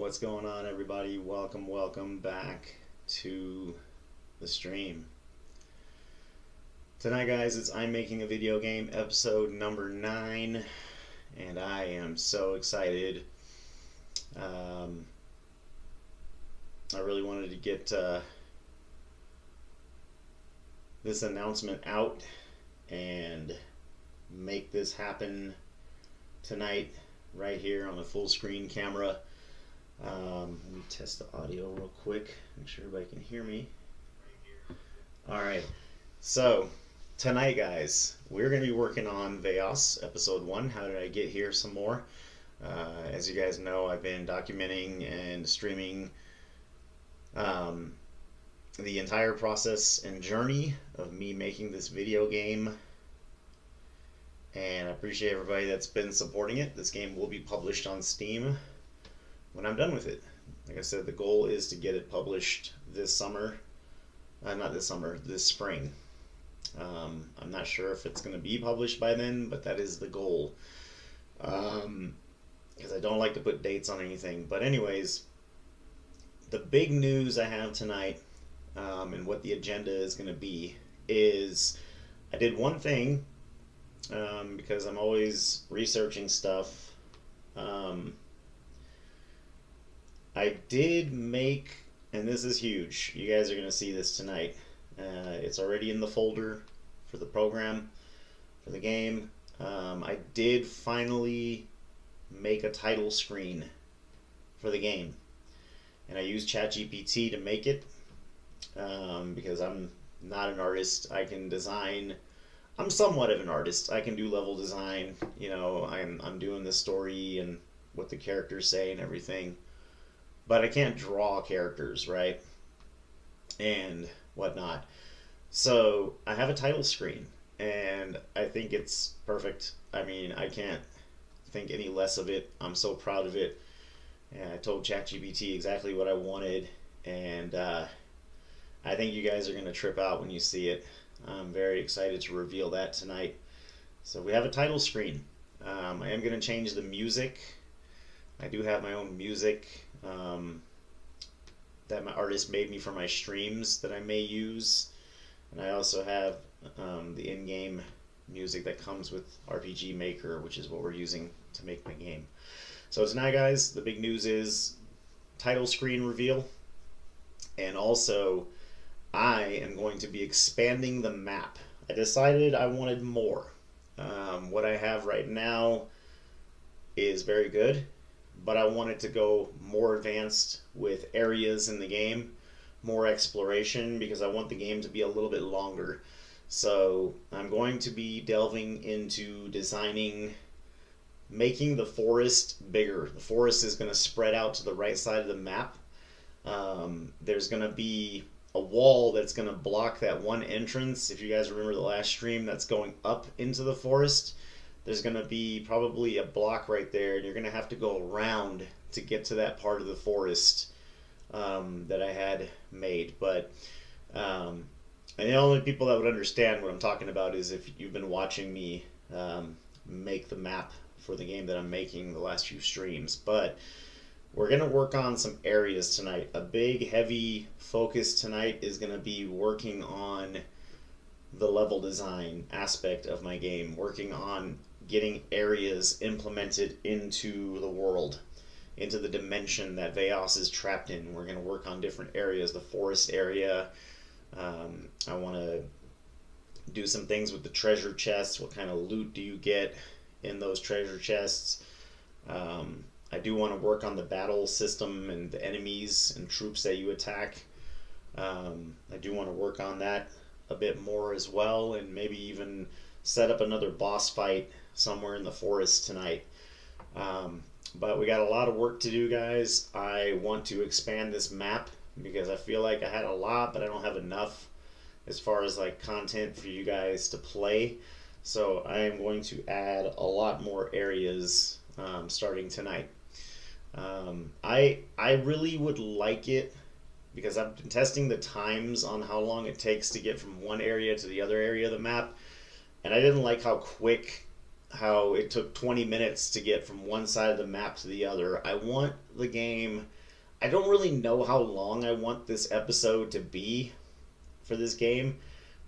What's going on, everybody? Welcome back to the stream. Tonight, guys, it's I'm Making a Video Game, episode number 9, and I am so excited. I really wanted to get this announcement out and make this happen tonight right here on the full screen camera. Let me test the audio real quick, make sure everybody can hear me. Alright, so tonight, guys, we're going to be working on VAOS episode 1, How Did I Get Here, some more. As you guys know, I've been documenting and streaming the entire process and journey of me making this video game, and I appreciate everybody that's been supporting it. This game will be published on Steam when I'm done with it. Like I said, the goal is to get it published this summer. Not this summer, this spring. I'm not sure if it's going to be published by then, but that is the goal. Because I don't like to put dates on anything. But anyways, the big news I have tonight, and what the agenda is going to be, is I did one thing, because I'm always researching stuff. I did make, and this is huge, you guys are going to see this tonight, it's already in the folder for the program, for the game. I did finally make a title screen for the game, and I used ChatGPT to make it, because I'm not an artist. I can design, I'm somewhat of an artist. I can do level design, you know, I'm doing the story and what the characters say and everything. But I can't draw characters, right? And whatnot. So I have a title screen, and I think it's perfect. I mean, I can't think any less of it. I'm so proud of it. And I told ChatGPT exactly what I wanted, and I think you guys are going to trip out when you see it. I'm very excited to reveal that tonight. So we have a title screen. I am going to change the music. I do have my own music that my artist made me for my streams that I may use, and I also have the in-game music that comes with RPG Maker, which is what we're using to make my game. So tonight, guys, the big news is title screen reveal, and also I am going to be expanding the map. I decided I wanted more. What I have right now is very good, but I wanted to go more advanced with areas in the game, more exploration, because I want the game to be a little bit longer. So I'm going to be delving into designing, making the forest bigger. The forest is going to spread out to the right side of the map. There's going to be a wall that's going to block that one entrance. If you guys remember the last stream, that's going up into the forest. There's going to be probably a block right there, and you're going to have to go around to get to that part of the forest that I had made. But and the only people that would understand what I'm talking about is if you've been watching me make the map for the game that I'm making the last few streams. But we're going to work on some areas tonight. A big, heavy focus tonight is going to be working on the level design aspect of my game, working on getting areas implemented into the world, into the dimension that VAOS is trapped in. We're going to work on different areas, the forest area. I want to do some things with the treasure chests. What kind of loot do you get in those treasure chests? I do want to work on the battle system and the enemies and troops that you attack. I do want to work on that a bit more as well, and maybe even set up another boss fight somewhere in the forest tonight. But we got a lot of work to do, guys. I want to expand this map because I feel like I had a lot, but I don't have enough as far as like content for you guys to play. So I am going to add a lot more areas starting tonight. I really would like it, because I've been testing the times on how long it takes to get from one area to the other area of the map, and I didn't like how quick how it took 20 minutes to get from one side of the map to the other. I want the game. I don't really know how long I want this episode to be for this game,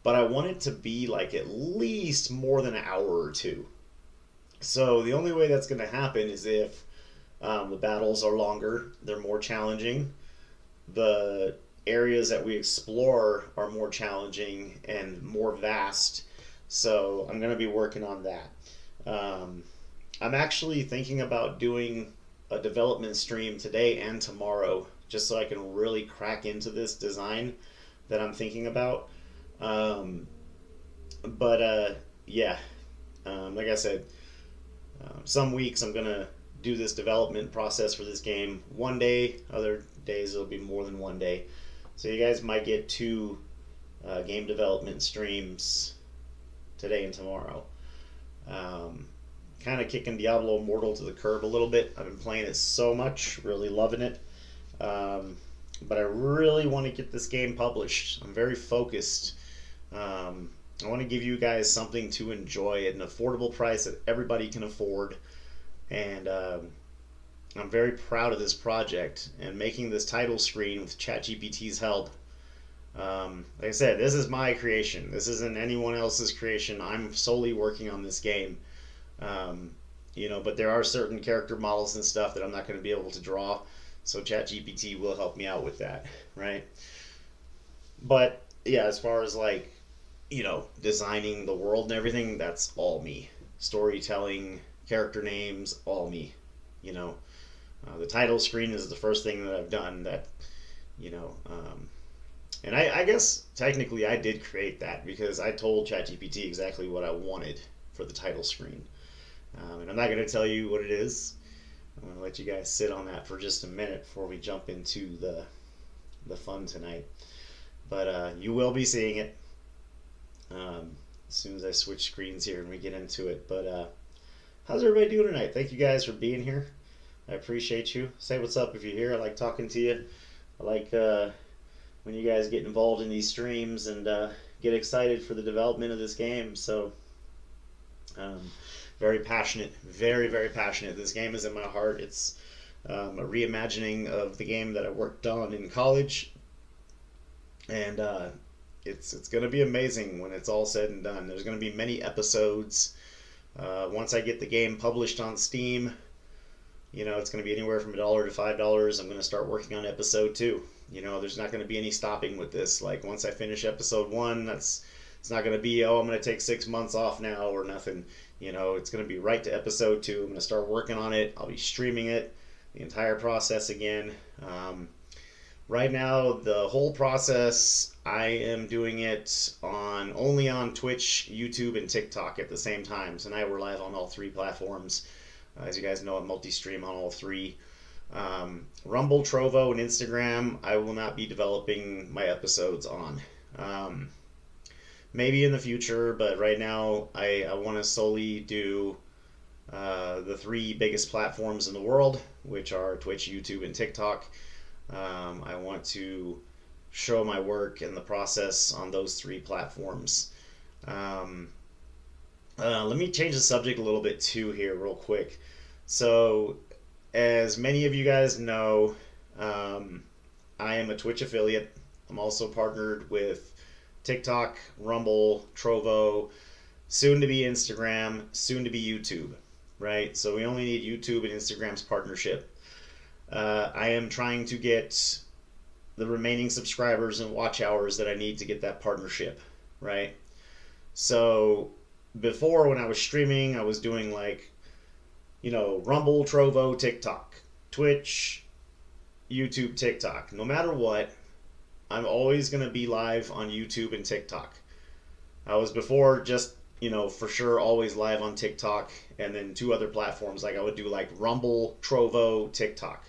but I want it to be like at least more than an hour or two. So the only way that's going to happen is if the battles are longer, they're more challenging, the areas that we explore are more challenging and more vast. So I'm going to be working on that. I'm actually thinking about doing a development stream today and tomorrow just so I can really crack into this design that I'm thinking about. But yeah, like I said, some weeks I'm going to do this development process for this game one day, other days it'll be more than one day. So you guys might get two game development streams today and tomorrow. Kind of kicking Diablo Immortal to the curb a little bit. I've been playing it so much, really loving it. But I really want to get this game published. I'm very focused. I want to give you guys something to enjoy at an affordable price that everybody can afford. And I'm very proud of this project and making this title screen with ChatGPT's help. Like I said, this is my creation. This isn't anyone else's creation. I'm solely working on this game. But there are certain character models and stuff that I'm not going to be able to draw, so ChatGPT will help me out with that, right? But yeah, as far as like, designing the world and everything, that's all me. Storytelling, character names, all me. The title screen is the first thing that I've done that, and I guess technically I did create that because I told ChatGPT exactly what I wanted for the title screen. And I'm not going to tell you what it is. I'm going to let you guys sit on that for just a minute before we jump into the fun tonight. But you will be seeing it as soon as I switch screens here and we get into it. But how's everybody doing tonight? Thank you guys for being here. I appreciate you. Say what's up if you're here. I like talking to you. I like when you guys get involved in these streams and get excited for the development of this game. So very passionate, very, very passionate. This game is in my heart. It's a reimagining of the game that I worked on in college, and it's going to be amazing when it's all said and done. There's going to be many episodes. Once I get the game published on Steam, it's going to be anywhere from $1 to $5. I'm going to start working on episode 2. There's not going to be any stopping with this. Like once I finish episode 1, it's not going to be, I'm going to take 6 months off now or nothing. It's going to be right to episode 2. I'm going to start working on it. I'll be streaming it, the entire process again. Right now, the whole process, I am doing it only on Twitch, YouTube, and TikTok at the same time. Tonight we're live on all 3 platforms. As you guys know, I'm multi-stream on all 3. Rumble, Trovo, and Instagram, I will not be developing my episodes on. Maybe in the future, but right now I want to solely do the 3 biggest platforms in the world, which are Twitch, YouTube, and TikTok. I want to show my work and the process on those 3 platforms. Let me change the subject a little bit too here real quick. So, as many of you guys know, I am a Twitch affiliate. I'm also partnered with TikTok, Rumble, Trovo, soon to be Instagram, soon to be YouTube, right? So we only need YouTube and Instagram's partnership. I am trying to get the remaining subscribers and watch hours that I need to get that partnership, right? So before, when I was streaming, I was doing Rumble, Trovo, TikTok, Twitch, YouTube, TikTok. No matter what, I'm always going to be live on YouTube and TikTok. I was before just, for sure always live on TikTok and then 2 other platforms. I would do Rumble, Trovo, TikTok.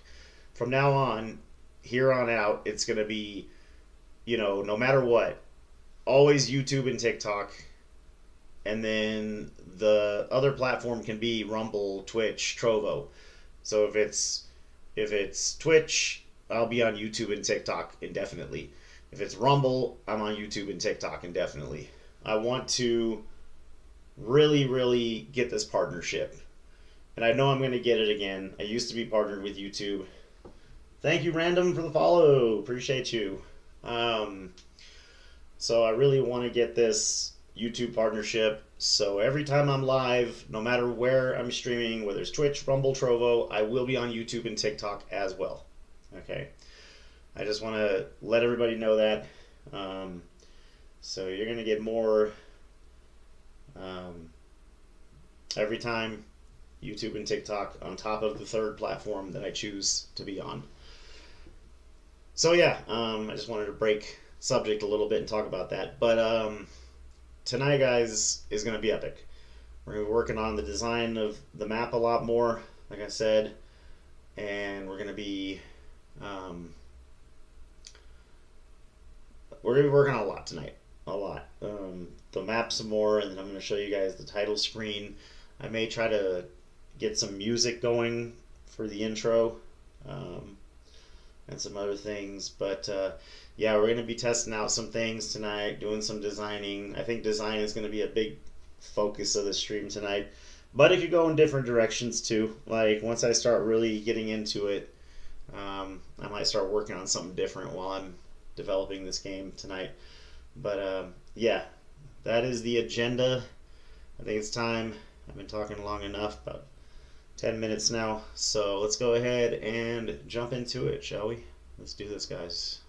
From now on, here on out, it's going to be, no matter what, always YouTube and TikTok. And then the other platform can be Rumble, Twitch, Trovo. So if it's Twitch, I'll be on YouTube and TikTok indefinitely. If it's Rumble, I'm on YouTube and TikTok indefinitely. I want to really get this partnership. And I know I'm going to get it again. I used to be partnered with YouTube. Thank you, Random, for the follow. Appreciate you. So I really want to get this YouTube partnership. So every time I'm live, no matter where I'm streaming, whether it's Twitch, Rumble, Trovo, I will be on YouTube and TikTok as well. Okay. I just want to let everybody know that. So you're going to get more every time, YouTube and TikTok, on top of the third platform that I choose to be on. So yeah, I just wanted to break subject a little bit and talk about that. But tonight, guys, is going to be epic. We're going to be working on the design of the map a lot more, like I said, and we're going to be working on a lot tonight. A lot. The map some more, and then I'm going to show you guys the title screen. I may try to get some music going for the intro, and some other things. But yeah, we're going to be testing out some things tonight, doing some designing. I think design is going to be a big focus of the stream tonight. But it could go in different directions too. Like, once I start really getting into it, I might start working on something different while I'm developing this game tonight. But yeah, that is the agenda. I think it's time. I've been talking long enough, about 10 minutes now. So let's go ahead and jump into it, shall we? Let's do this, guys.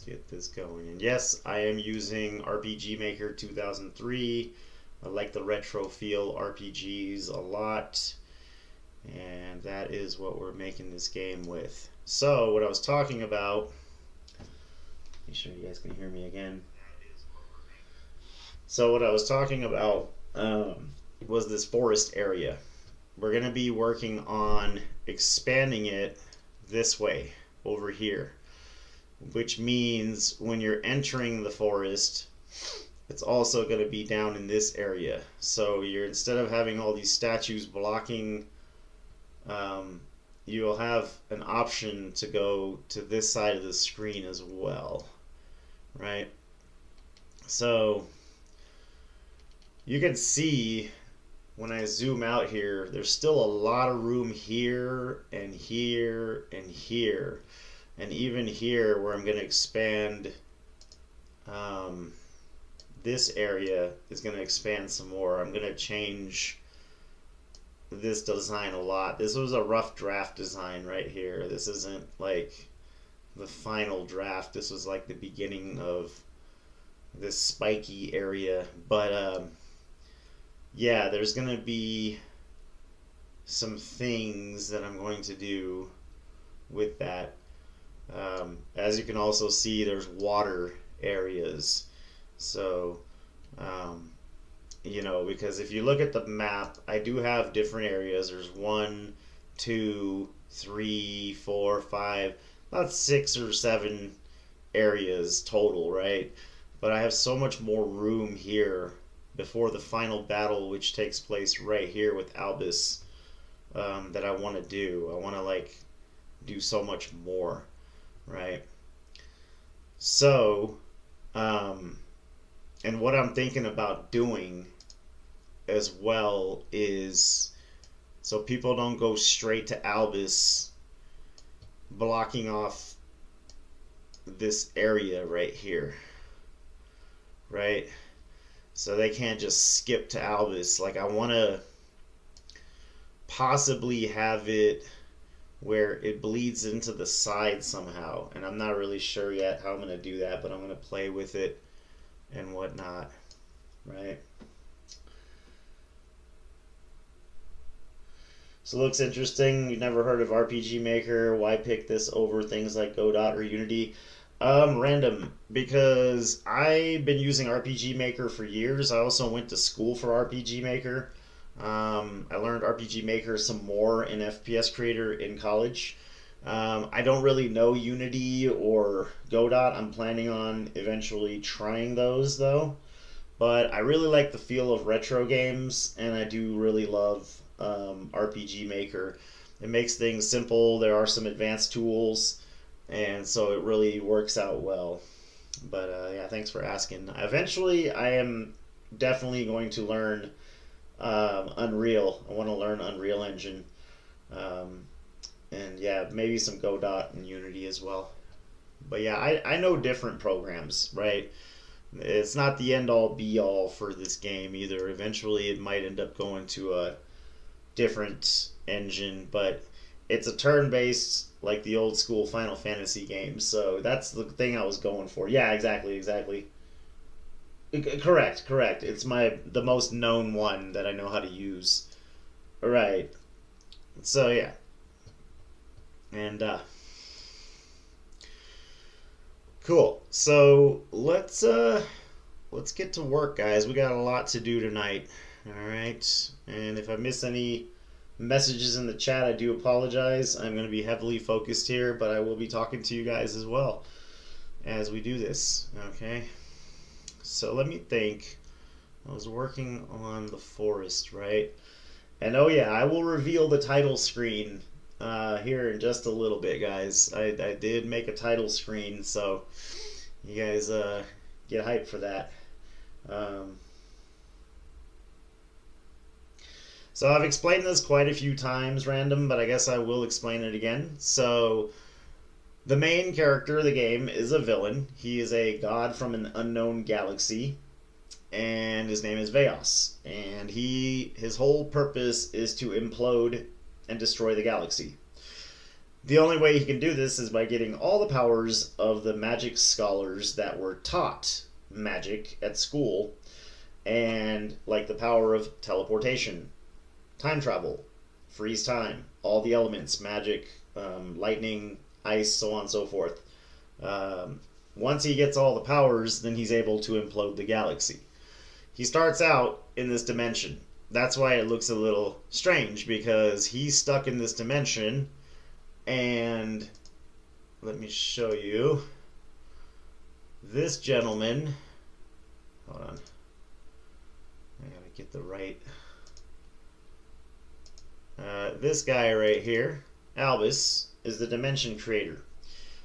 Get this going. And yes, I am using RPG Maker 2003. I like the retro feel RPGs a lot, and that is what we're making this game with. So what I was talking about, make sure you guys can hear me again. So what I was talking about was this forest area. We're going to be working on expanding it this way over here, which means when you're entering the forest, it's also going to be down in this area. So you're, instead of having all these statues blocking, you'll have an option to go to this side of the screen as well, right? So you can see when I zoom out here, there's still a lot of room here and here and here. And even here, where I'm going to expand, this area is going to expand some more. I'm going to change this design a lot. This was a rough draft design right here. This isn't like the final draft. This was like the beginning of this spiky area. But yeah, there's going to be some things that I'm going to do with that. As you can also see, there's water areas. So, you know, because if you look at the map, I do have different areas. There's 1, 2, 3, 4, 5, about 6 or 7 areas total, right? But I have so much more room here before the final battle, which takes place right here with Albus, that I want to do. I want to, like, do so much more. Right. So, and what I'm thinking about doing as well is, so people don't go straight to Albus, blocking off this area right here, right? So they can't just skip to Albus. Like, I want to possibly have it where it bleeds into the side somehow, and I'm not really sure yet how I'm going to do that, but I'm going to play with it and whatnot, right? So it looks interesting. You've never heard of RPG Maker. Why pick this over things like Godot or Unity? Random, because I've been using RPG Maker for years. I also went to school for RPG Maker. I learned RPG Maker some more in FPS Creator in college. I don't really know Unity or Godot. I'm planning on eventually trying those though. But I really like the feel of retro games, and I do really love RPG Maker. It makes things simple. There are some advanced tools, and so it really works out well. But yeah, thanks for asking. Eventually, I am definitely going to learn Unreal. I want to learn Unreal Engine, um, and yeah, maybe some Godot and Unity as well. But yeah, I know different programs, right? It's not the end all be all for this game either. Eventually, it might end up going to a different engine, but it's a turn based like the old school Final Fantasy games. So that's the thing I was going for. Yeah, exactly, exactly. Correct, correct. It's the most known one that I know how to use. Right. So yeah, and cool. So let's get to work, guys. We got a lot to do tonight. All right. And if I miss any messages in the chat, I do apologize. I'm going to be heavily focused here, but I will be talking to you guys as well as we do this. Okay. So let me think. I was working on the forest, right? And oh yeah, I will reveal the title screen here in just a little bit, guys. I did make a title screen, so you guys get hyped for that. Um, so I've explained this quite a few times, random, but I guess I will explain it again. So the main character of the game is a villain. He is a god from an unknown galaxy, and his name is VAOS. And his whole purpose is to implode and destroy the galaxy. The only way he can do this is by getting all the powers of the magic scholars that were taught magic at school, and like the power of teleportation, time travel, freeze time, all the elements, magic, lightning, ice, so on and so forth. Once he gets all the powers, then he's able to implode the galaxy. He starts out in this dimension. That's why it looks a little strange, because he's stuck in this dimension, and let me show you. This gentleman, hold on, I gotta get the right, this guy right here, Albus, is the dimension creator.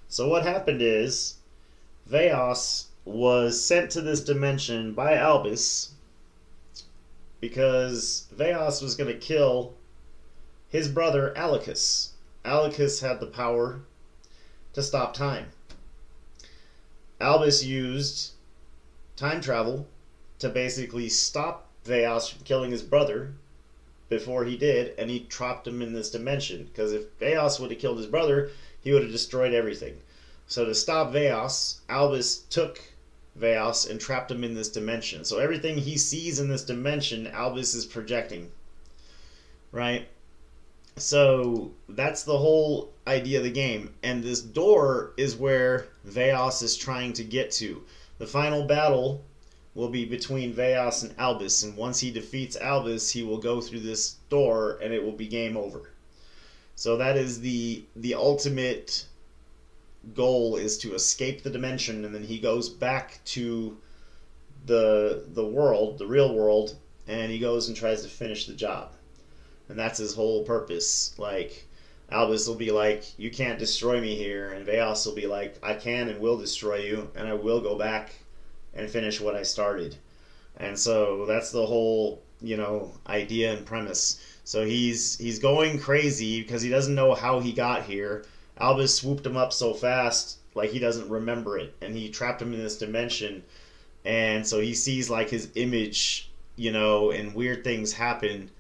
So what happened is, VAOS was sent to this dimension by Albus because VAOS was going to kill his brother Alicus. Alicus had the power to stop time. Albus used time travel to basically stop VAOS from killing his brother before he did, and he trapped him in this dimension. Because if VAOS would have killed his brother, he would have destroyed everything. So to stop VAOS, Albus took VAOS and trapped him in this dimension. So everything he sees in this dimension, Albus is projecting. Right? So that's the whole idea of the game. And this door is where VAOS is trying to get to. The final battle will be between VAOS and Albus. And once he defeats Albus, he will go through this door and it will be game over. So that is the ultimate goal, is to escape the dimension, and then he goes back to the world, the real world, and he goes and tries to finish the job. And that's his whole purpose. Like, Albus will be like, you can't destroy me here, and VAOS will be like, I can and will destroy you, and I will go back and finish what I started. And so that's the whole, idea and premise. So he's going crazy because he doesn't know how he got here. Albus swooped him up so fast, like he doesn't remember it, and he trapped him in this dimension. And so he sees like his image, and weird things happen.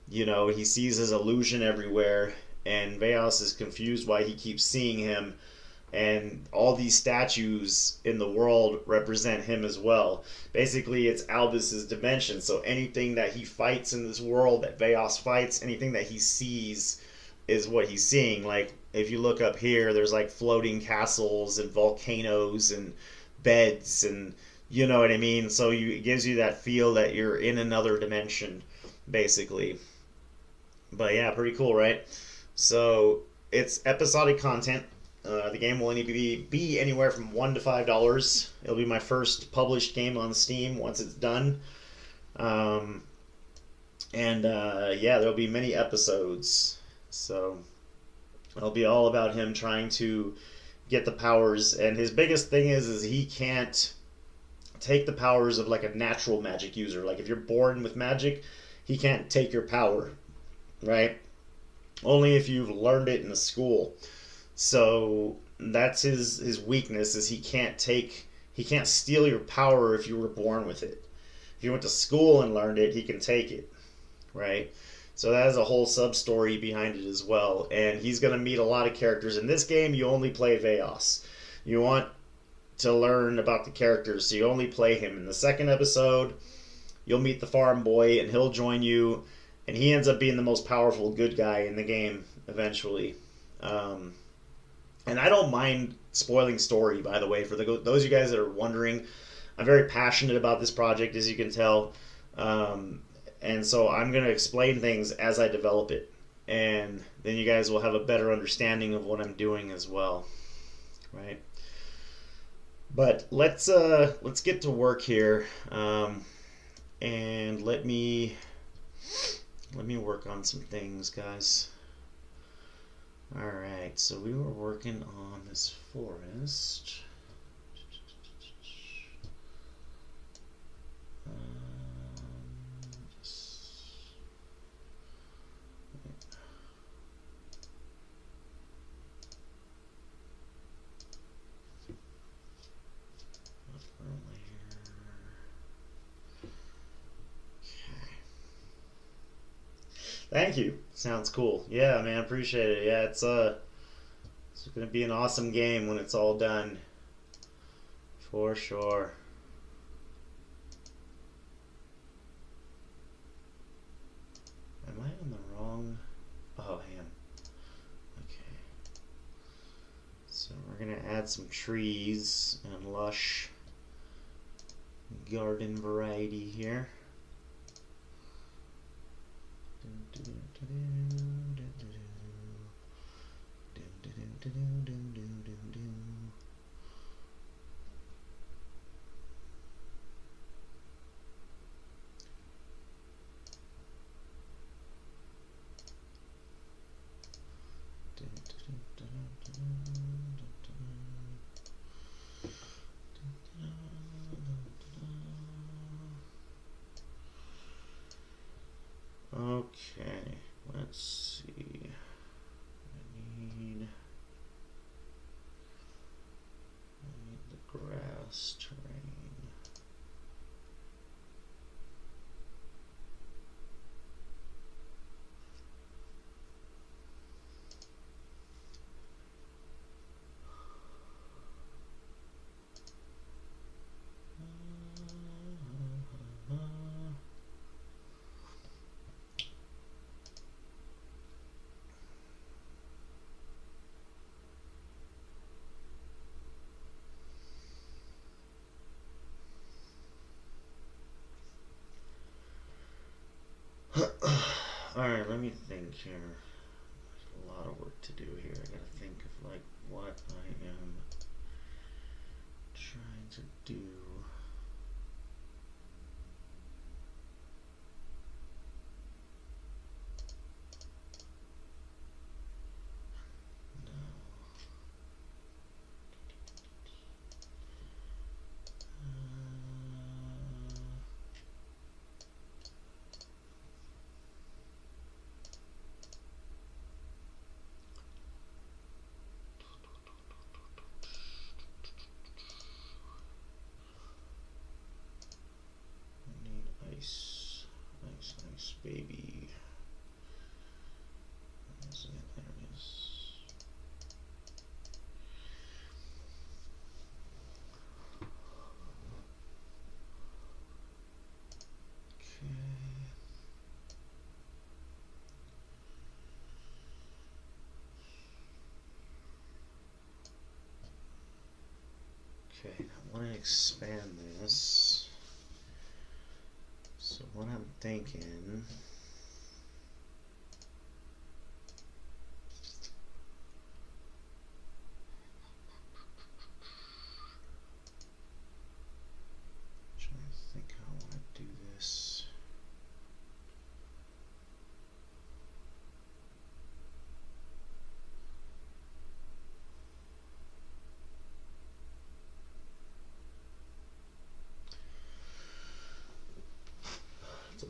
He sees his illusion everywhere, and VAOS is confused why he keeps seeing him. And all these statues in the world represent him as well. Basically, it's Albus's dimension. So anything that he fights in this world, that VAOS fights, anything that he sees is what he's seeing. Like, if you look up here, there's like floating castles and volcanoes and beds, and you know what I mean? So it gives you that feel that you're in another dimension. basically. But yeah, pretty cool, right? So it's episodic content. The game will only be anywhere from $1 to $5. It'll be my first published game on Steam once it's done. Um, and yeah, there'll be many episodes. So it'll be all about him trying to get the powers. And his biggest thing is he can't take the powers of like a natural magic user. Like if you're born with magic, he can't take your power, right? Only if you've learned it in a school. So that's his weakness is he can't steal your power if you were born with it. If you went to school and learned it, he can take it, right? So that has a whole sub story behind it as well. And he's gonna meet a lot of characters. In this game you only play VAOS. You want to learn about the characters, so you only play him. In the second episode, you'll meet the farm boy and he'll join you, and he ends up being the most powerful good guy in the game eventually. And I don't mind spoiling story, by the way, for those of you guys that are wondering. I'm very passionate about this project, as you can tell. And so I'm going to explain things as I develop it. And then you guys will have a better understanding of what I'm doing as well. Right? But let's get to work here. And let me work on some things, guys. Alright, so we were working on this forest. Thank you. Sounds cool. Yeah, man, appreciate it. Yeah, it's gonna be an awesome game when it's all done. For sure. Am I on the wrong? Oh, ham. Okay. So we're gonna add some trees and lush garden variety here. Okay, let's see. I need the grass terrain. Alright, let me think here. There's a lot of work to do here. I gotta think of like what I am trying to do. Nice, nice, nice, baby. There it is. Okay, I want to expand this. So what I'm thinking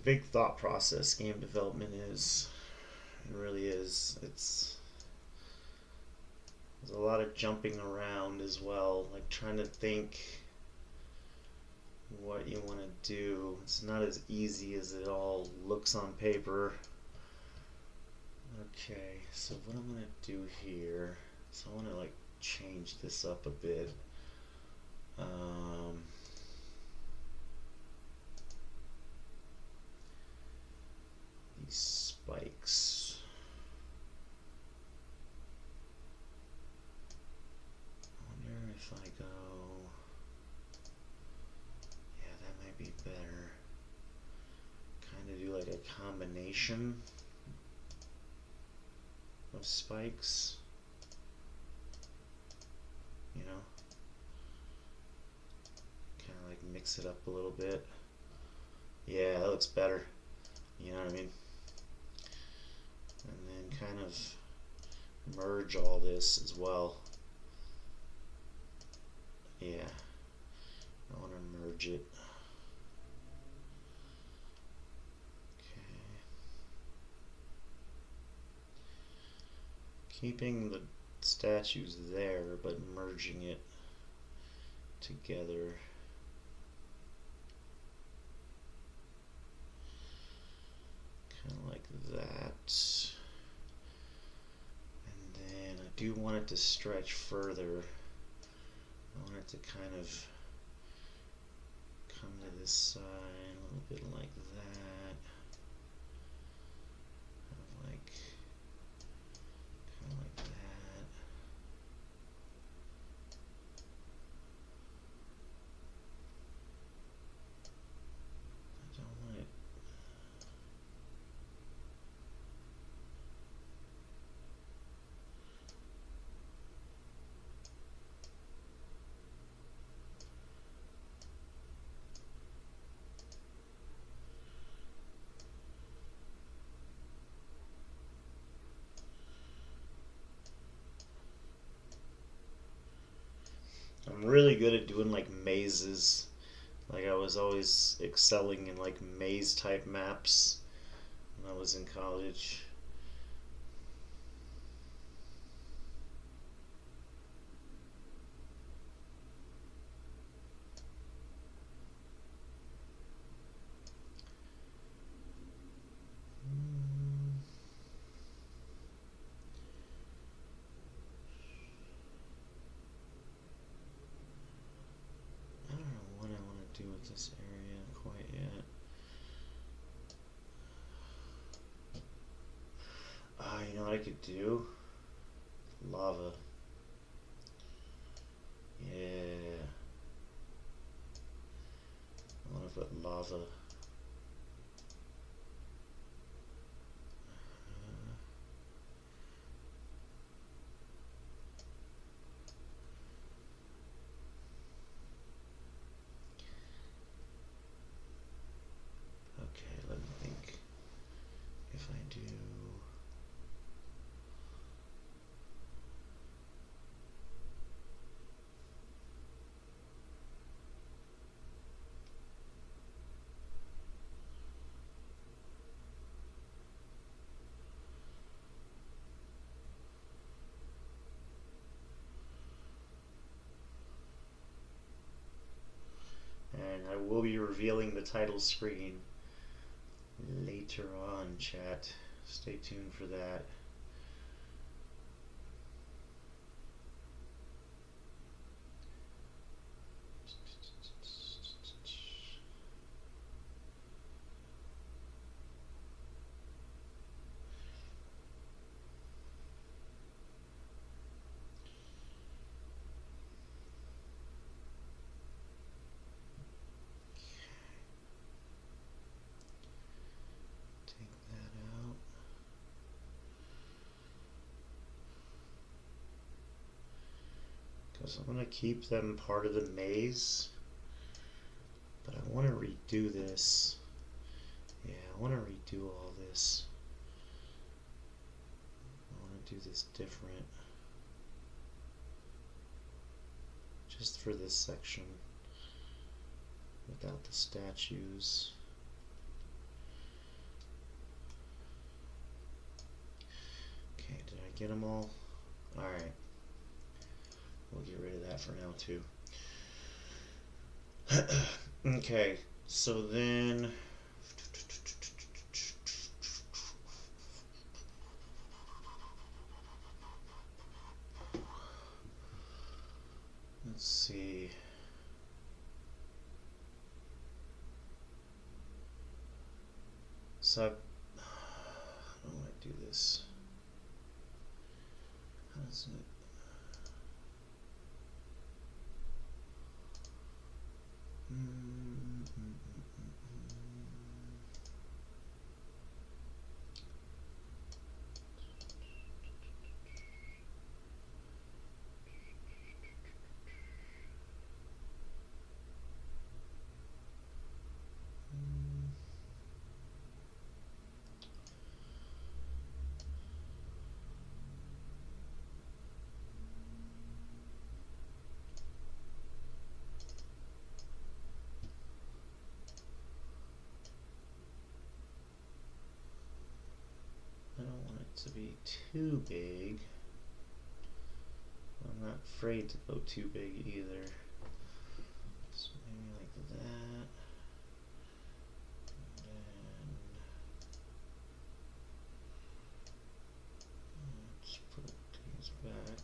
big thought process, game development is. It really is. There's a lot of jumping around as well, like trying to think what you want to do. It's not as easy as it all looks on paper. Okay, so what I'm going to do here, so I want to like change this up a bit. These spikes. I wonder if I go, yeah, that might be better. Kind of do like a combination of spikes, you know, kind of like mix it up a little bit. Yeah, that looks better, you know what I mean? And then kind of merge all this as well. Yeah, I want to merge it. Okay. Keeping the statues there, but merging it together. Kind of like that. And then I do want it to stretch further. I want it to kind of come to this side a little bit like that. Kind of like that. I don't want it. I'm really good at doing like mazes. Like I was always excelling in like maze type maps when I was in college. I don't know what I want to do with this area quite yet. You know what I could do? Lava. Yeah. I want to put lava. Okay, let me think. If I do. And I will be revealing the title screen later on, chat. Stay tuned for that. Because I'm going to keep them part of the maze, but I want to redo this. Yeah, I want to redo all this. I want to do this different. Just for this section, without the statues. get them all? Alright. We'll get rid of that for now too. Okay, so then let's see. So how do I do this? How does it? I don't want it to be too big. I'm not afraid to go too big either. So maybe like that. And then let's put these back.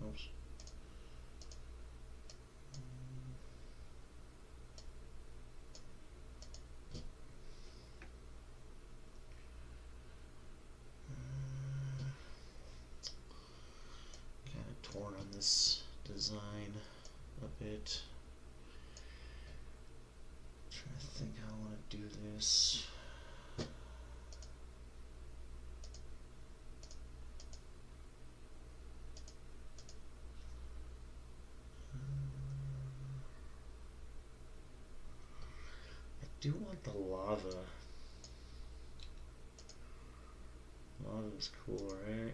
Oops. Torn on this design a bit. Trying to think how I want to do this. I do want the lava. Lava's cool, right?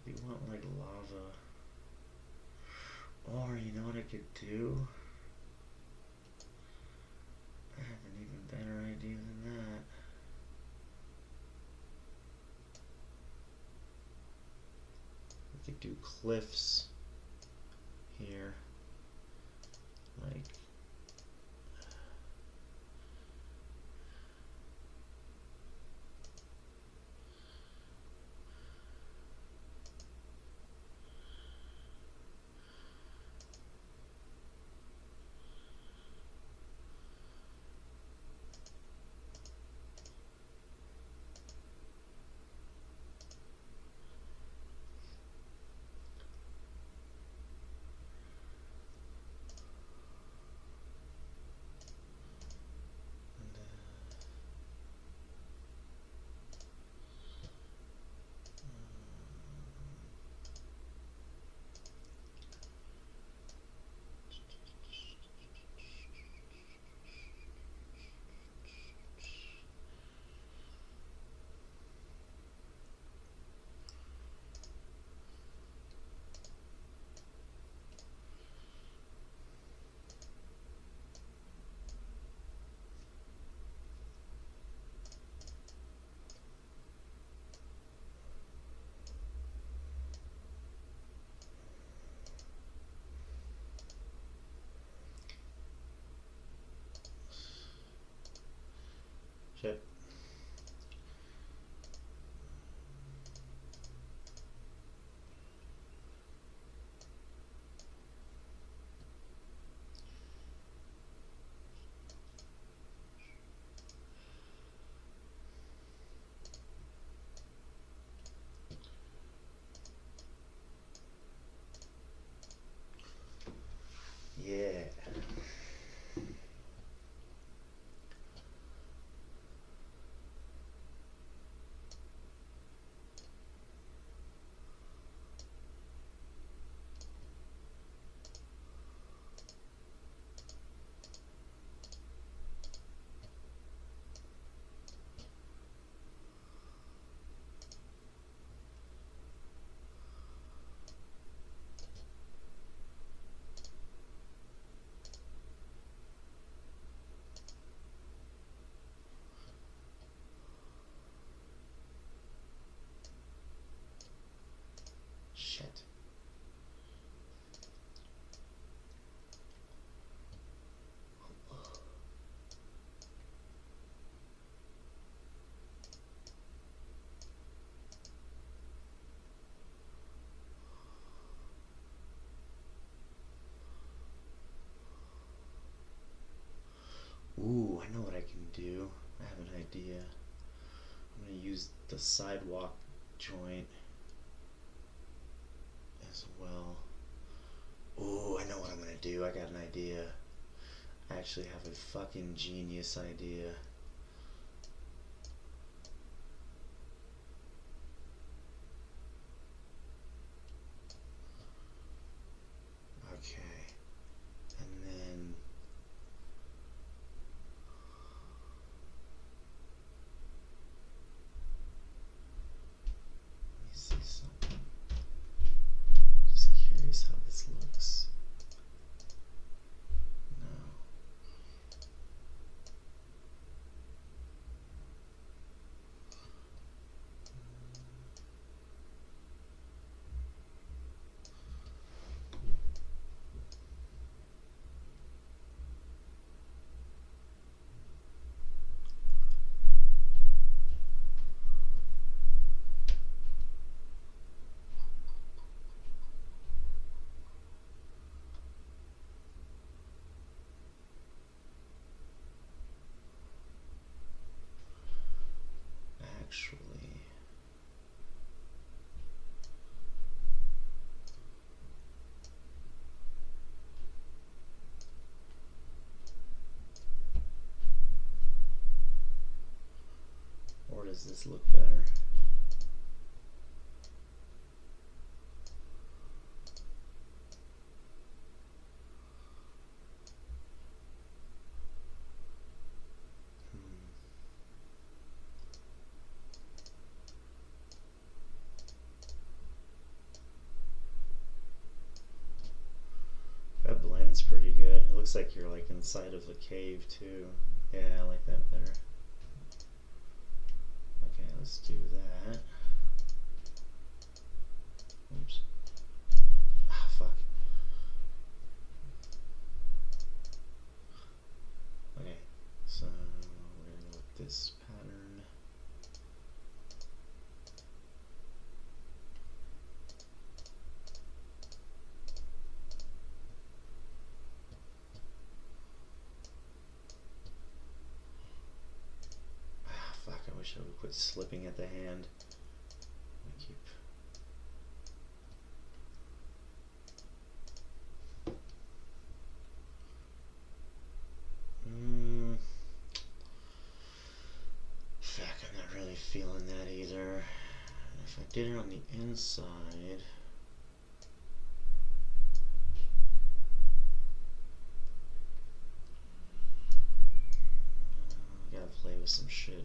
You want like lava, or you know what I could do? I have an even better idea than that. We could do cliffs here, like shit. Yeah. idea. I'm going to use the sidewalk joint as well. Ooh, I know what I'm going to do. I got an idea. I actually have a fucking genius idea. Okay. And then let me see something. Just curious how this looks. No. Actually, or does this look better? That blends pretty good. It looks like you're like inside of the cave too. Yeah, I like that better. Okay, let's do that. Oops. Ah, fuck. Okay, so we're gonna go with this pattern. Fuck, I wish I would quit slipping at the hand. I keep... Fuck, I'm not really feeling that either. If I did it on the inside... I gotta play with some shit.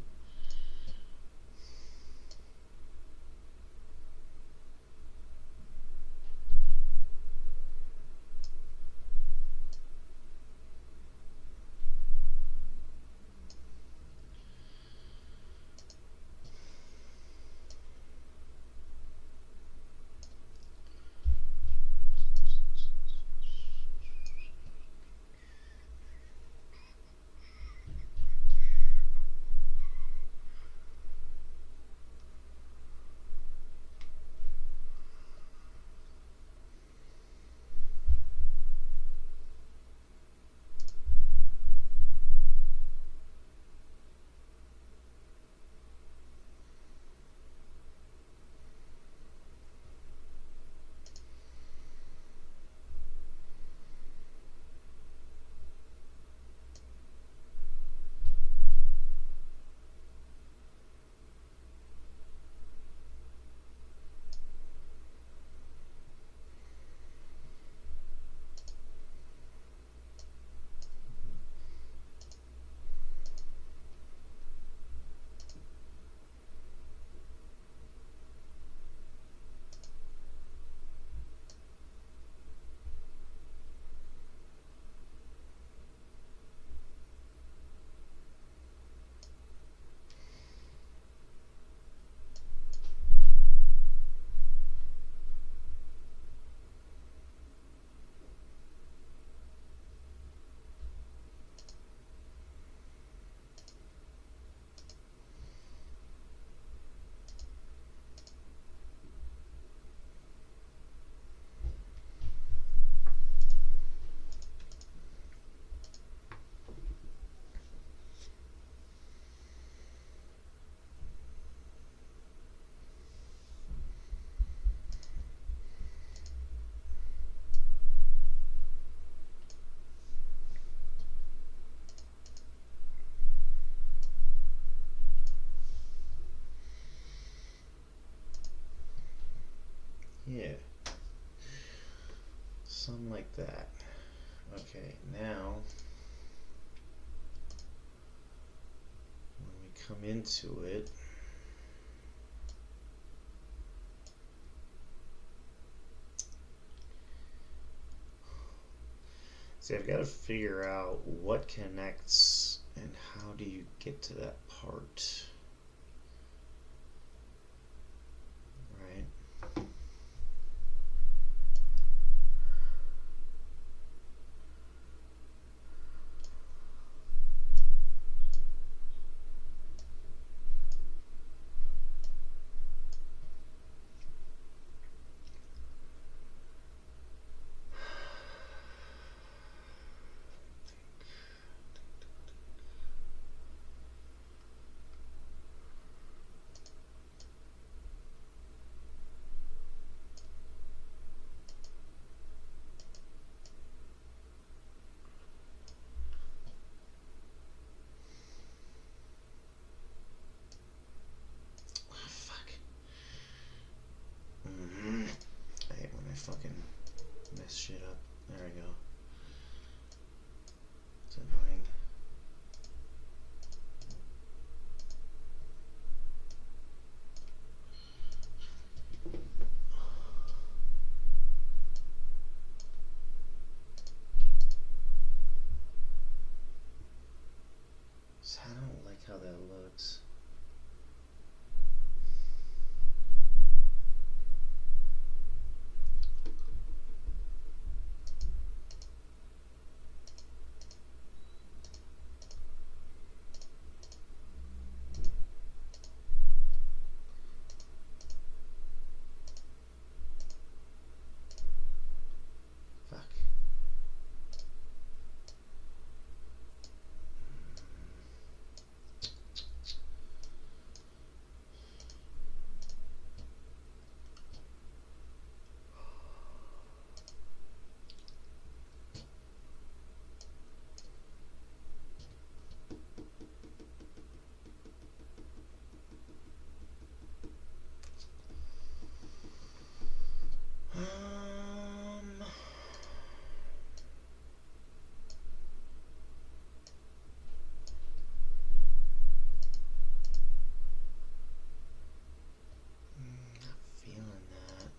Yeah. Something like that. Okay, now when we come into it, see, I've got to figure out what connects and how do you get to that part, right? I hate when I fucking mess shit up. There we go. It's annoying. So I don't like how that looks. Fuck. Not feeling that.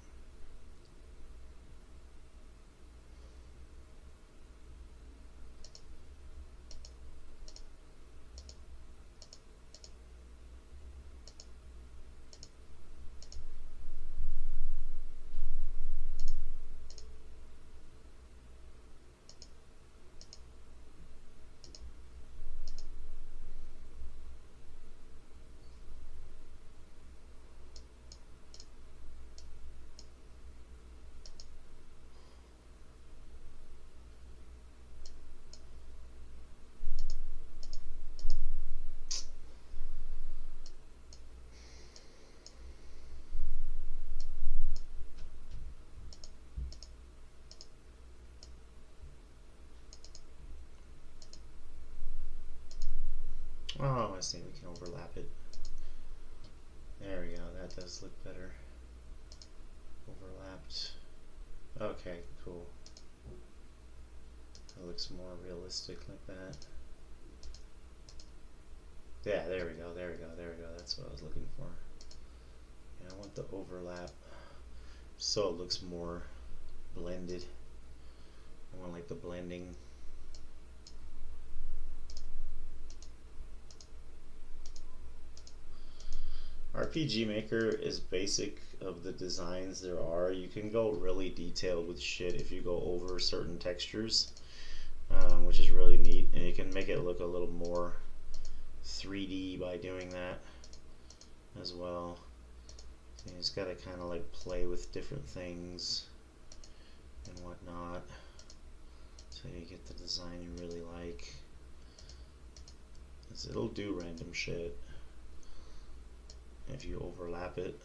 Oh, I see. We can overlap it. There we go. That does look better. Overlapped. Okay, cool. That looks more realistic like that. Yeah, there we go. There we go. There we go. That's what I was looking for. Yeah, I want the overlap so it looks more blended. I want like the blending. RPG Maker is basic of the designs there are. You can go really detailed with shit if you go over certain textures, which is really neat, and you can make it look a little more 3D by doing that as well. So you just gotta kind of like play with different things and whatnot so you get the design you really like. 'Cause it'll do random shit if you overlap it.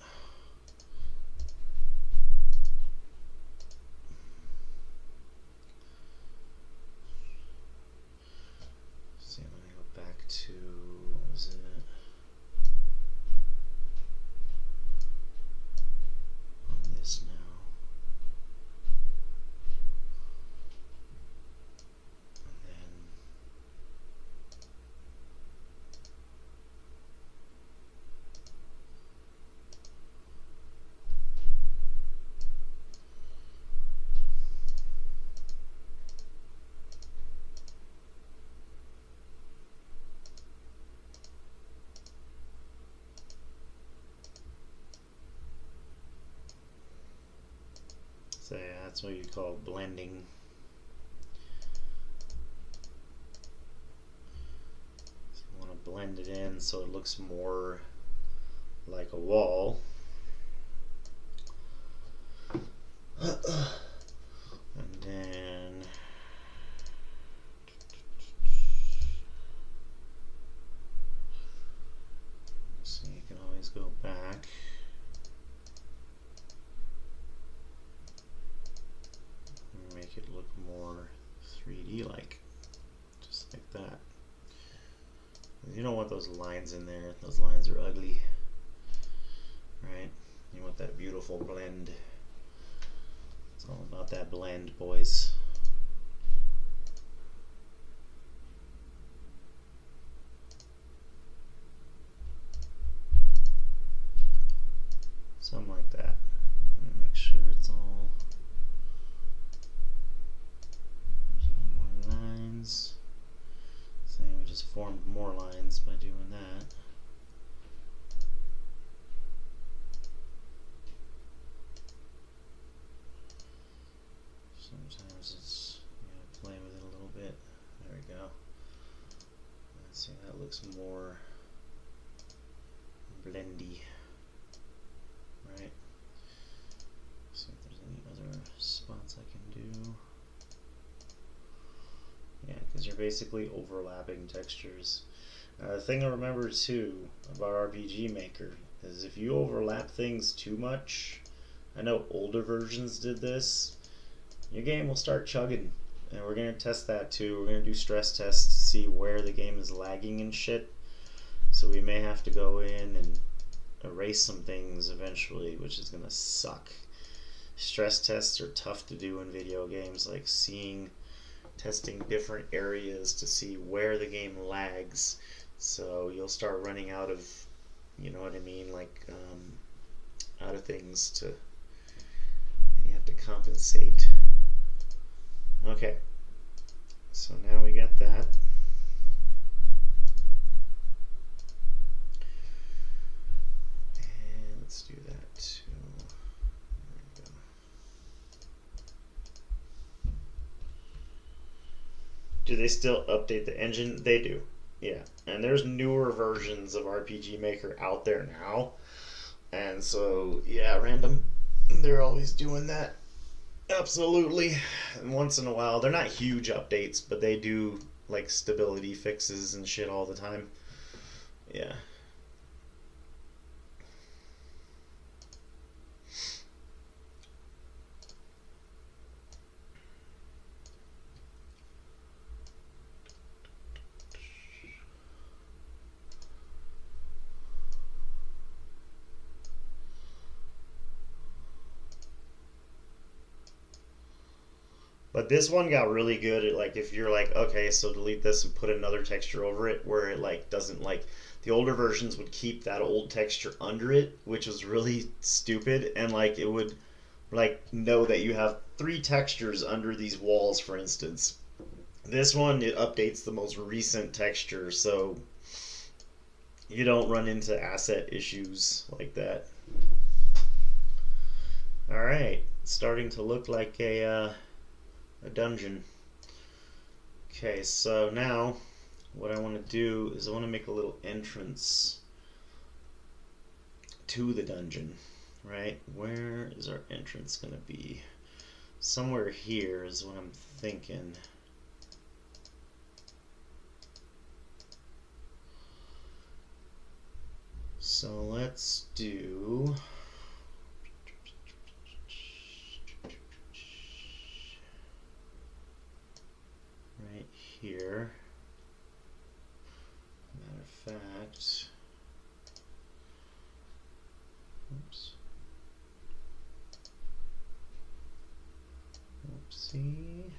See, let me go back to, what was it? On this now. So yeah, that's what you call blending. So you want to blend it in so it looks more like a wall. And then so you can always go back. And make it look more 3D like. Just like that. You don't want those lines in there. Those lines are ugly. Right? You want that beautiful blend. It's all about that blend, boys. Something like that. I'm gonna make sure it's all. There's more lines. Saying we just formed more lines by doing that. Sometimes it's, you gotta play with it a little bit. There we go. Let's see, that looks more blendy. Right? See if there's any other spots I can do. Yeah, because you're basically overlapping textures. The thing to remember too about RPG Maker is if you overlap things too much, I know older versions did this, your game will start chugging. And we're going to test that too. We're going to do stress tests to see where the game is lagging and shit. So we may have to go in and erase some things eventually, which is going to suck. Stress tests are tough to do in video games, like testing different areas to see where the game lags. So you'll start running out of, you know what I mean, like out of things to, you have to compensate. Okay, so now we got that. And let's do that too. There we go. Do they still update the engine? They do. Yeah. And there's newer versions of RPG Maker out there now. And so, yeah, random. They're always doing that. Absolutely. And once in a while, they're not huge updates, but they do like stability fixes and shit all the time. Yeah. But this one got really good at, like, if you're like, okay, so delete this and put another texture over it, where it like doesn't, like, the older versions would keep that old texture under it, which was really stupid, and like it would like know that you have 3 textures under these walls, for instance. This one, it updates the most recent texture, so you don't run into asset issues like that. All right, it's starting to look like a dungeon. Okay, so now what I want to do is I want to make a little entrance to the dungeon, right? Where is our entrance going to be? Somewhere here is what I'm thinking. So let's do right here. Matter of fact, oops, oopsie.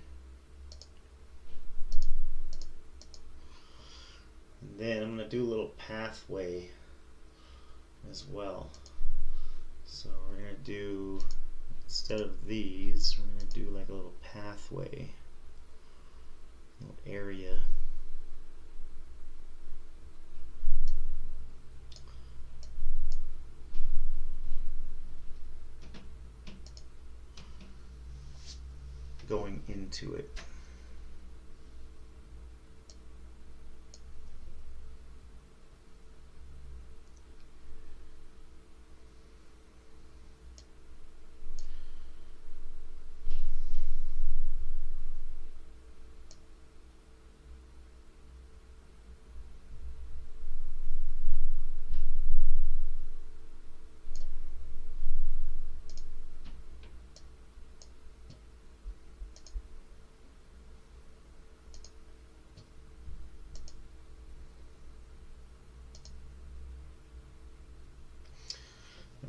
And then I'm going to do a little pathway as well. So we're going to do, instead of these, we're going to do like a little pathway, little area. going into it.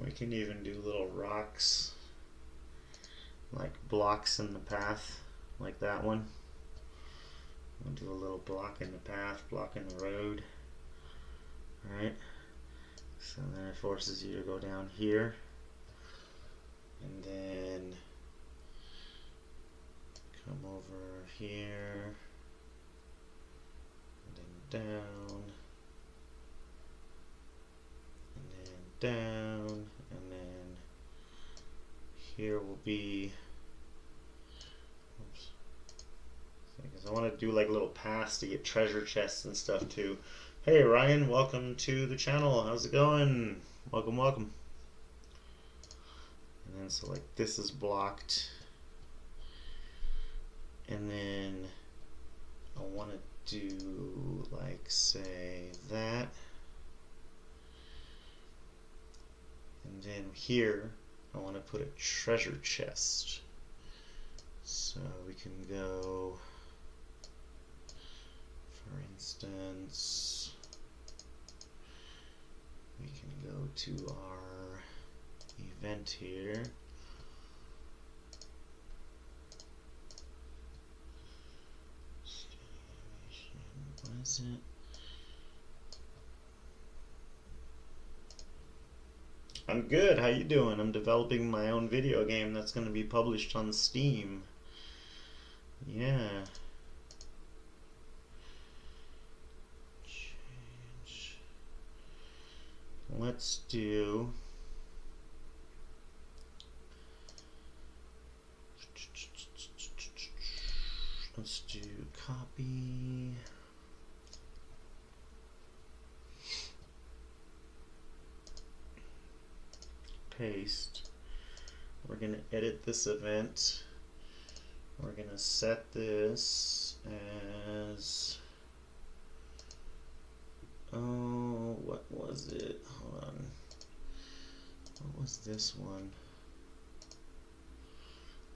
We can even do little rocks, like blocks in the path, like that one. We'll do a little block in the path, block in the road. Alright, so then it forces you to go down here, and then come over here, and then down, down, and then here will be, oops, because I want to do like little paths to get treasure chests and stuff too. Hey Ryan, welcome to the channel. How's it going? Welcome, welcome. And then so like this is blocked, and then I want to do like say that. And then here, I want to put a treasure chest. So we can go, for instance, we can go to our event here. What is it? I'm good. How you doing? I'm developing my own video game that's going to be published on Steam. Yeah. Change. Let's do. Let's do copy. Paste. We're going to edit this event. We're going to set this as, oh, what was it? Hold on. What was this one?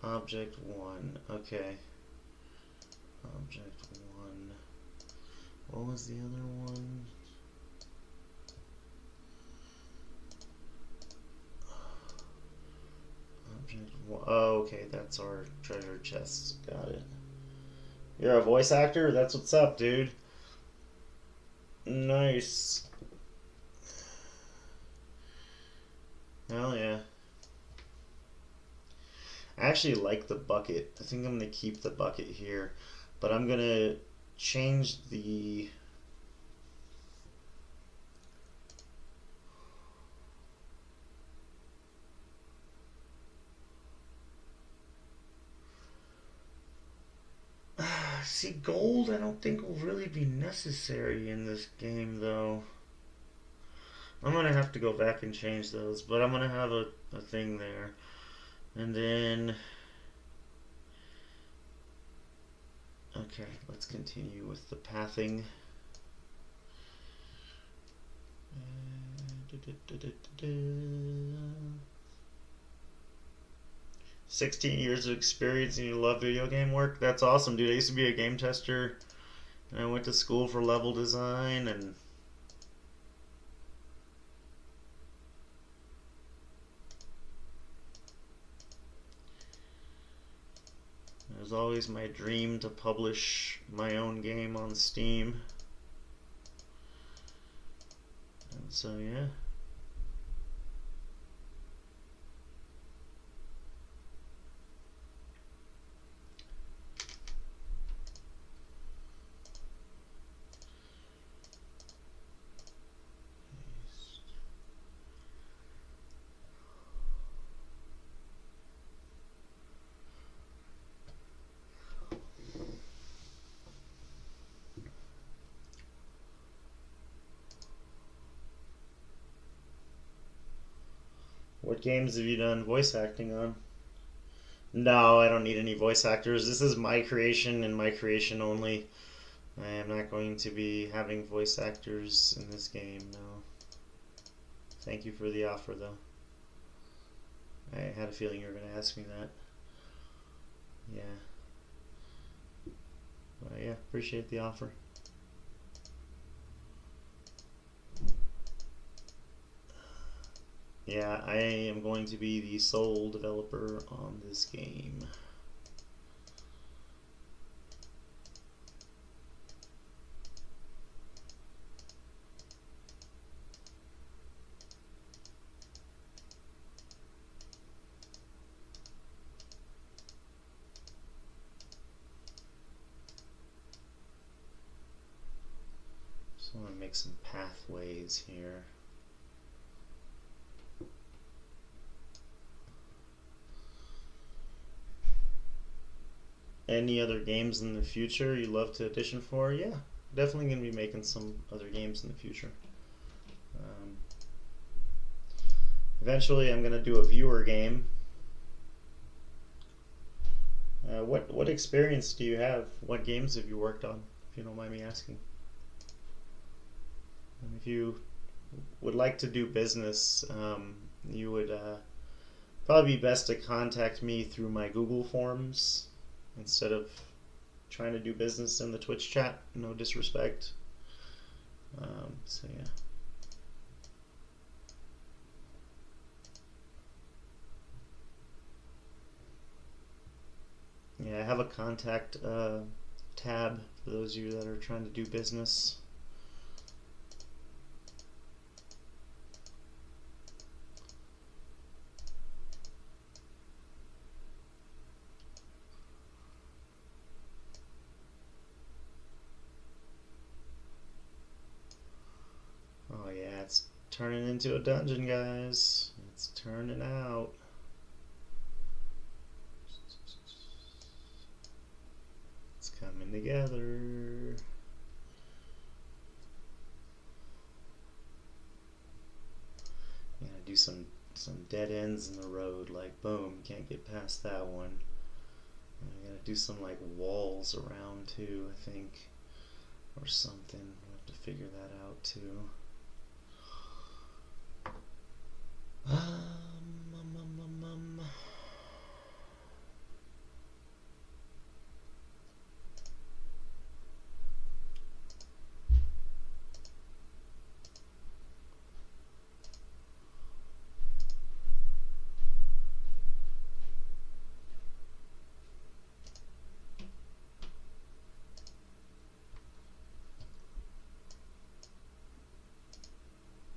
Object 1. Okay. Object 1. What was the other one? Oh, okay, that's our treasure chest. Got it. You're a voice actor? That's what's up, dude. Nice. Hell yeah. I actually like the bucket. I think I'm going to keep the bucket here, but I'm going to change the see, gold I don't think will really be necessary in this game though. I'm gonna have to go back and change those, but I'm gonna have a thing there. And then okay, let's continue with the pathing. 16 years of experience and you love video game work? That's awesome, dude. I used to be a game tester and I went to school for level design, and it was always my dream to publish my own game on Steam. And so yeah. What games have you done voice acting on? No, I don't need any voice actors. This is my creation and my creation only. I am not going to be having voice actors in this game, no. Thank you for the offer, though. I had a feeling you were going to ask me that. Yeah. Well, yeah, appreciate the offer. Yeah, I am going to be the sole developer on this game. So I'm going to make some pathways here. Any other games in the future you'd love to audition for? Yeah, definitely going to be making some other games in the future. Eventually I'm going to do a viewer game. What experience do you have? What games have you worked on, if you don't mind me asking? And if you would like to do business, you would probably be best to contact me through my Google Forms instead of trying to do business in the Twitch chat. No disrespect. So yeah. Yeah, I have a contact tab for those of you that are trying to do business. Oh yeah, it's turning into a dungeon, guys. It's turning out. It's coming together. Yeah, do some dead ends in the road, like boom, can't get past that one. I gotta do some like walls around too, I think, or something. We'll have to figure that out too.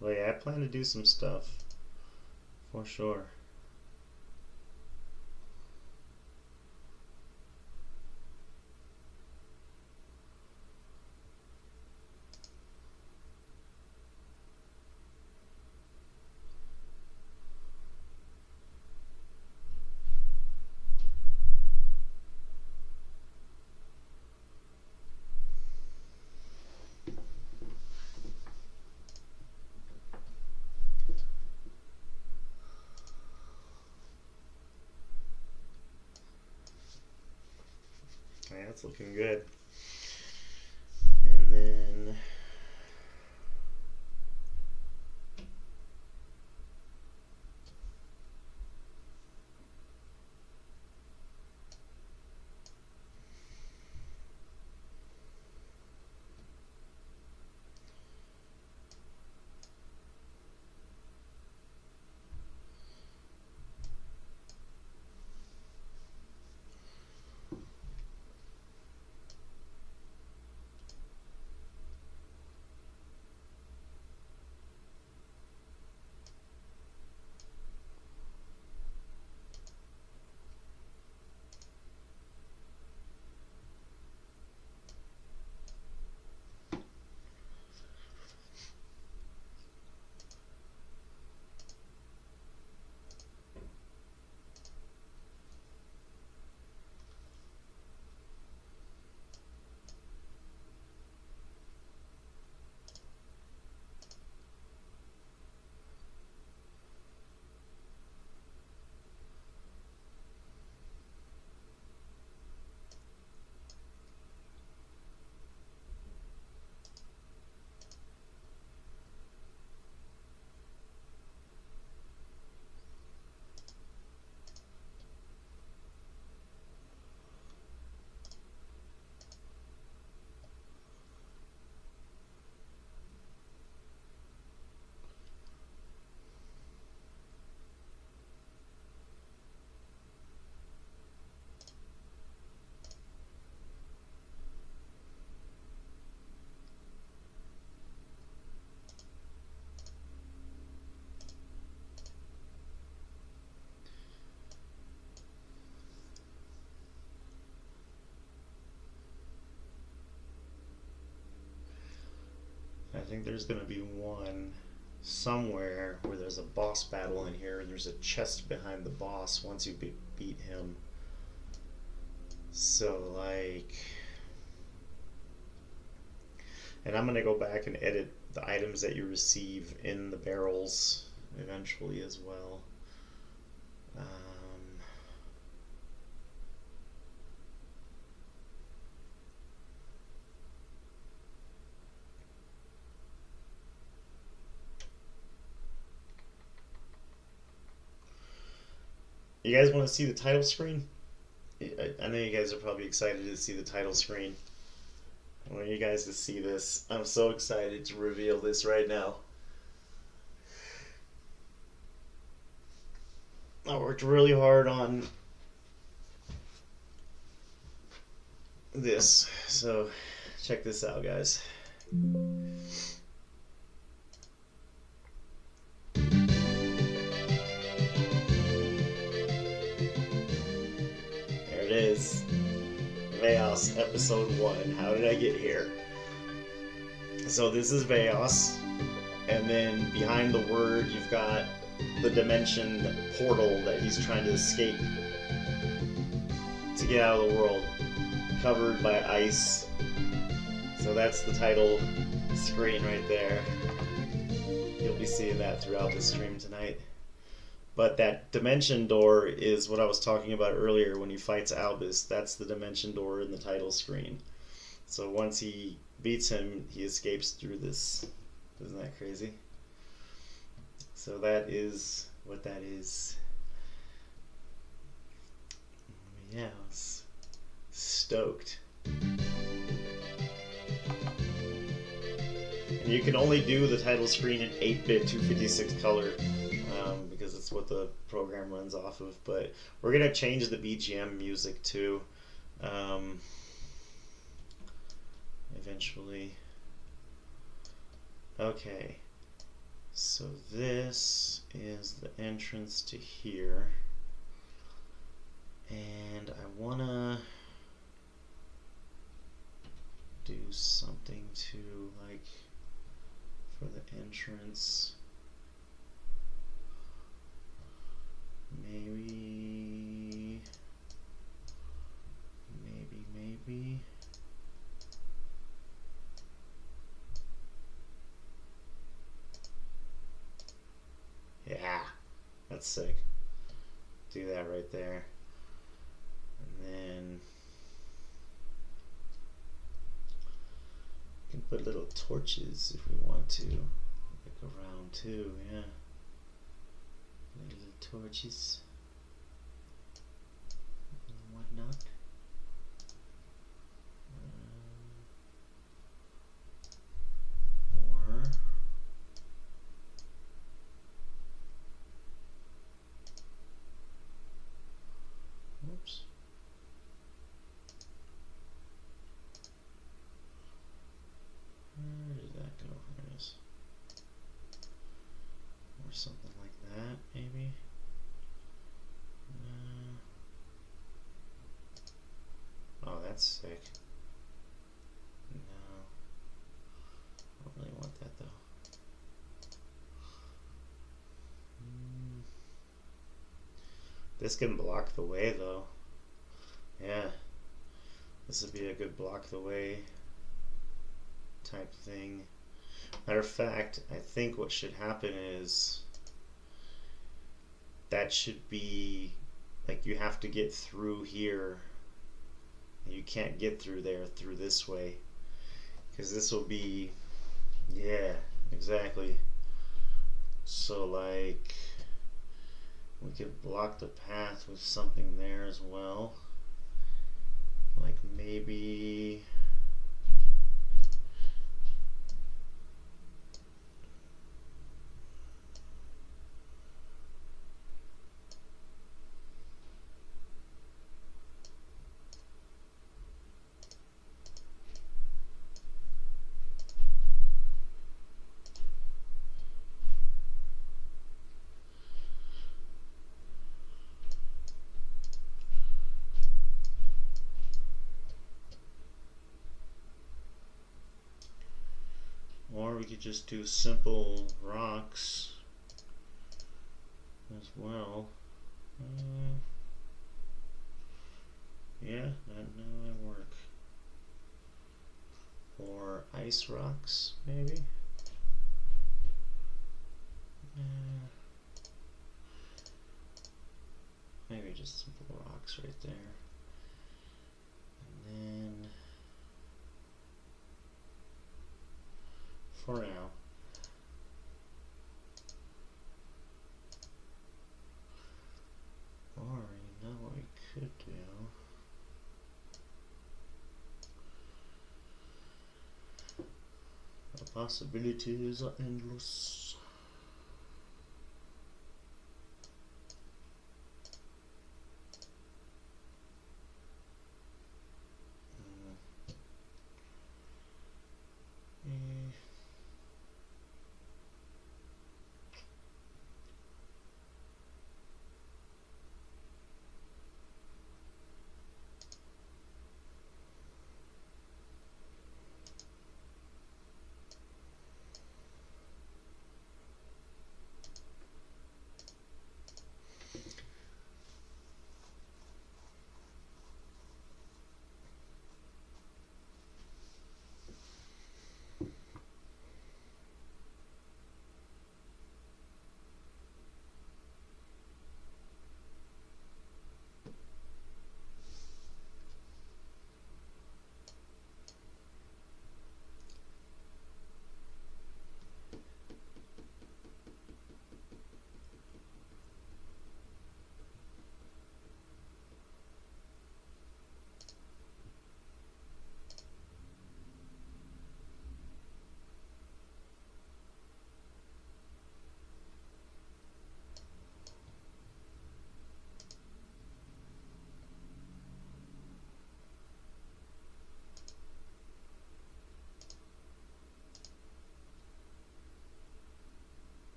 Well, yeah, I plan to do some stuff for sure. Yeah, that's looking good. And then think there's gonna be one somewhere where there's a boss battle in here and there's a chest behind the boss once you beat him. So like, and I'm gonna go back and edit the items that you receive in the barrels eventually as well. You guys want to see the title screen? I know you guys are probably excited to see the title screen. I want you guys to see this. I'm so excited to reveal this right now. I worked really hard on this, so check this out, guys. There it is. VAOS episode 1. How did I get here? So this is VAOS, and then behind the word you've got the dimension portal that he's trying to escape to get out of the world, covered by ice. So that's the title screen right there. You'll be seeing that throughout the stream tonight. But that dimension door is what I was talking about earlier when he fights Albus. That's the dimension door in the title screen. So once he beats him, he escapes through this. Isn't that crazy? So that is what that is. Yeah, I was stoked. And you can only do the title screen in 8-bit 256 color. Because it's what the program runs off of, but we're gonna change the BGM music too, eventually. Okay, so this is the entrance to here, and I wanna do something to, like, for the entrance. Maybe. Yeah, that's sick. Do that right there. And then we can put little torches if we want to, like around too, yeah. Little torches and whatnot. Or oops. Where did that go? There it is. Or something like that, maybe. Oh, that's sick. No, I don't really want that though. This can block the way though. Yeah, this would be a good block the way type thing. Matter of fact, I think what should happen is that should be like you have to get through here. You can't get through there through this way, because this will be, yeah, exactly. So like we could block the path with something there as well, like maybe we could just do simple rocks as well. Yeah, that might work. Or ice rocks, maybe? Maybe just simple rocks right there. And then, for now, or you know what we could do? The possibilities are endless.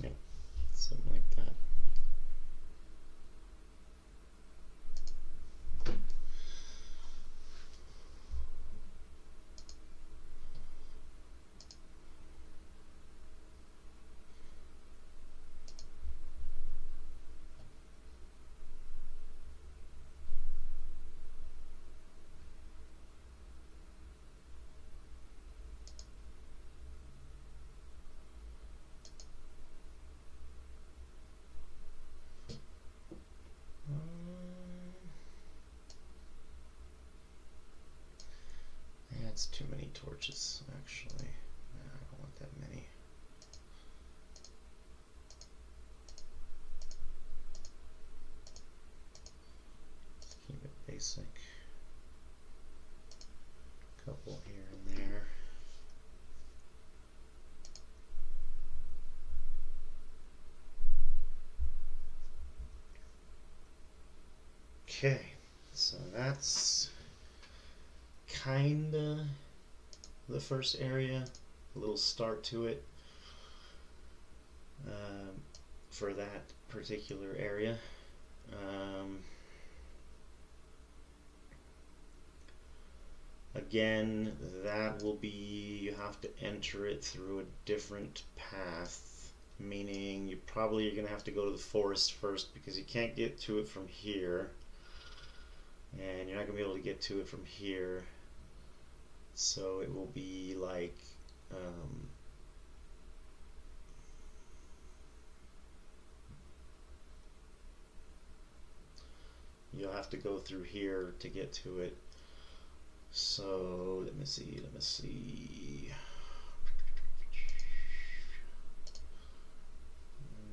Yeah, something like that. That's too many torches, actually. No, I don't want that many. Let's keep it basic. Couple here and there. Okay, so that's kinda the first area, a little start to it for that particular area. Again, that will be, you have to enter it through a different path, meaning you probably are going to have to go to the forest first because you can't get to it from here. and you're not going to be able to get to it from here. So it will be like you'll have to go through here to get to it. So let me see.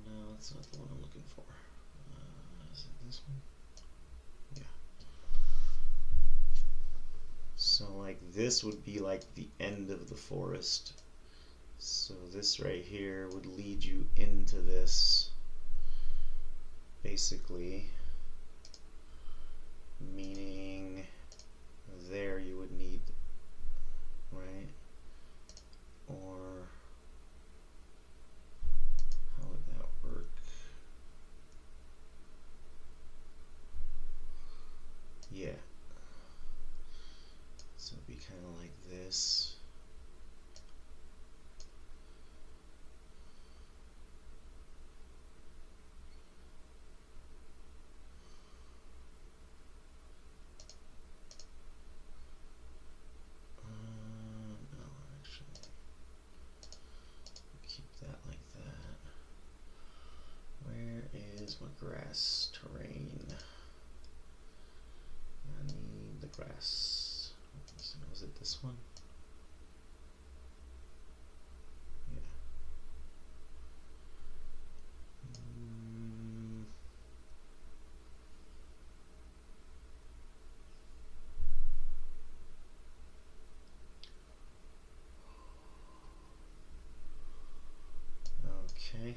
No, that's not the one I'm looking for. Is it this one? Yeah. So like this would be like the end of the forest. So this right here would lead you into this, basically, meaning there you would need, right? Or how would that work? Yeah. So it'd be kind of like this. No, actually, keep that like that. Where is my grass terrain? I need the grass. Was it this one? Yeah. Okay.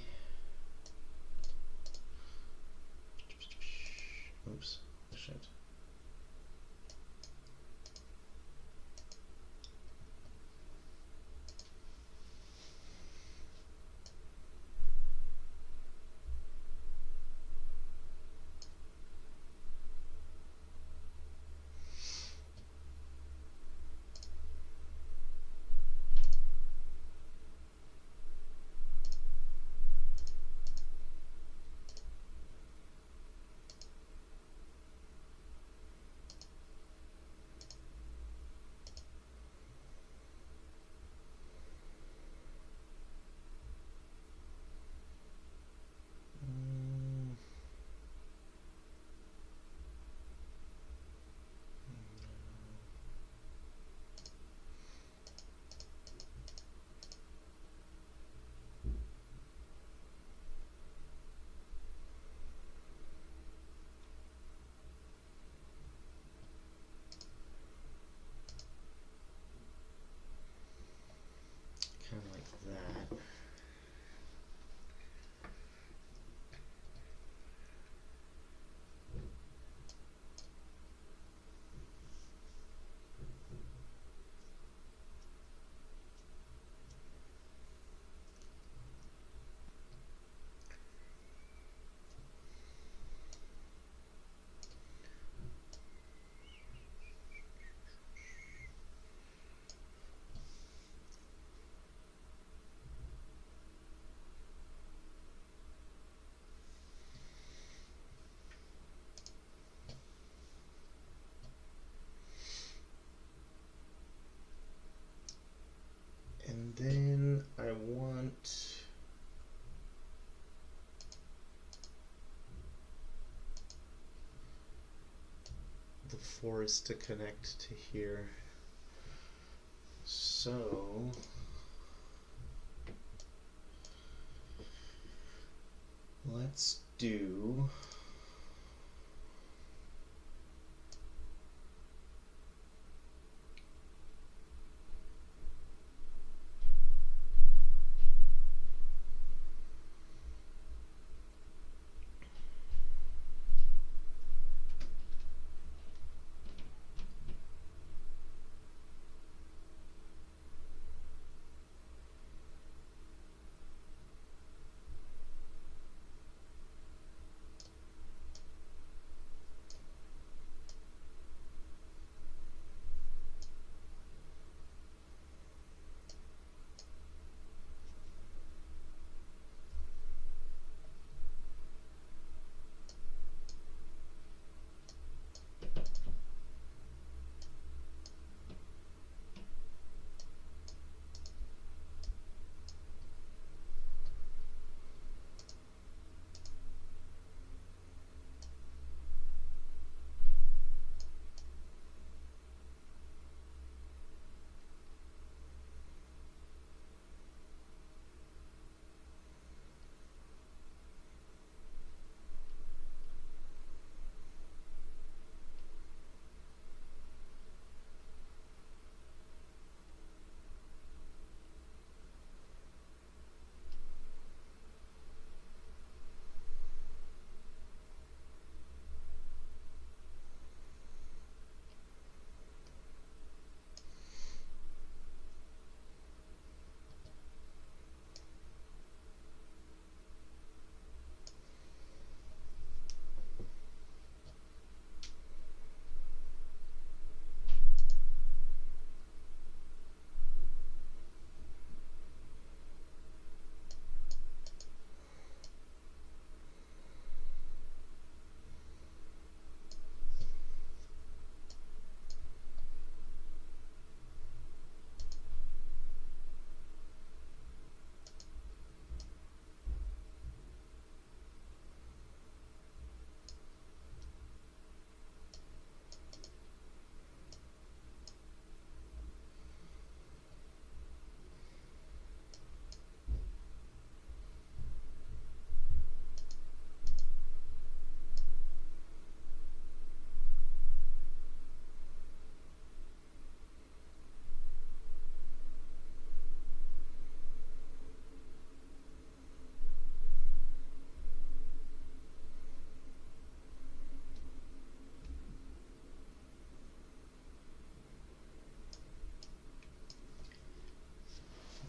Oops. Shit. Kind of like that. And then I want the forest to connect to here. So let's do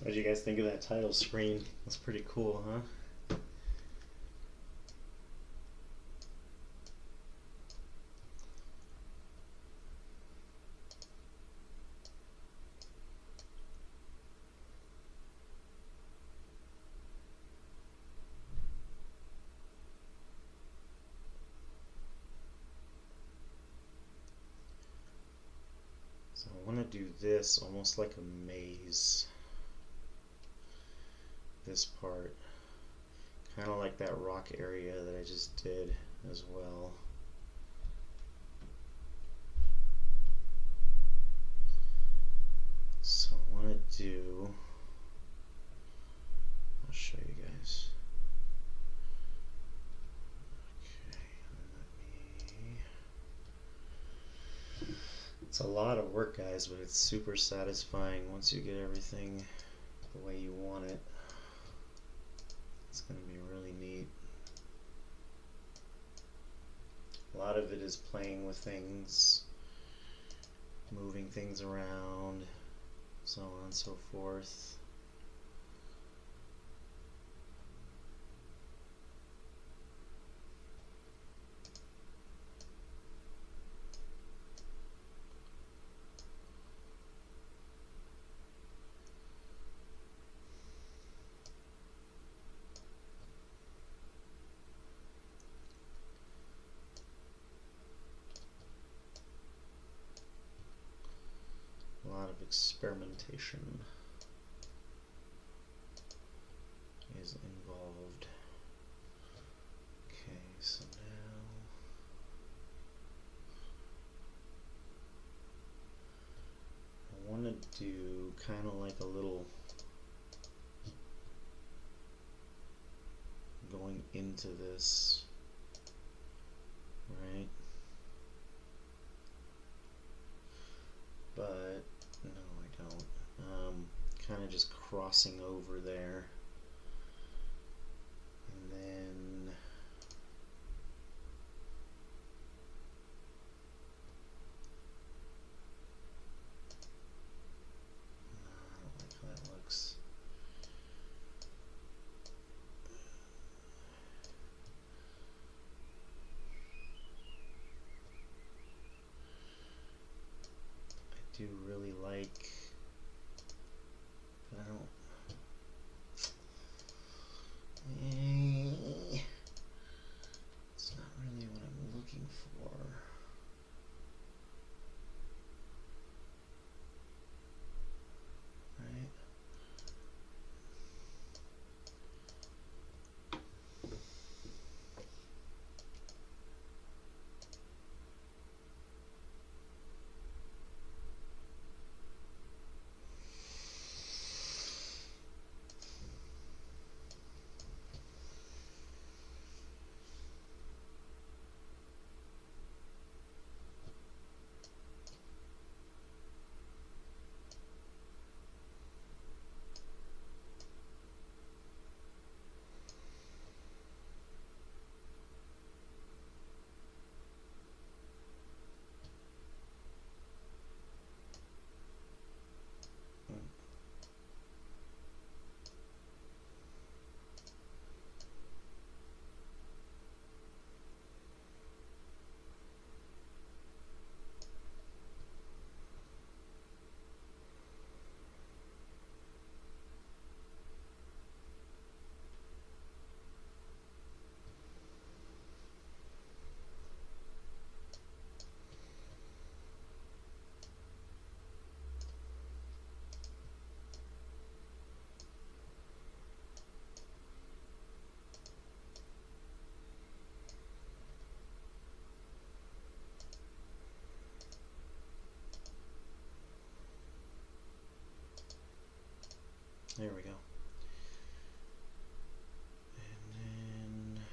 What did you guys think of that title screen? That's pretty cool, huh? So I want to do this almost like a maze. This part. Kind of like that rock area that I just did as well. So I want to do, I'll show you guys. Okay, it's a lot of work, guys, but it's super satisfying once you get everything the way you want it. It's going to be really neat. A lot of it is playing with things, moving things around, so on and so forth. A lot of experimentation is involved. Okay, so now I want to do kind of like a little going into this, right? But no, I don't. Kind of just crossing over there, and then I don't like how that looks. I do really like, but I don't. It's not really what I'm looking for. Right? There we go. And then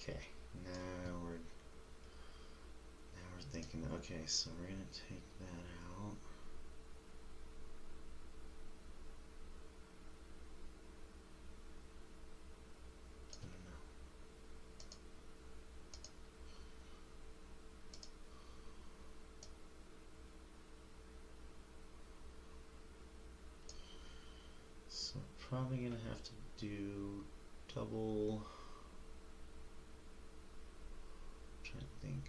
Okay, now we're thinking. Okay, so we're gonna take that out. I don't know. So probably gonna have to do double. I'm trying to think.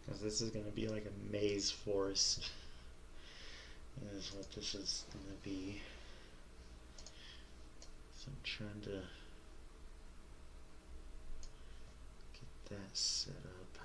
Because this is going to be like a maze forest, is what this is going to be. So I'm trying to get that set up.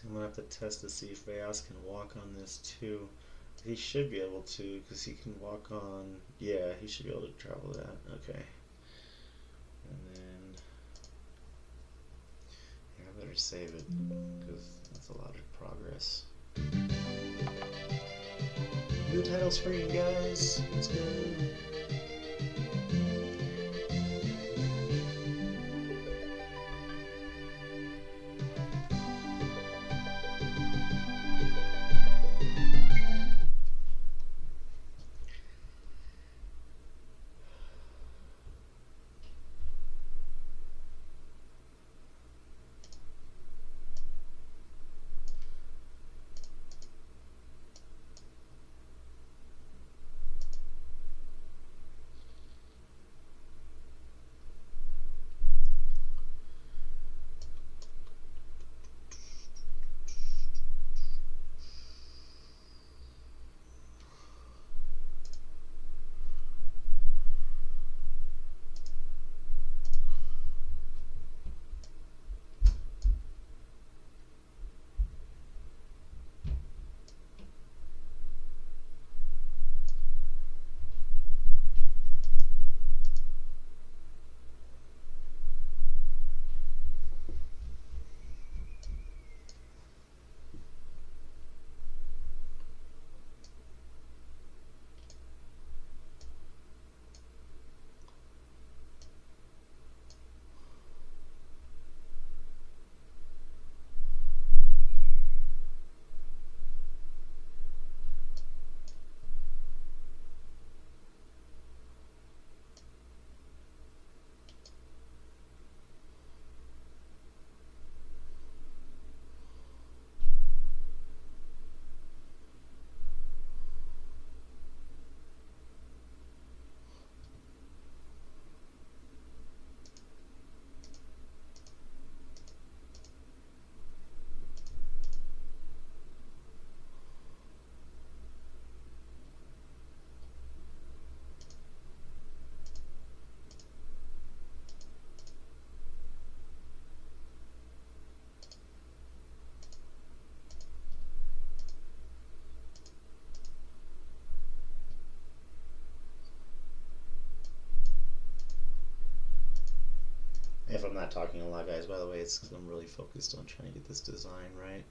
I'm gonna have to test to see if VAOS can walk on this too. He should be able to, because he can walk on. Yeah, he should be able to travel that. Okay. And then, yeah, I better save it because that's a lot of progress. New title screen, guys. Let's go. If I'm not talking a lot, guys, by the way, it's because I'm really focused on trying to get this design right.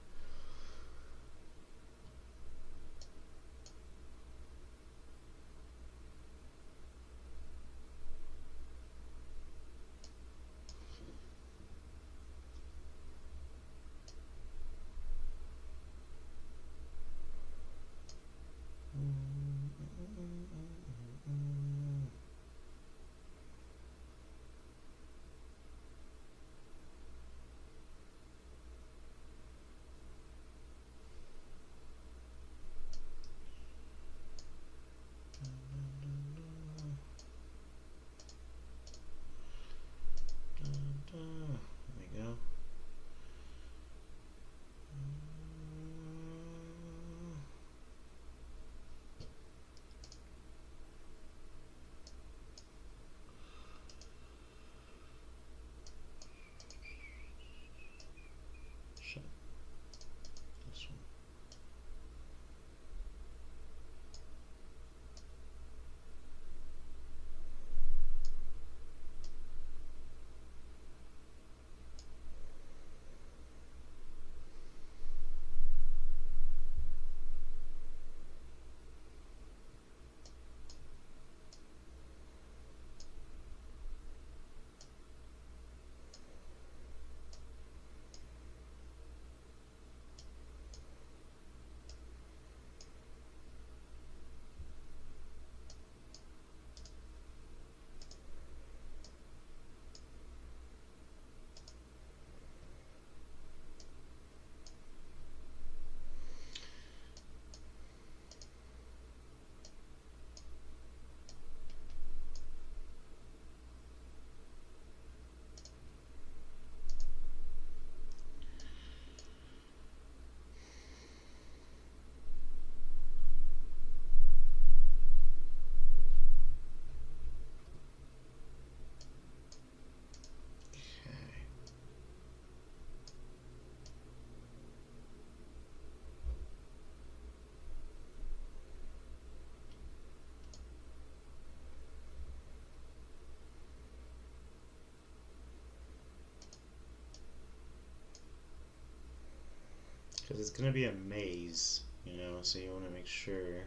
Because it's going to be a maze, you know, so you want to make sure.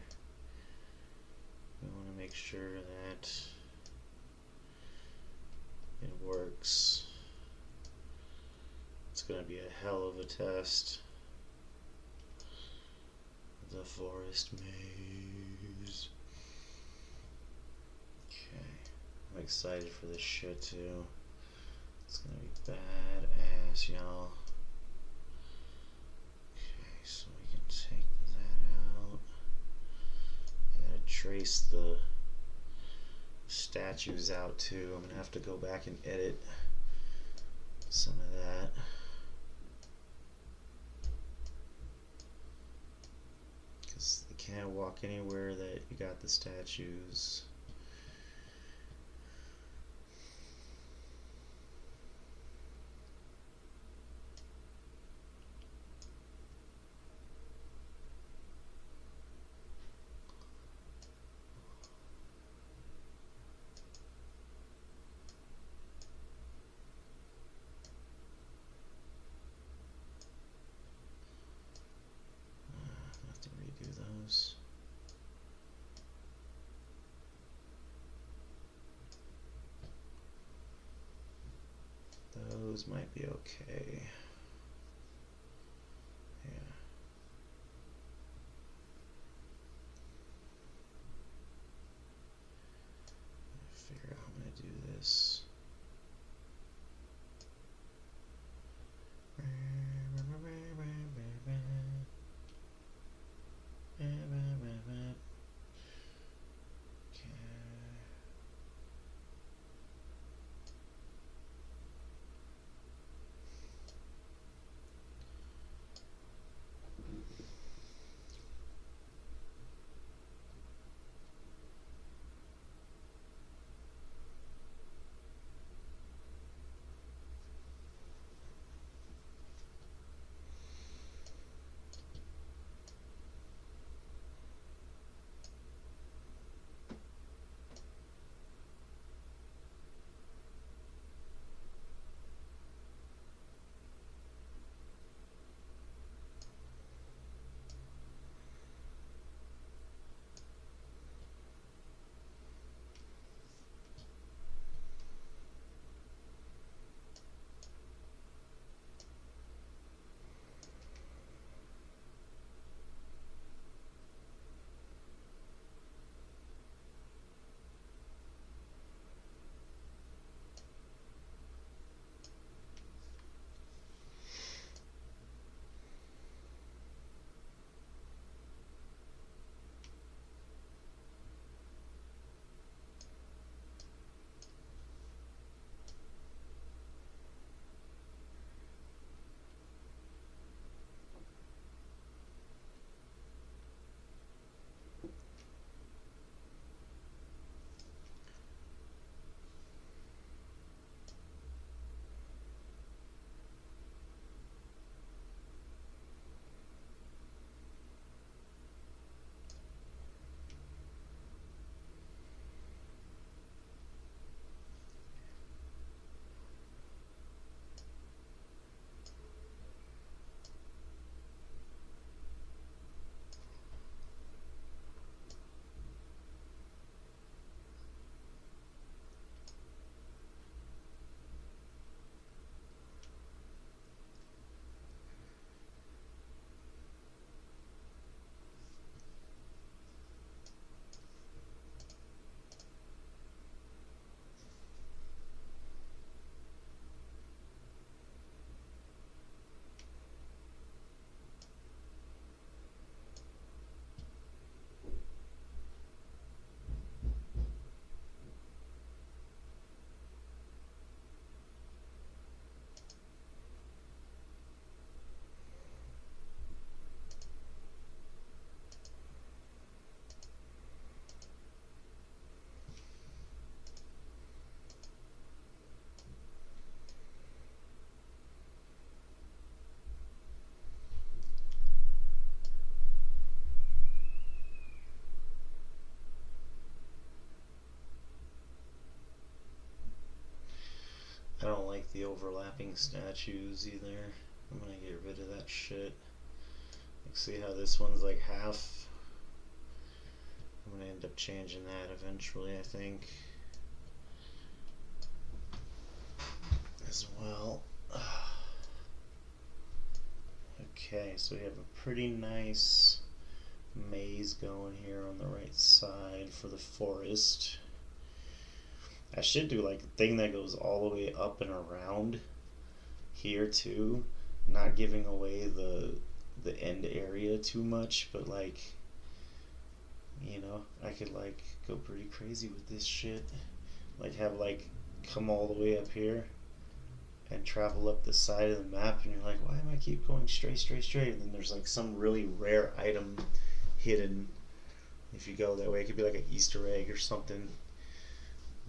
You want to make sure that it works. It's going to be a hell of a test. The forest maze. Okay. I'm excited for this shit too. It's gonna be badass, y'all. Okay, so we can take that out. I gotta trace the statues out too. I'm gonna have to go back and edit some of that. Because you can't walk anywhere that you got the statues. Those might be okay. Yeah. Figure out how I'm going to do this. I don't like the overlapping statues either. I'm gonna get rid of that shit. See how this one's like half. I'm gonna end up changing that eventually, I think, as well. Okay, so we have a pretty nice maze going here on the right side for the forest. I should do like a thing that goes all the way up and around here too, not giving away the end area too much, but like, you know, I could like go pretty crazy with this shit. Like have like come all the way up here and travel up the side of the map, and you're like, why am I keep going straight? And then there's like some really rare item hidden if you go that way. It could be like an Easter egg or something,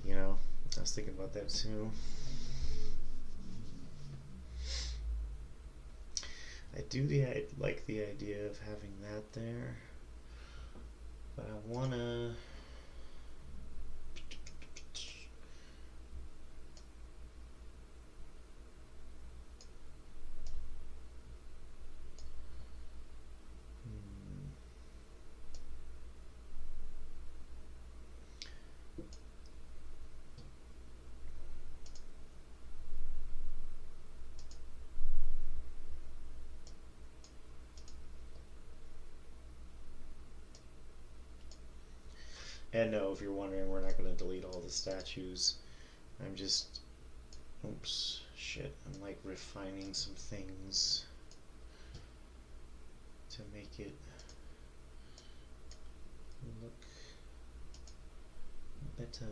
you know. I was thinking about that too. I do like the idea of having that there, but I wanna and no, if you're wondering, we're not going to delete all the statues. I'm just, oops, shit, I'm like refining some things to make it look better.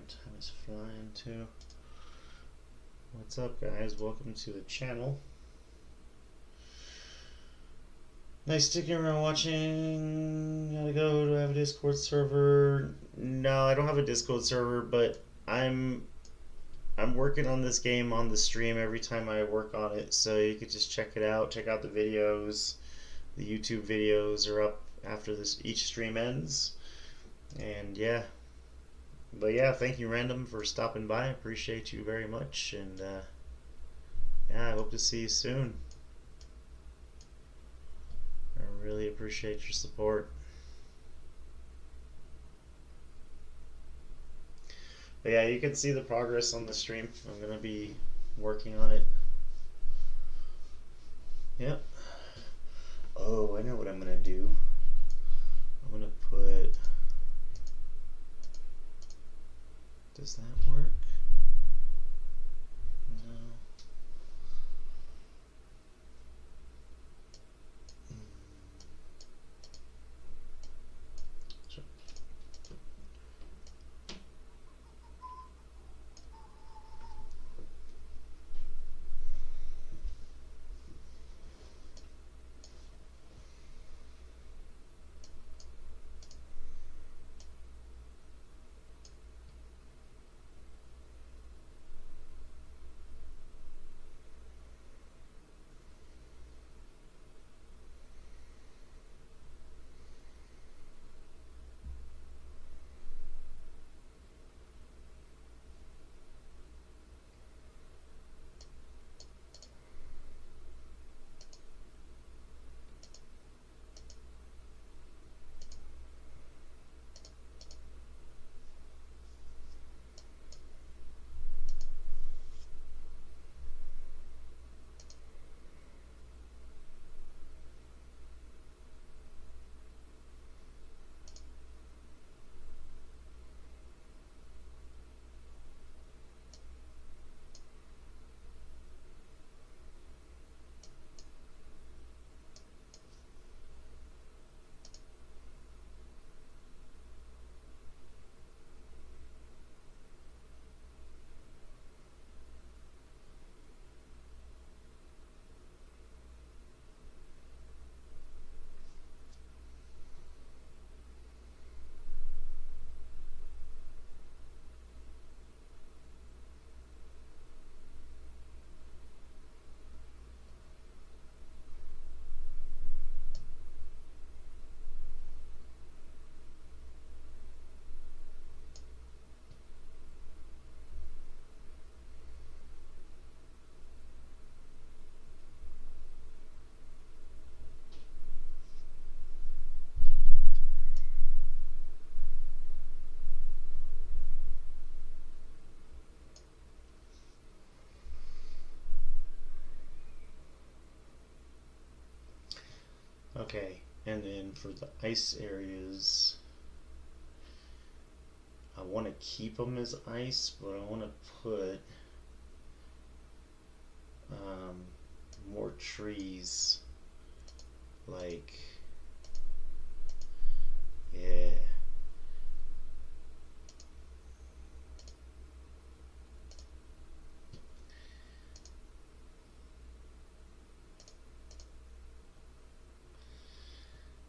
Time is flying too. What's up, guys? Welcome to the channel. Nice sticking around watching. Gotta go. Do I have a Discord server? No, I don't have a Discord server, but I'm working on this game on the stream every time I work on it, so you could just check it out. Check out the videos. The YouTube videos are up after this each stream ends, and yeah. But yeah, thank you, Random, for stopping by. I appreciate you very much, and yeah, I hope to see you soon. I really appreciate your support. But yeah, you can see the progress on the stream. I'm gonna be working on it. Yep. Oh, I know what I'm gonna do. I'm gonna put... Does that work? No. Sure. Okay, and then for the ice areas, I want to keep them as ice, but I want to put more trees, like, yeah.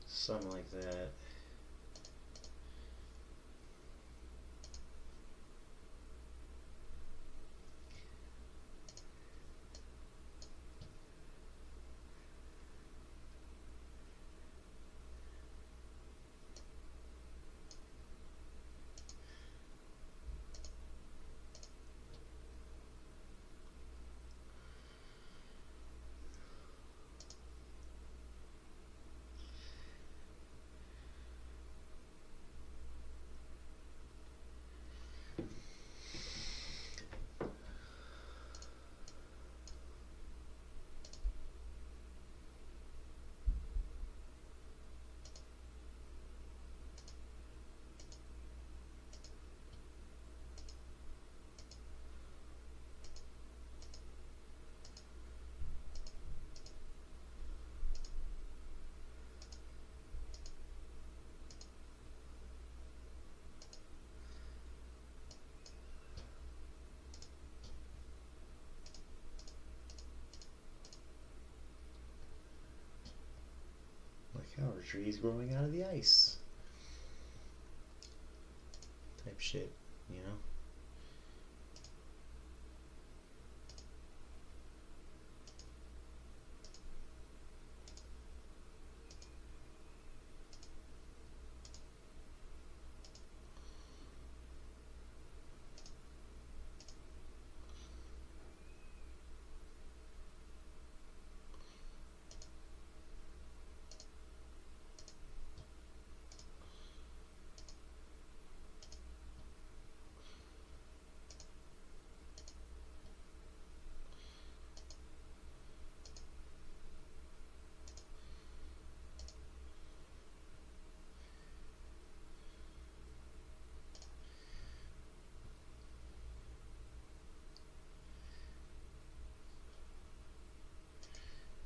Something like that. Like how are trees growing out of the ice? Type shit, you know?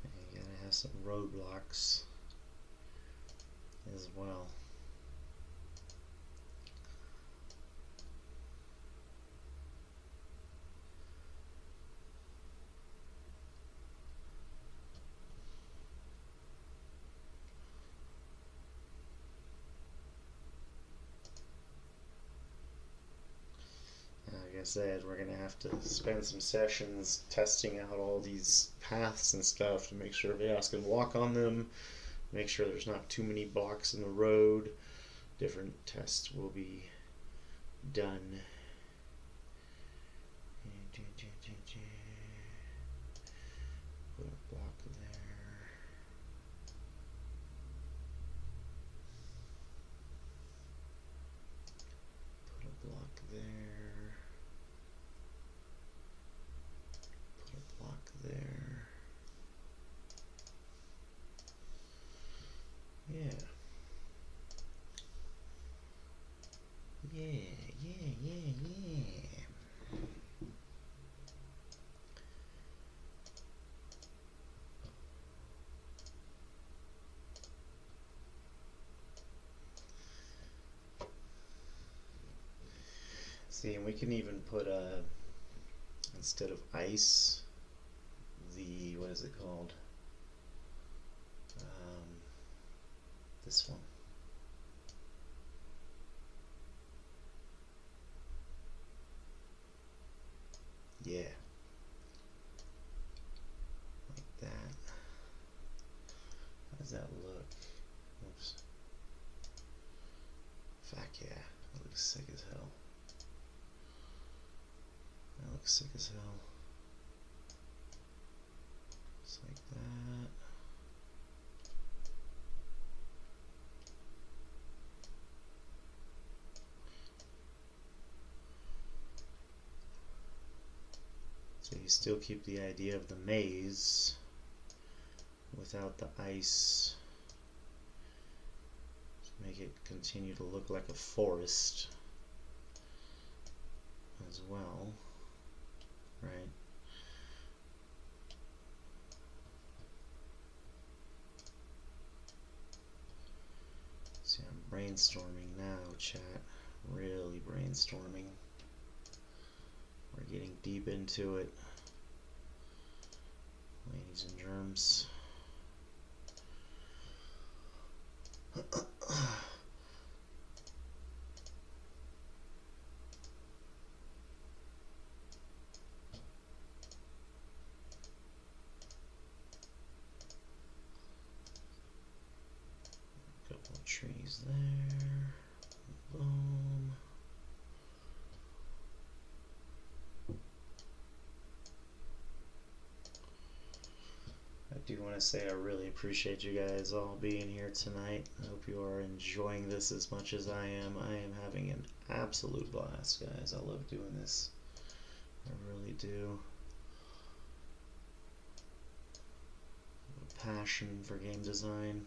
And you gotta have some roadblocks as well. Like I said, we're gonna have to spend some sessions testing out all these paths and stuff to make sure VAOS can walk on them, make sure there's not too many blocks in the road. Different tests will be done. Put a block there. Put a block there. Put a block there. Yeah. Yeah. See, and we can even put instead of ice, what is it called? This one. Yeah. Like that. How does that look? Oops. Fuck yeah. That looks sick as hell. That looks sick as hell. Just like that. So you still keep the idea of the maze without the ice make it continue to look like a forest as well, right? See, I'm brainstorming now, chat. Really brainstorming. We're getting deep into it. Ladies and germs. Couple of trees there. Boom. I do want to say I really appreciate you guys all being here tonight. I hope you are enjoying this as much as I am. I am having an absolute blast, guys. I love doing this. I really do. A passion for game design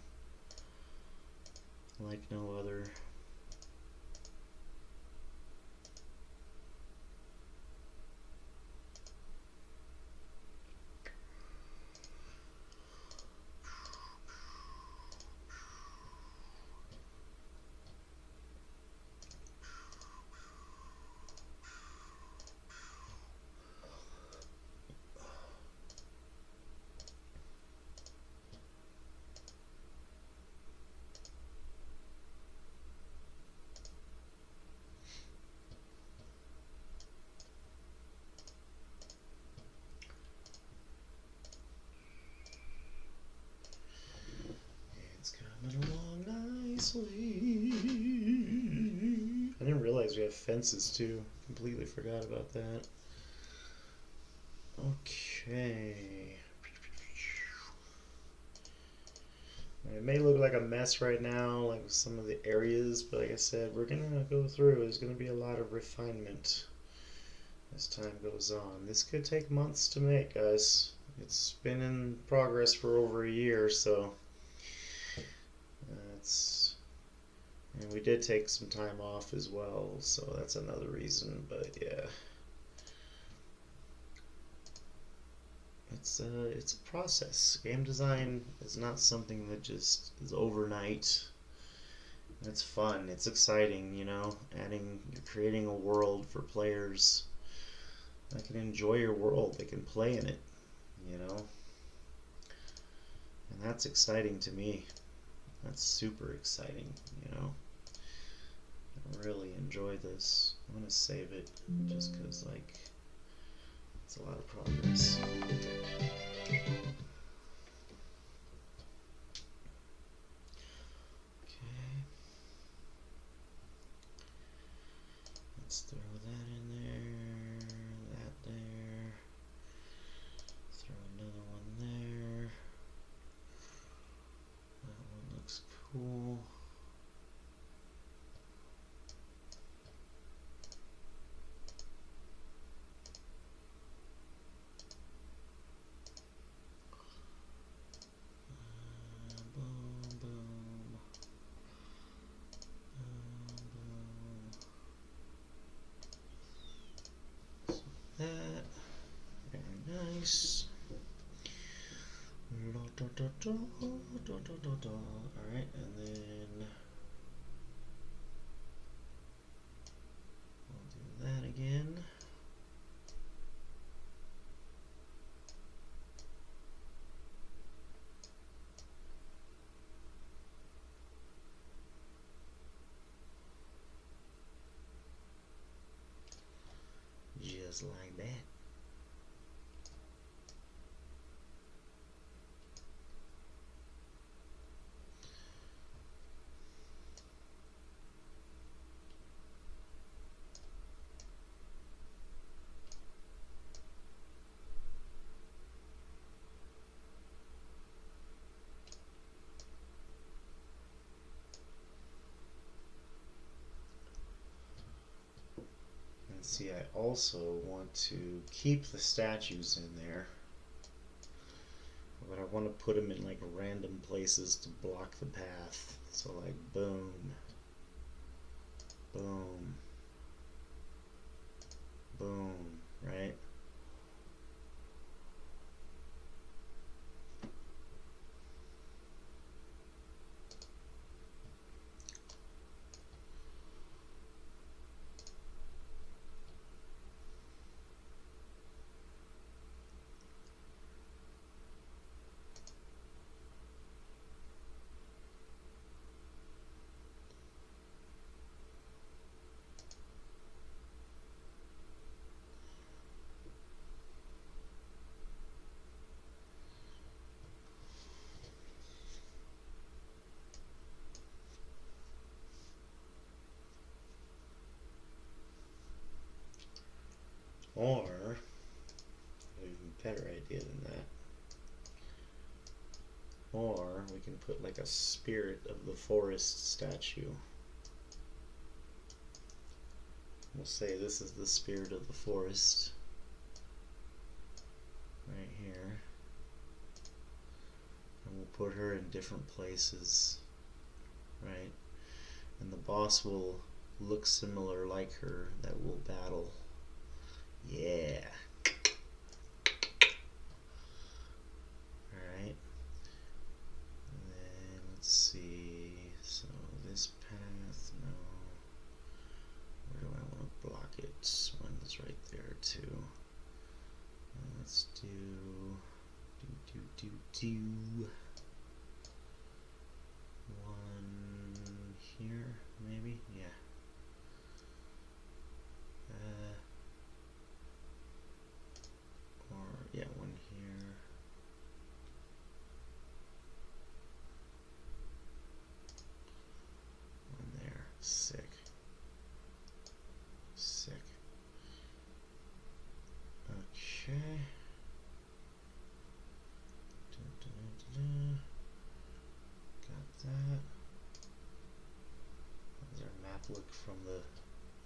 like no other. Along nicely. I didn't realize we have fences too. Completely forgot about that. Okay. It may look like a mess right now, like with some of the areas, but like I said, we're gonna go through. There's gonna be a lot of refinement as time goes on. This could take months to make, guys. It's been in progress for over a year, so and we did take some time off as well, so that's another reason. But yeah, it's a process. Game design is not something that just is overnight. It's fun. It's exciting, you know. You're creating a world for players that can enjoy your world. They can play in it, you know. And that's exciting to me. That's super exciting, you know. I really enjoy this. I'm gonna save it just because, like, it's a lot of progress. Okay. Let's throw that in there, that there. Throw another one there. That one looks cool. Boom, boom. So that, very nice. Alright, and then we'll do that again. Just like that. See, I also want to keep the statues in there, but I want to put them in like random places to block the path. So like boom, boom, boom, right? Or, an even better idea than that. Or we can put like a spirit of the forest statue. We'll say this is the spirit of the forest. Right here. And we'll put her in different places. Right? And the boss will look similar like her that will battle. Yeah. Alright. And then let's see. So this path, no. Where do I want to block it? One that's right there too. Let's do one here, maybe? Yeah. Or, yeah, one here. One there. Sick. Sick. Okay. Got that. How's our map look from the...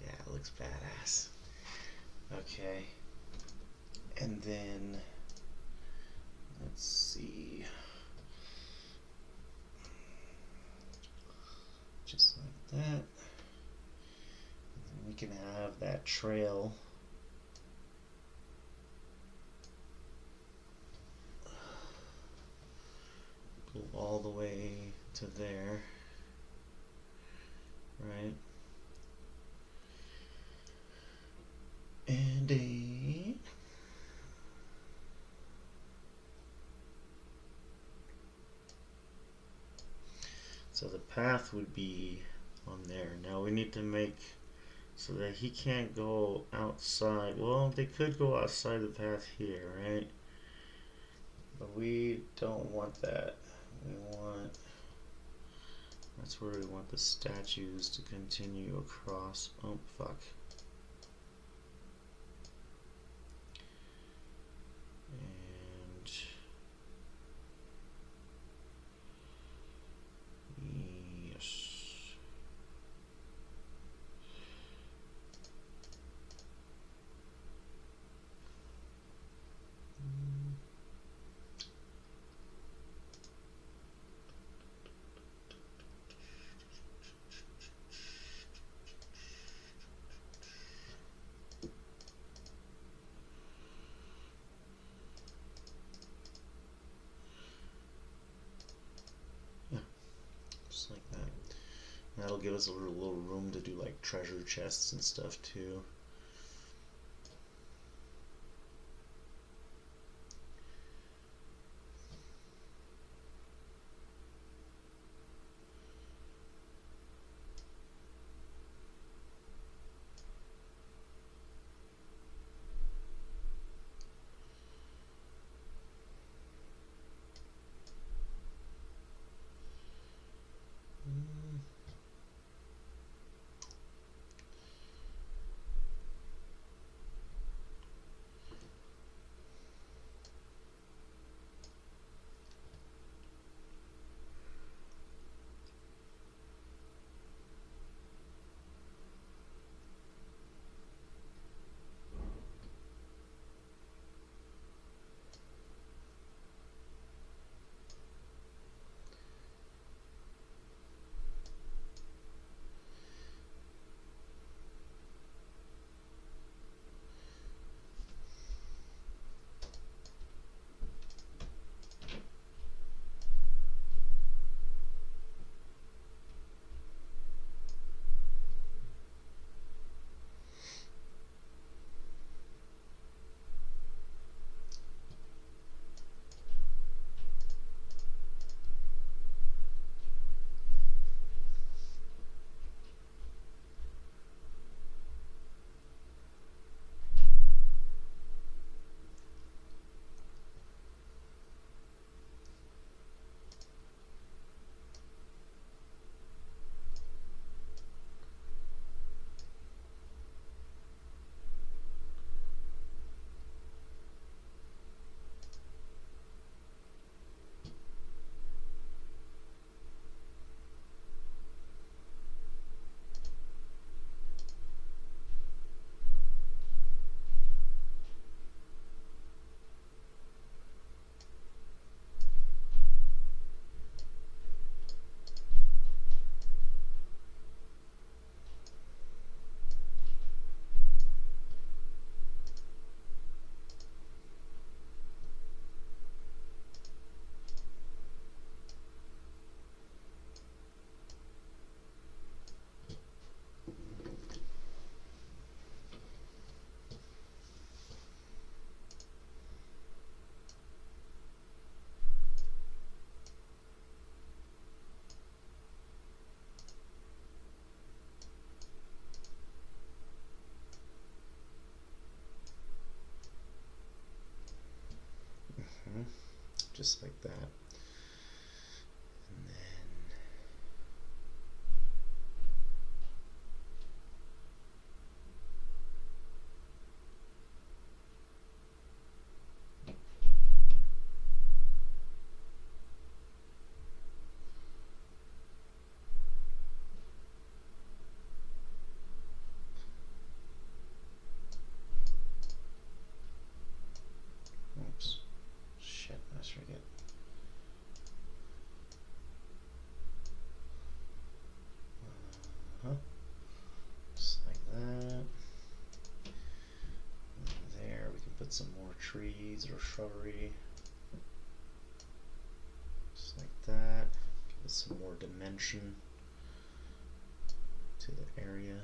Yeah, it looks badass. Okay. And then... Let's see. Just like that. And then we can have that trail go all the way to there, right? And so the path would be on there. Now we need to make so that he can't go outside. Well, they could go outside the path here, right? But we don't want that. We want, that's where we want the statues to continue across. Oh, fuck. And yes. Just like that. That'll give us a little room to do like treasure chests and stuff too. just like that. And then oops, shit, I forget. Just like that. And there, we can put some more trees or shrubbery. Just like that. Give it some more dimension to the area.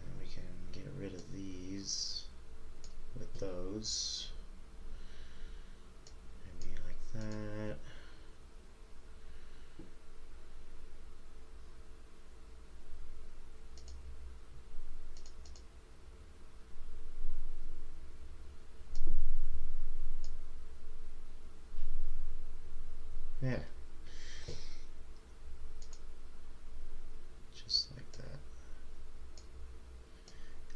And we can get rid of these with those. Maybe like that. Yeah. Just like that.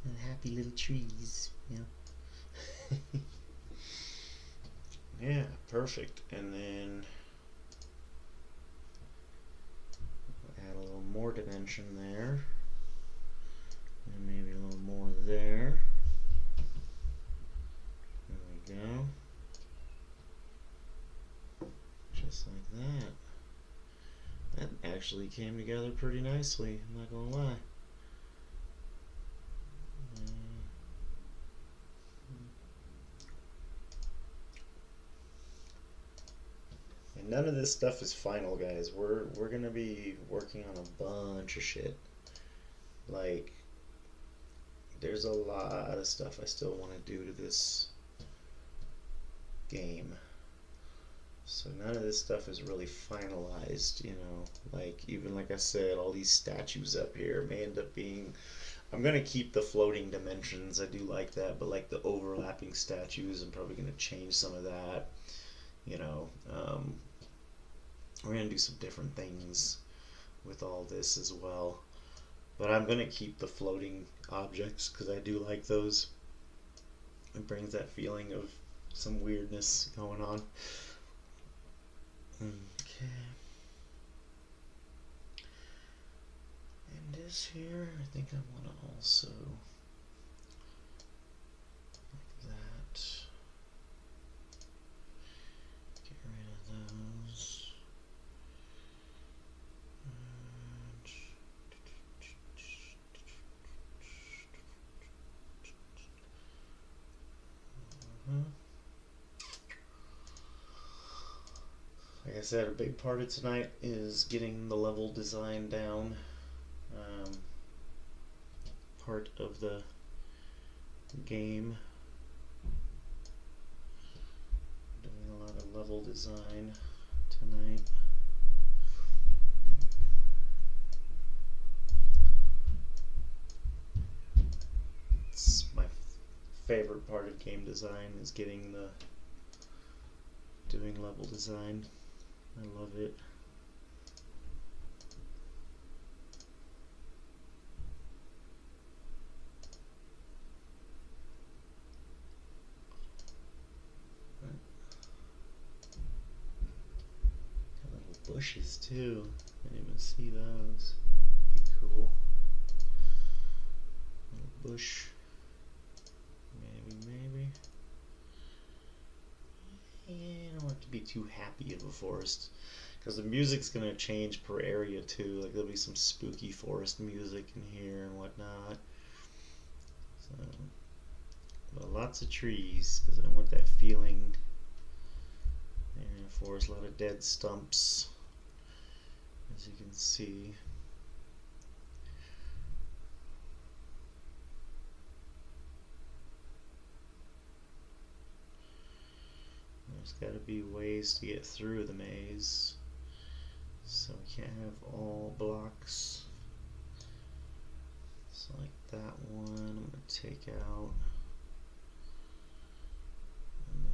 And happy little trees, you know. Yeah, perfect. And then add a little more dimension there. And maybe a little more there. There we go. Just like that. That actually came together pretty nicely, I'm not gonna lie. And none of this stuff is final, guys. We're gonna be working on a bunch of shit. Like, there's a lot of stuff I still want to do to this game. So none of this stuff is really finalized, you know. Like, even like I said, all these statues up here may end up being... I'm going to keep the floating dimensions, I do like that, but like the overlapping statues, I'm probably going to change some of that, you know. We're going to do some different things with all this as well. But I'm going to keep the floating objects because I do like those. It brings that feeling of some weirdness going on. Okay. And this here, I think I want to also like that. Get rid of those. Like I said, a big part of tonight is getting the level design down. Part of the game. Doing a lot of level design tonight. It's my favorite part of game design is getting doing level design. I love it. Got little bushes too. I didn't even see those. Be cool. Little bush. Maybe. I don't want it to be too happy of a forest, because the music's gonna change per area too. Like there'll be some spooky forest music in here and whatnot. So, but lots of trees, because I want that feeling. And forest, a lot of dead stumps, as you can see. There's got to be ways to get through the maze, so we can't have all blocks. So like that one, I'm going to take out, and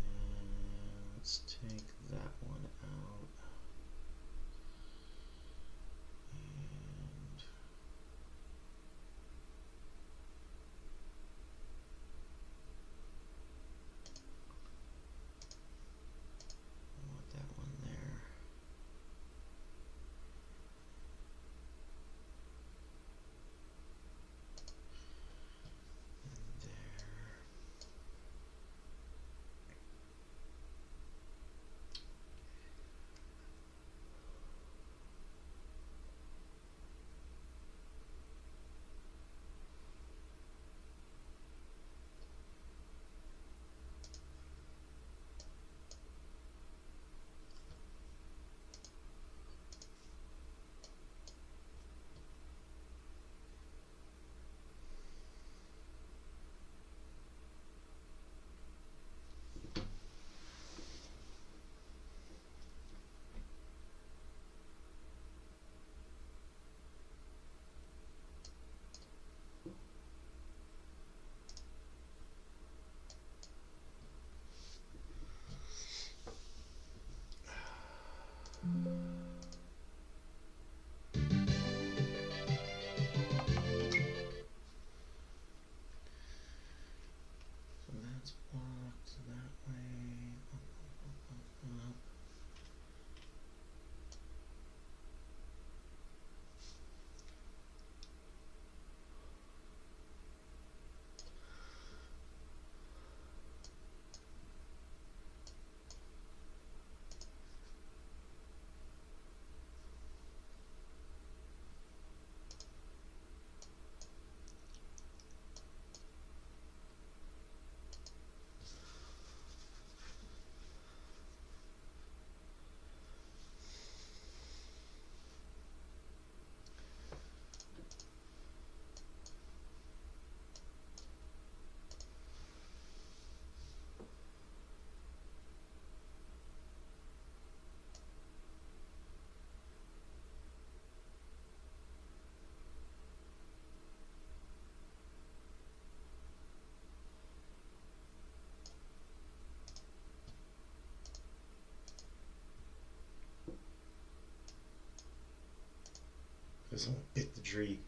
This won't hit the tree.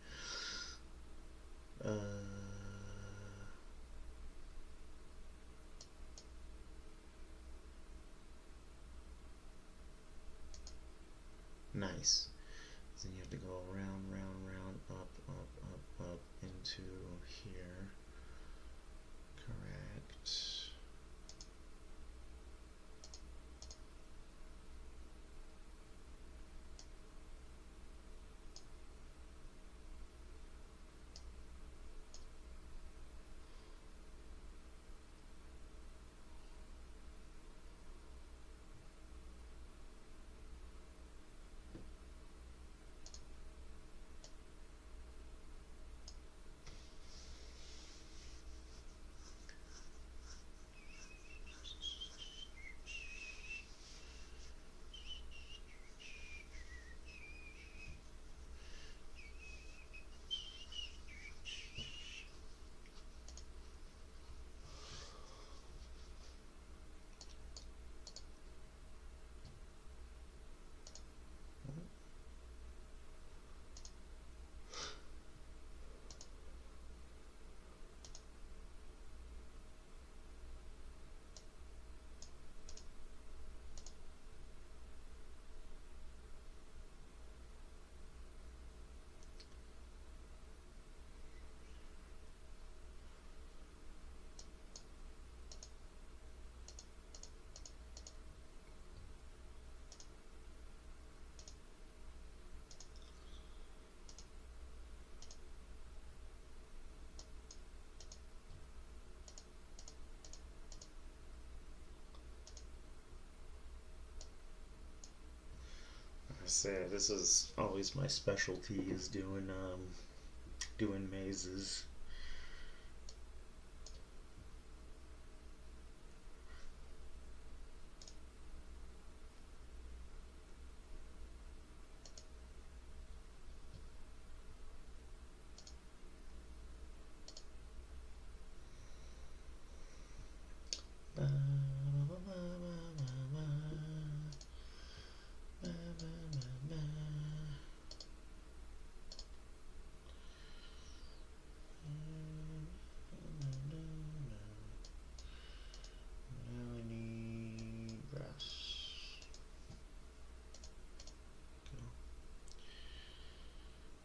Nice. Then you have to go round, round, round, up into here. Correct. I said this is always my specialty, is doing mazes.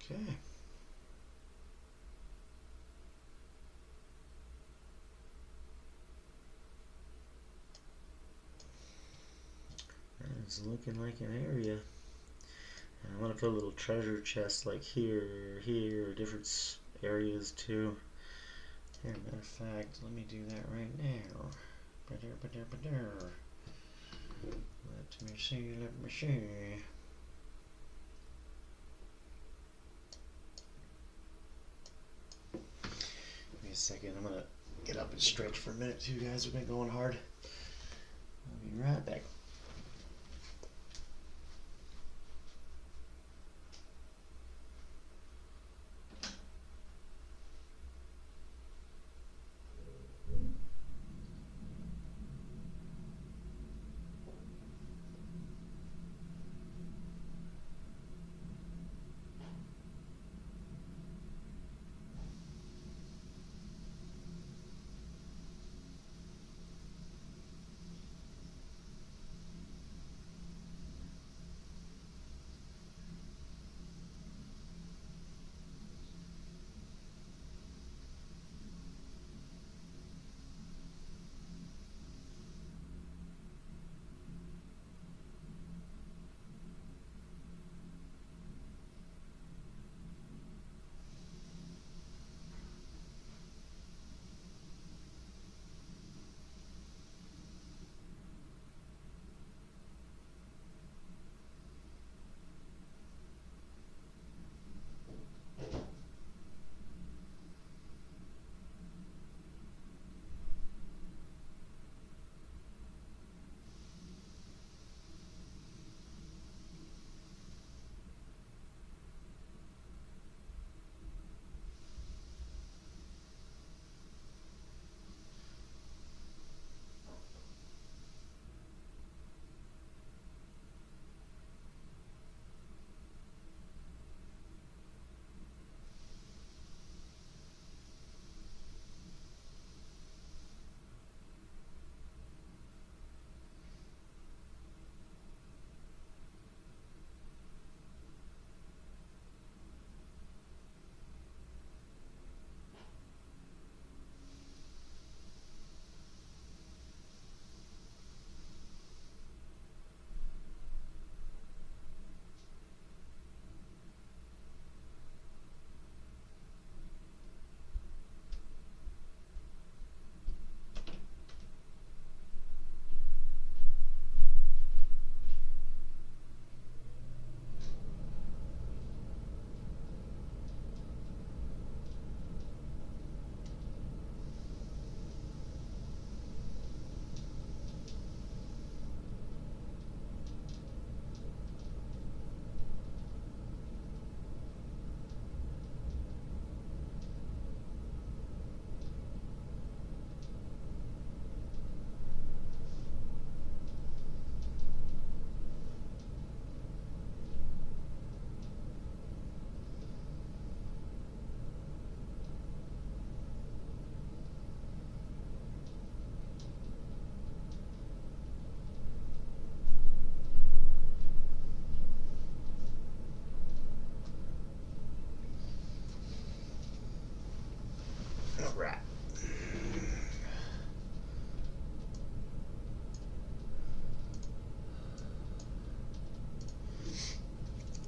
Okay. It's looking like an area. And I want to put a little treasure chest like here, different areas too. Here, matter of fact, let me do that right now. Let me see. Give me a second. I'm gonna get up and stretch for a minute too, guys. We've been going hard. I'll be right back.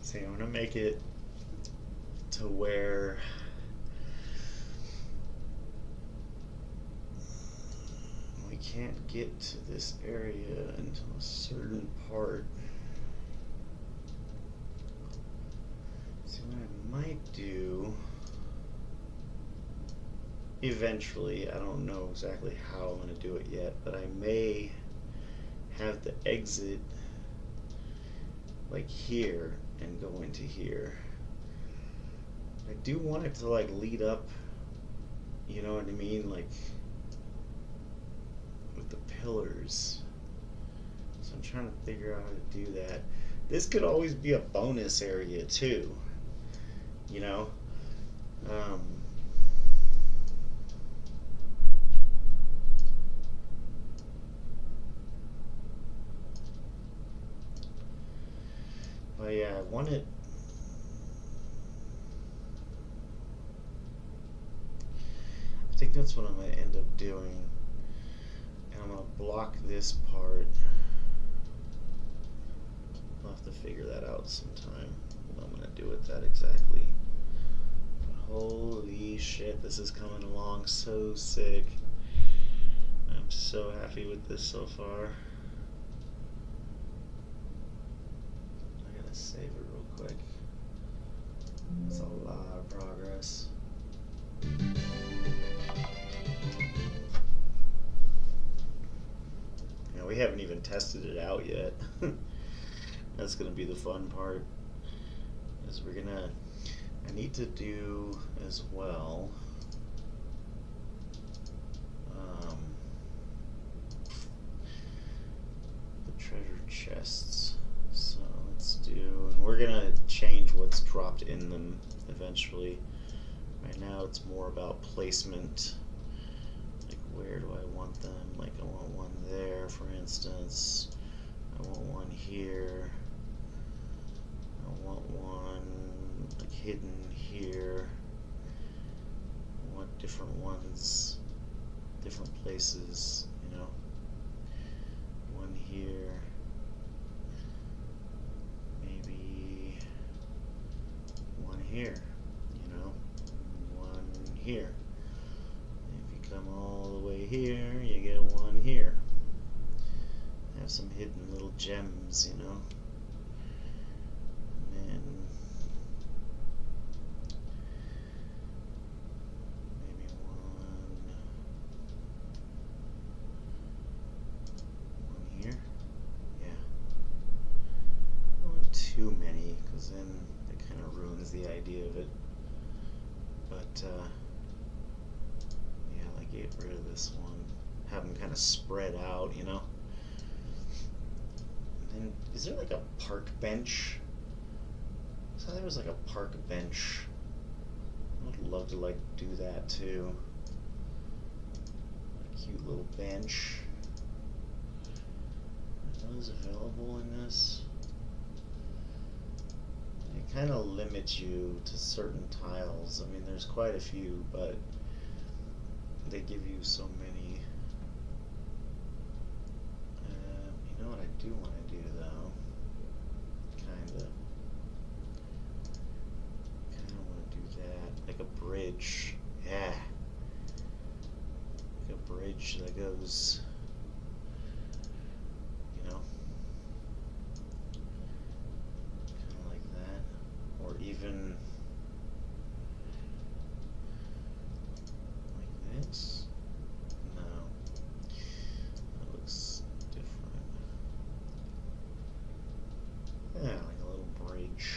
See, I'm gonna make it to where we can't get to this area until a certain part. See, what I might do eventually, I don't know exactly how I'm going to do it yet, but I may have the exit like here and go into here. I do want it to like lead up, you know what I mean, like with the pillars. So I'm trying to figure out how to do that. This could always be a bonus area too, you know. But yeah, I want it. I think that's what I'm going to end up doing. And I'm going to block this part. I'll have to figure that out sometime. What I'm going to do with that exactly. But holy shit, this is coming along so sick. I'm so happy with this so far. I gotta save it real quick. It's a lot of progress. Yeah, we haven't even tested it out yet. That's gonna be the fun part. Is I need to do as well. The treasure chests. So let's do, and we're gonna change what's dropped in them eventually. Right now it's more about placement. Like where do I want them? Like I want one there, for instance. I want one here. I want one like hidden here. I want different ones, different places, you know. One here. Maybe one here, you know. One here. If you come all the way here, you get one here. Have some hidden little gems, you know. And then maybe one here. Yeah. I don't want too many, because then it kind of ruins the idea of it. But yeah, like get rid of this one. Have them kind of spread out, you know. And is there like a park bench? I thought there was like a park bench. I would love to like do that too. A cute little bench. Are those available in this? It kind of limits you to certain tiles. I mean, there's quite a few, but they give you so many. You know what I do want to do though? Kind of want to do that, like a bridge. Yeah, like a bridge that goes, you know, kind of like that, or even like this. No, that looks different. Yeah, like a little bridge.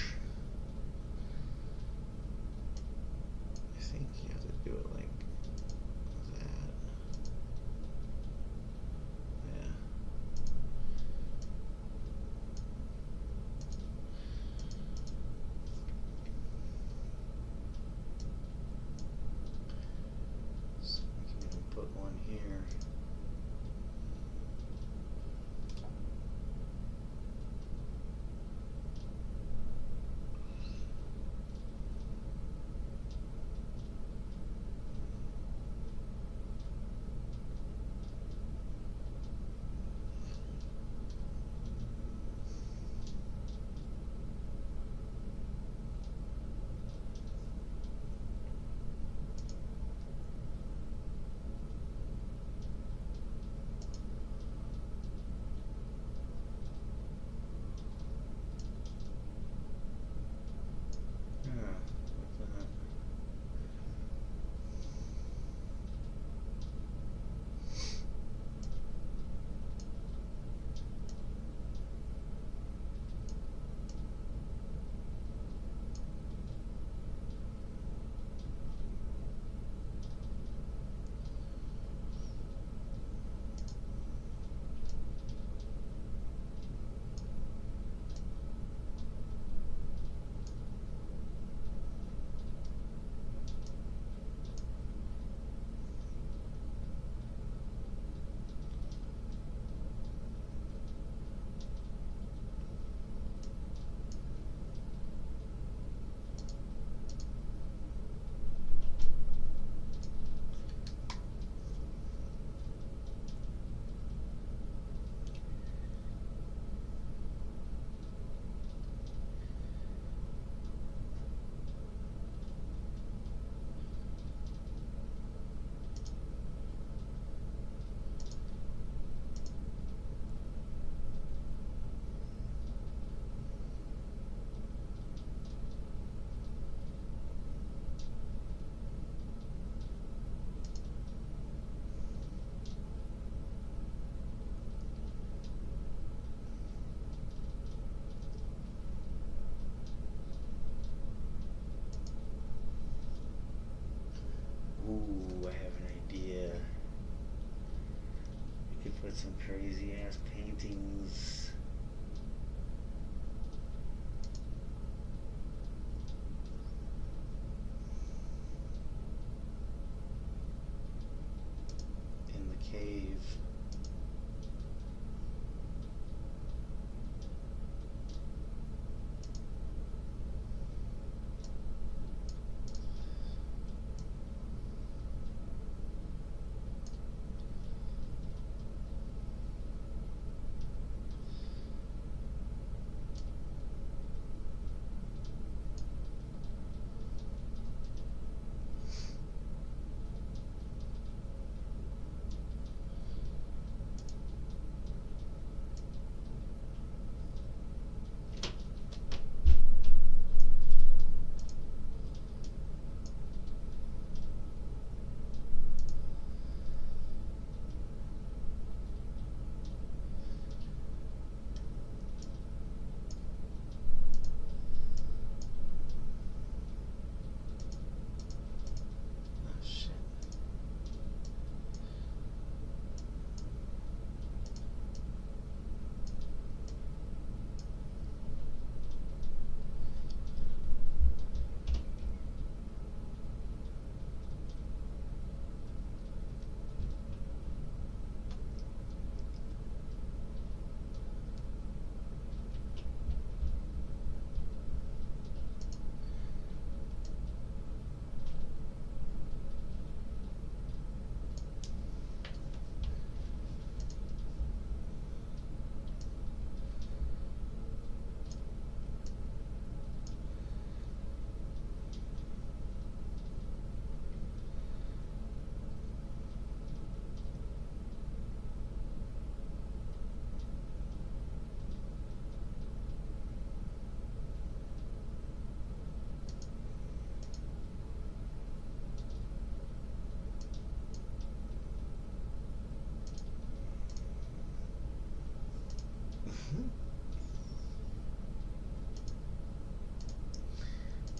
I think you have to do it like that. Yeah. crazy ass paintings. In the cave. Oh shit.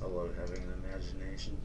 I love having an imagination.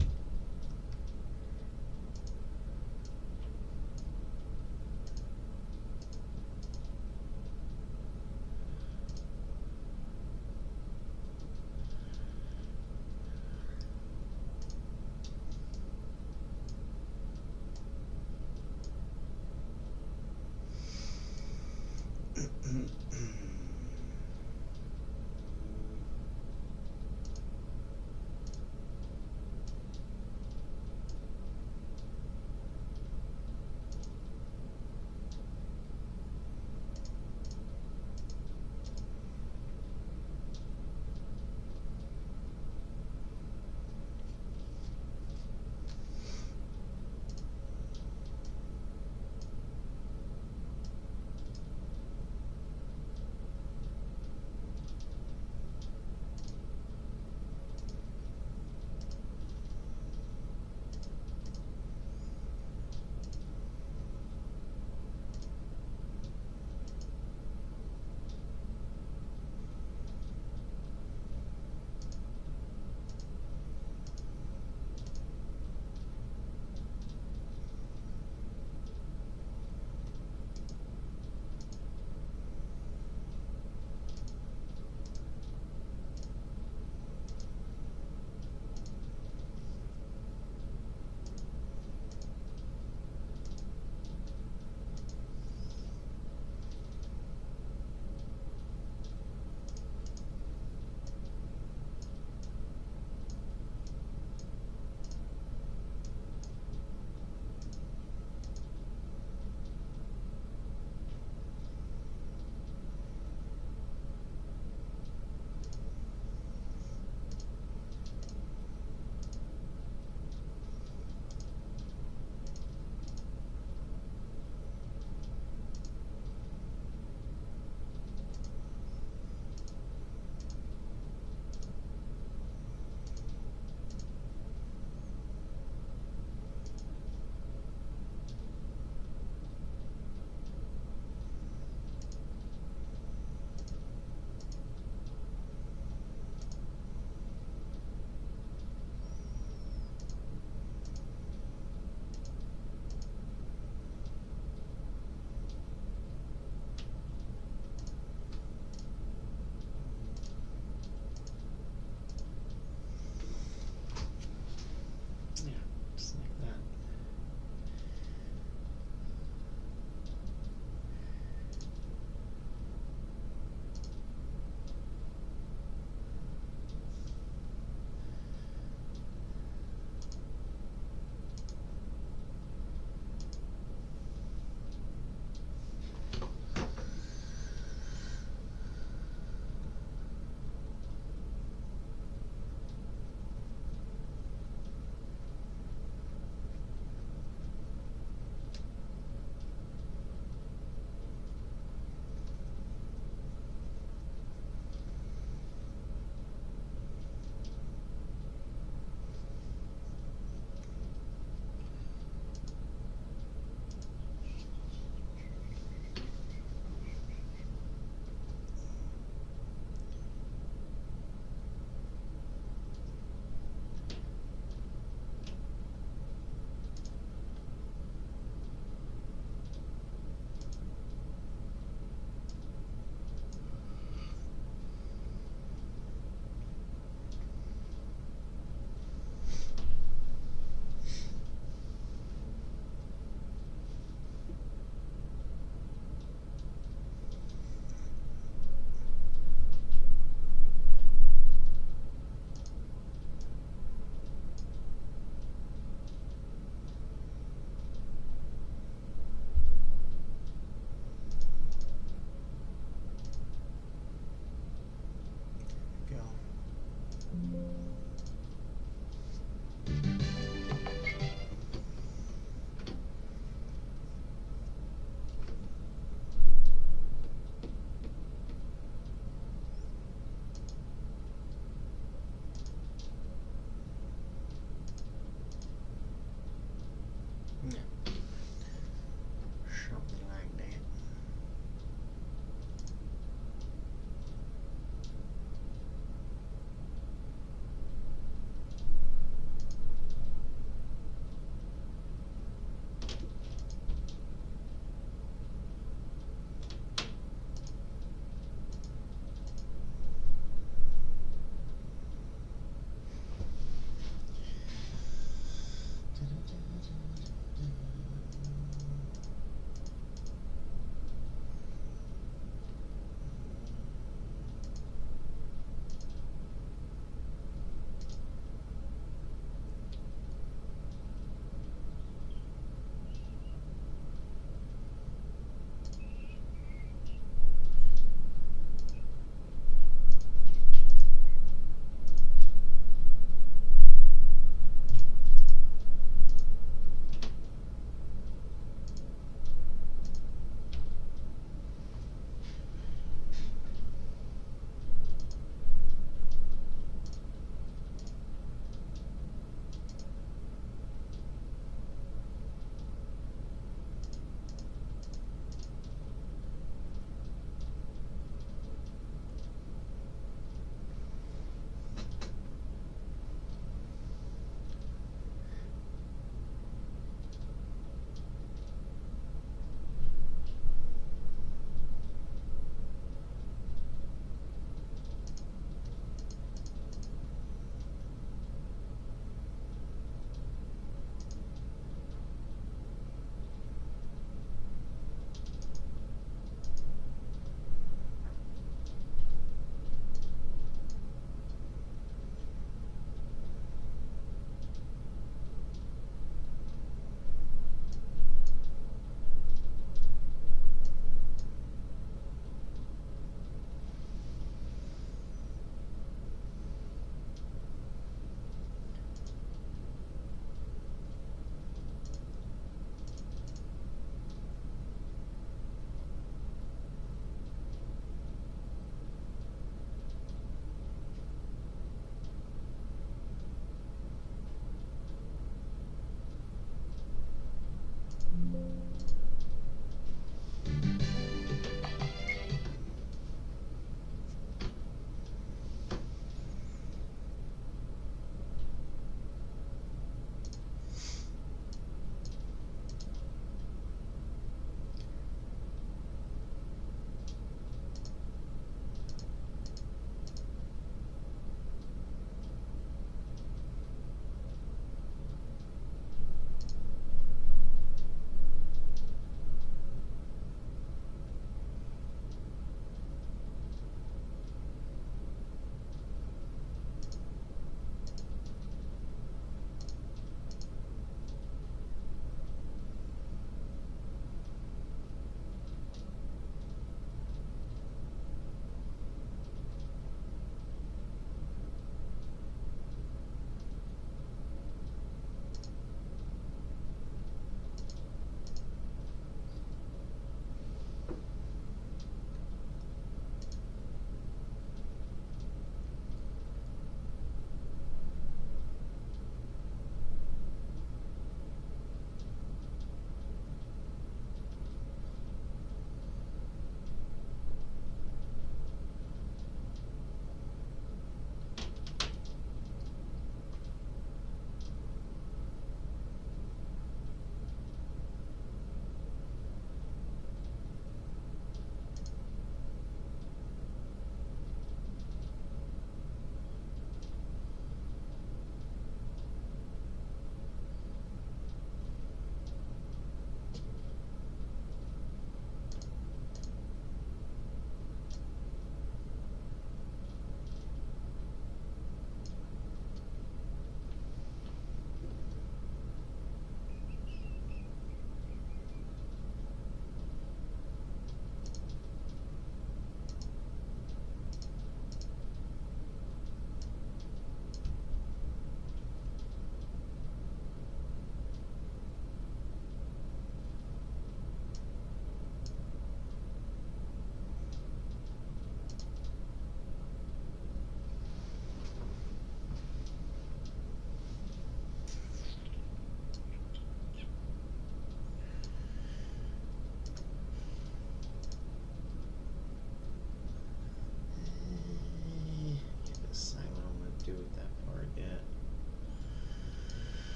that part yet.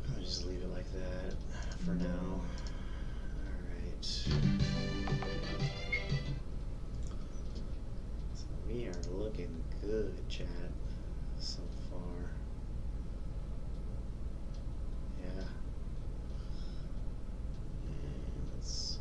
I'll just leave it like that for now. Alright. So we are looking good, chat, so far. Yeah. And let's see.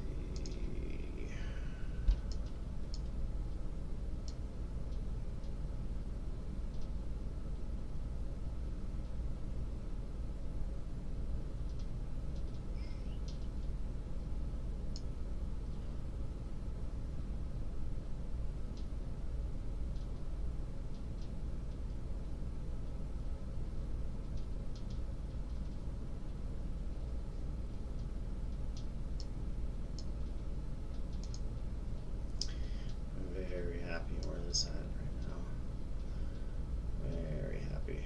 I'm very happy where this at right now. Very happy.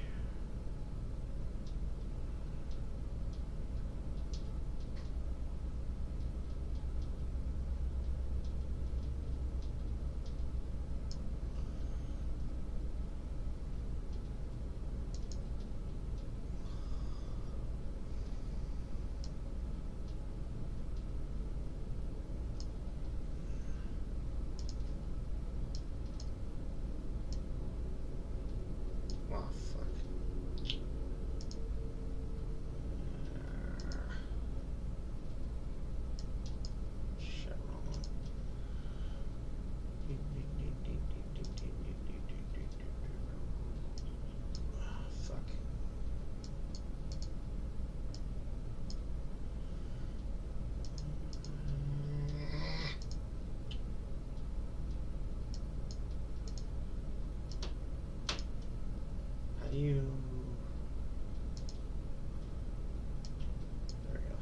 Oh, fuck. Shit, wrong one. Ah, fuck. How do you... There we go.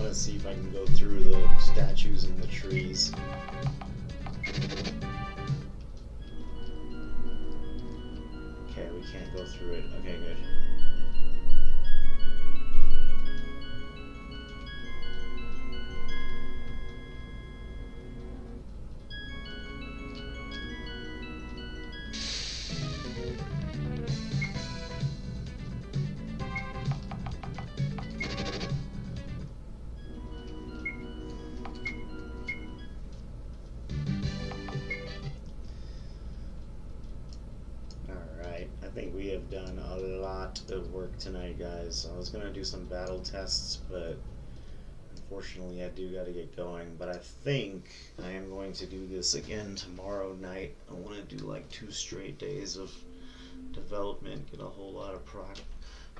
Let's see if I can go through the statues and the trees. Okay, we can't go through it. Okay, good. I think we have done a lot of work tonight, guys. I was gonna do some battle tests, but unfortunately I do gotta get going. But I think I am going to do this again tomorrow night. I want to do like 2 straight days of development, get a whole lot of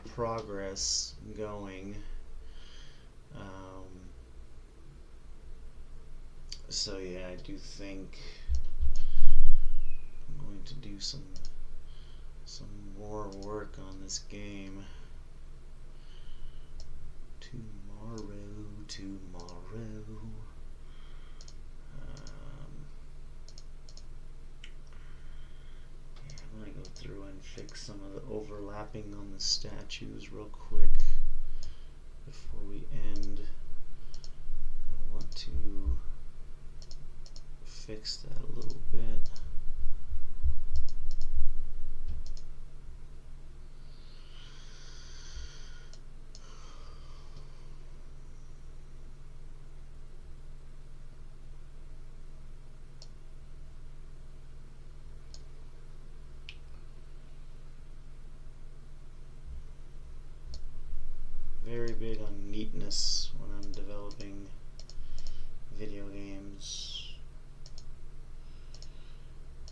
progress going. So yeah, I do think do some more work on this game tomorrow. I'm gonna go through and fix some of the overlapping on the statues real quick before we end. I want to fix that a little bit. Very big on neatness when I'm developing video games.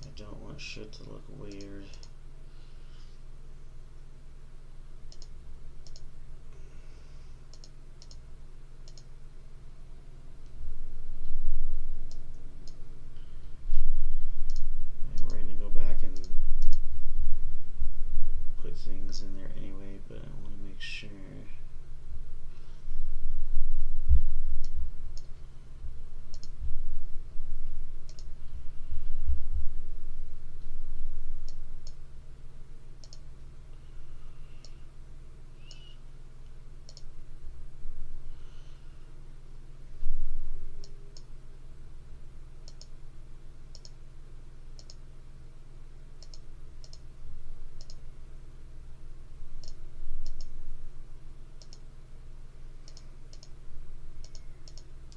I don't want shit to look weird. We're going to go back and put things in there anyway, but I want to make sure.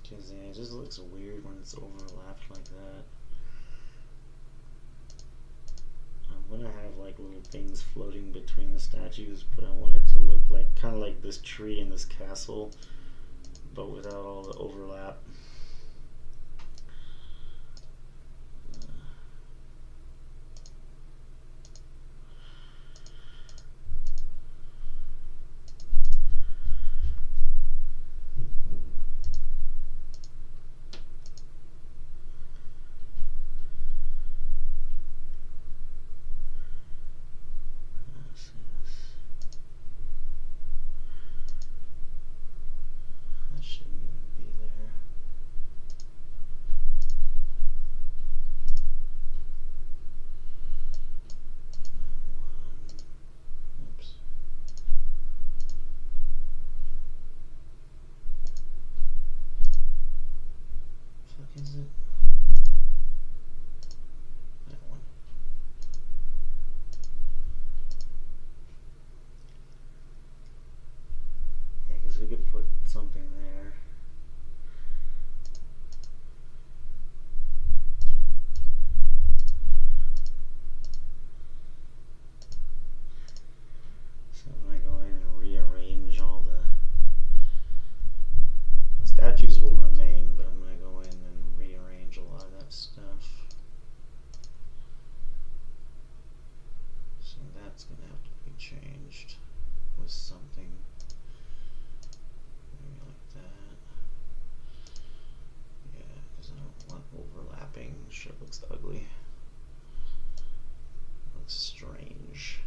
Because yeah, it just looks weird when it's overlapped like that. I'm gonna have like little things floating between the statues, but I want it to look like kind of like this tree in this castle, but without all the overlap. Is it? That one. Yeah, because we could put something there. So when I go in and rearrange all the statues will remain, but I'm going to go in and rearrange a lot of that stuff. So that's going to have to be changed with something maybe like that. Yeah, because I don't want overlapping. Shit looks ugly. Looks strange.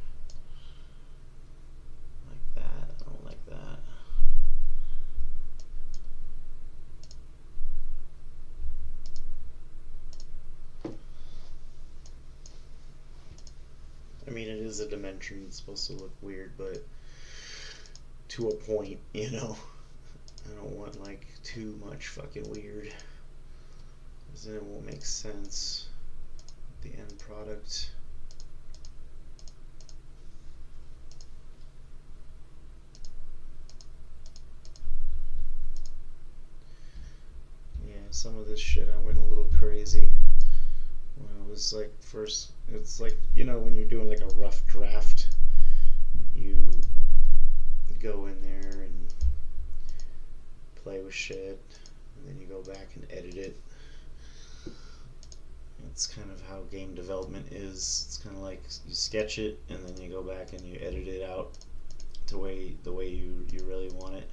Like that. I don't like that. I mean, it is a dimension, it's supposed to look weird, but to a point, you know. I don't want, like, too much fucking weird, because then it won't make sense with the end product. Yeah, some of this shit I went a little crazy when I was like first. It's like, you know, when you're doing like a rough draft, you go in there and play with shit, and then you go back and edit it. It's kind of how game development is. It's kind of like you sketch it and then you go back and you edit it out to the way you really want it.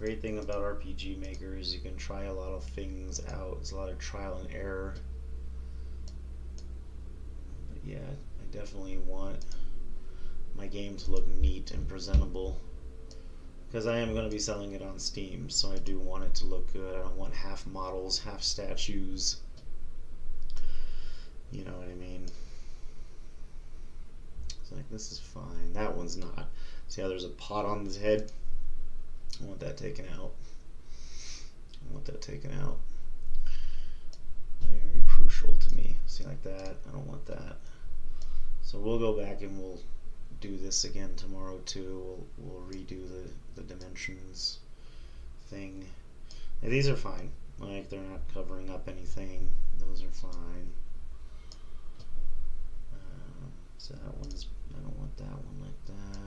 Great thing about RPG Maker is you can try a lot of things out. There's a lot of trial and error. But yeah, I definitely want my game to look neat and presentable, because I am going to be selling it on Steam, so I do want it to look good. I don't want half models, half statues. You know what I mean? It's like, this is fine. That one's not. See how there's a pot on his head? I want that taken out. I want that taken out. Very crucial to me. See, like that? I don't want that. So we'll go back and we'll do this again tomorrow too. We'll redo the dimensions thing. Now, these are fine. Like, they're not covering up anything. Those are fine. So that one's, I don't want that one like that.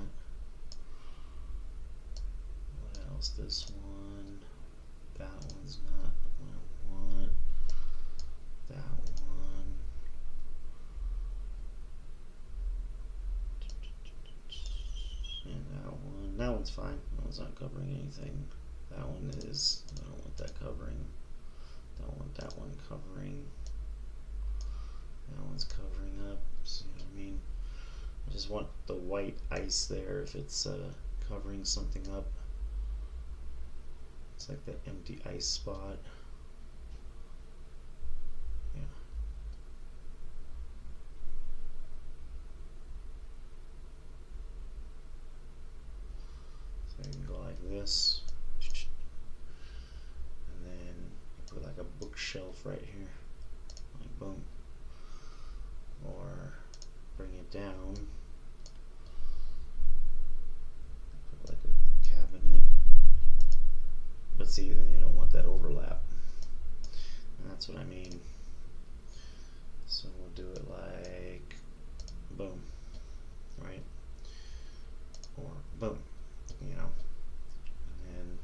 What else? This one. That one's not what I want. That one. And that one. That one's fine. That one's not covering anything. That one is. I don't want that covering. Don't want that one covering. That one's covering up. See what I mean? I just want the white ice there if it's covering something up. It's like that empty ice spot. Yeah. So you can go like this. And then put like a bookshelf right here. Like boom. Or bring it down. Put like a cabinet. But see, then you don't want that overlap. And that's what I mean. So we'll do it like boom, right? Or boom, you know. And then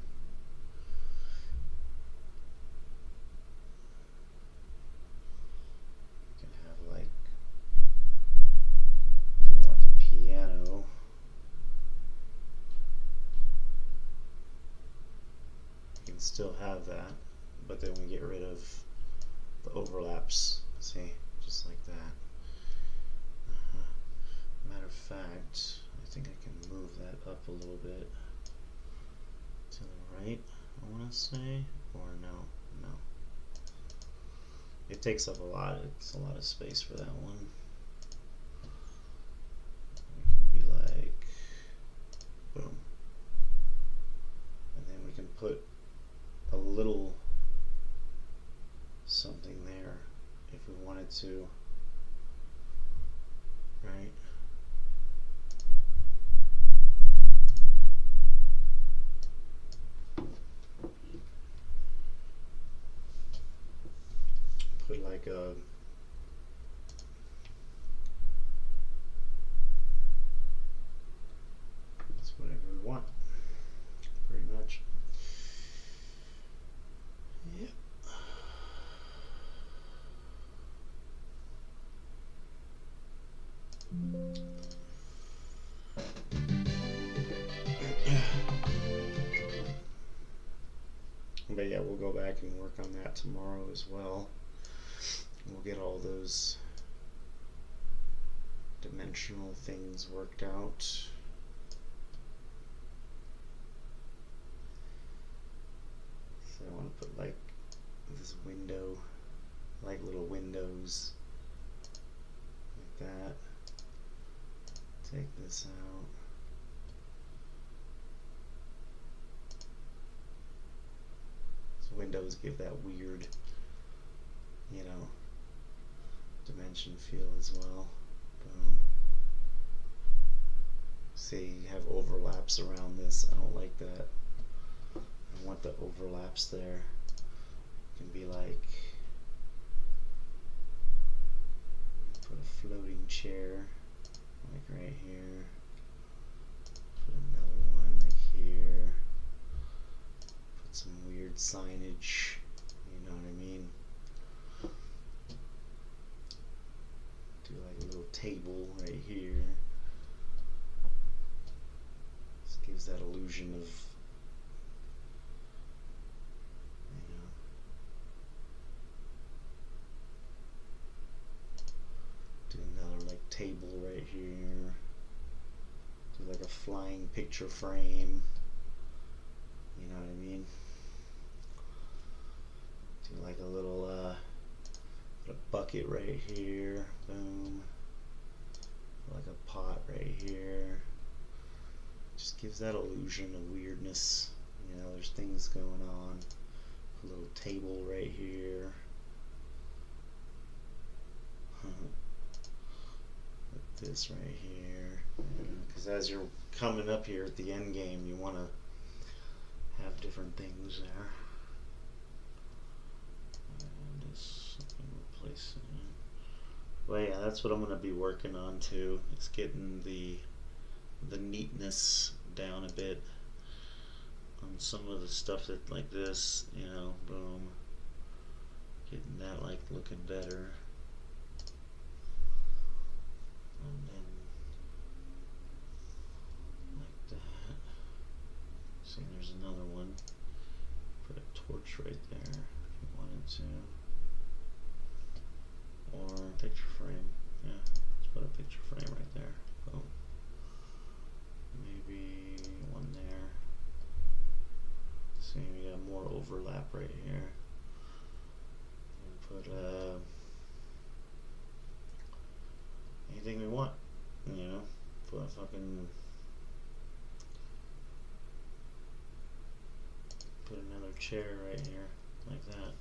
you can have like, if you want the piano, you can still have that, but then we get rid of the overlaps. See, just like that. Matter of fact, I think I can move that up a little bit to the right, I want to say, or no. It takes up a lot. It's a lot of space for that one. We can be like, boom, and then we can put a little something there if we wanted to, right? Put like a it's whatever we want, pretty much. Yep. But yeah, we'll go back and work on that tomorrow as well. We'll get all those dimensional things worked out. So I want to put like this window, like little windows, like that. Take this out. So windows give that weird, you know, dimension feel as well. Boom. See, you have overlaps around this. I don't like that. I want the overlaps there. It can be like, put a floating chair like right here. Put another one like here. Put some weird signage. You know what I mean? Do like a little table right here. This gives that illusion of table right here. Do like a flying picture frame. You know what I mean? Do like a little a bucket right here. Boom. Like a pot right here. Just gives that illusion of weirdness. You know, there's things going on. A little table right here. Like this right here. Because as you're coming up here at the end game, you want to have different things there. And just replace it. Well, yeah, that's what I'm going to be working on too. Is getting the neatness down a bit on some of the stuff that like this, you know, boom, getting that like looking better, and then like that. See, there's another one. Put a torch right there if you wanted to, or a picture frame. Yeah, let's put a picture frame right there. Boom. Maybe one there. See, we got more overlap right here. And put anything we want, you know. Put a fucking, put another chair right here, like that.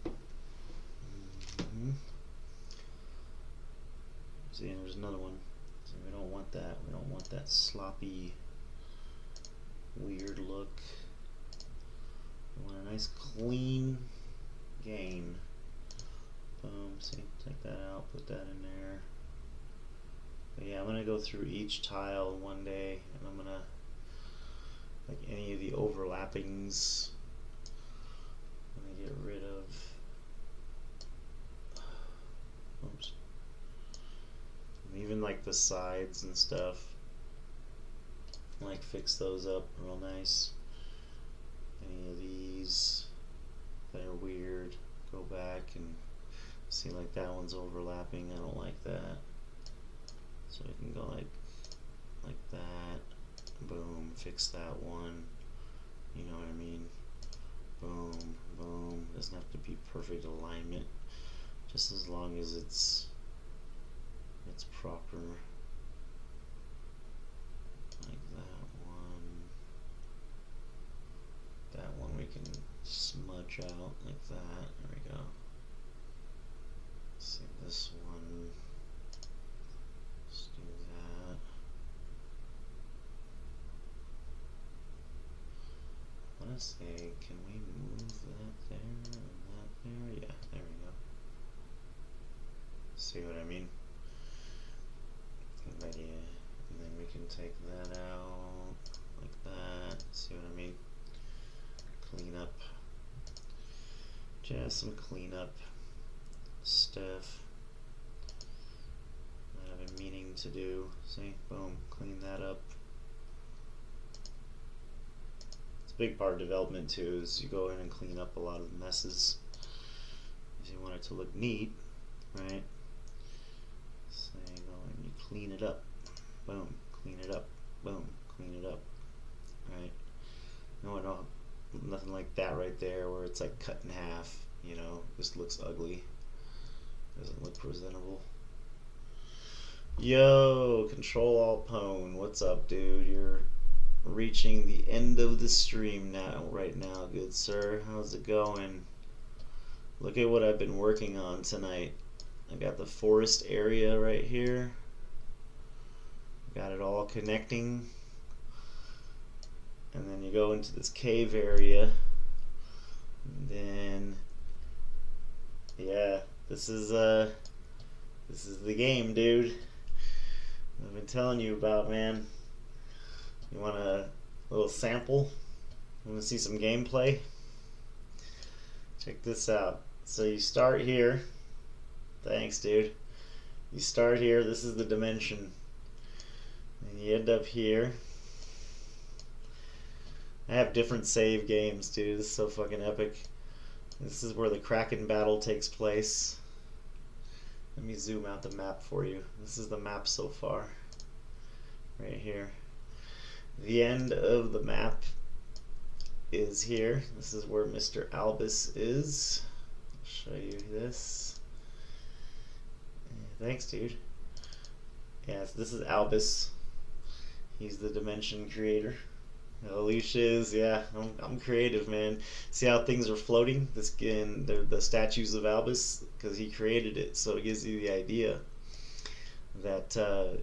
See, there's another one. So we don't want that. We don't want that sloppy, weird look. We want a nice clean game. Boom, see, take that out, put that in there. But yeah, I'm gonna go through each tile one day, and I'm gonna, like any of the overlappings, I'm gonna get rid of. Oops. And even like the sides and stuff, like fix those up real nice. Any of these that are weird, go back and see, like that one's overlapping. I don't like that. So we can go like that. Boom, fix that one. You know what I mean? Boom, boom. Doesn't have to be perfect alignment, just as long as it's proper. Like that one. That one we can smudge out like that. There we go. See this one. Let's do that. I want to say, can we move that there and that there? Yeah, there we go. See what I mean? And then we can take that out like that. See what I mean? Clean up. Just some cleanup stuff that I've been meaning to do. See, boom, clean that up. It's a big part of development too, is you go in and clean up a lot of the messes if you want it to look neat, right? So you go and you clean it up. Boom, clean it up. Boom, clean it up. Right? No, nothing like that right there where it's like cut in half, you know, just looks ugly. Doesn't look presentable. Yo, Control Alt Pwn, what's up, dude? You're reaching the end of the stream right now, good sir. How's it going? Look at what I've been working on tonight. I got the forest area right here. Got it all connecting. And then you go into this cave area. And then, yeah, this is the game, dude. I've been telling you about, man. You want a little sample? You want to see some gameplay? Check this out. So you start here. Thanks, dude. You start here. This is the dimension. And you end up here. I have different save games, dude. This is so fucking epic. This is where the Kraken battle takes place. Let me zoom out the map for you. This is the map so far. Right here. The end of the map is here. This is where Mr. Albus is. I'll show you this. Thanks, dude. Yes, this is Albus. He's the dimension creator. Alicia is, yeah, I'm creative, man. See how things are floating? This again, the statues of Albus, because he created it, so it gives you the idea that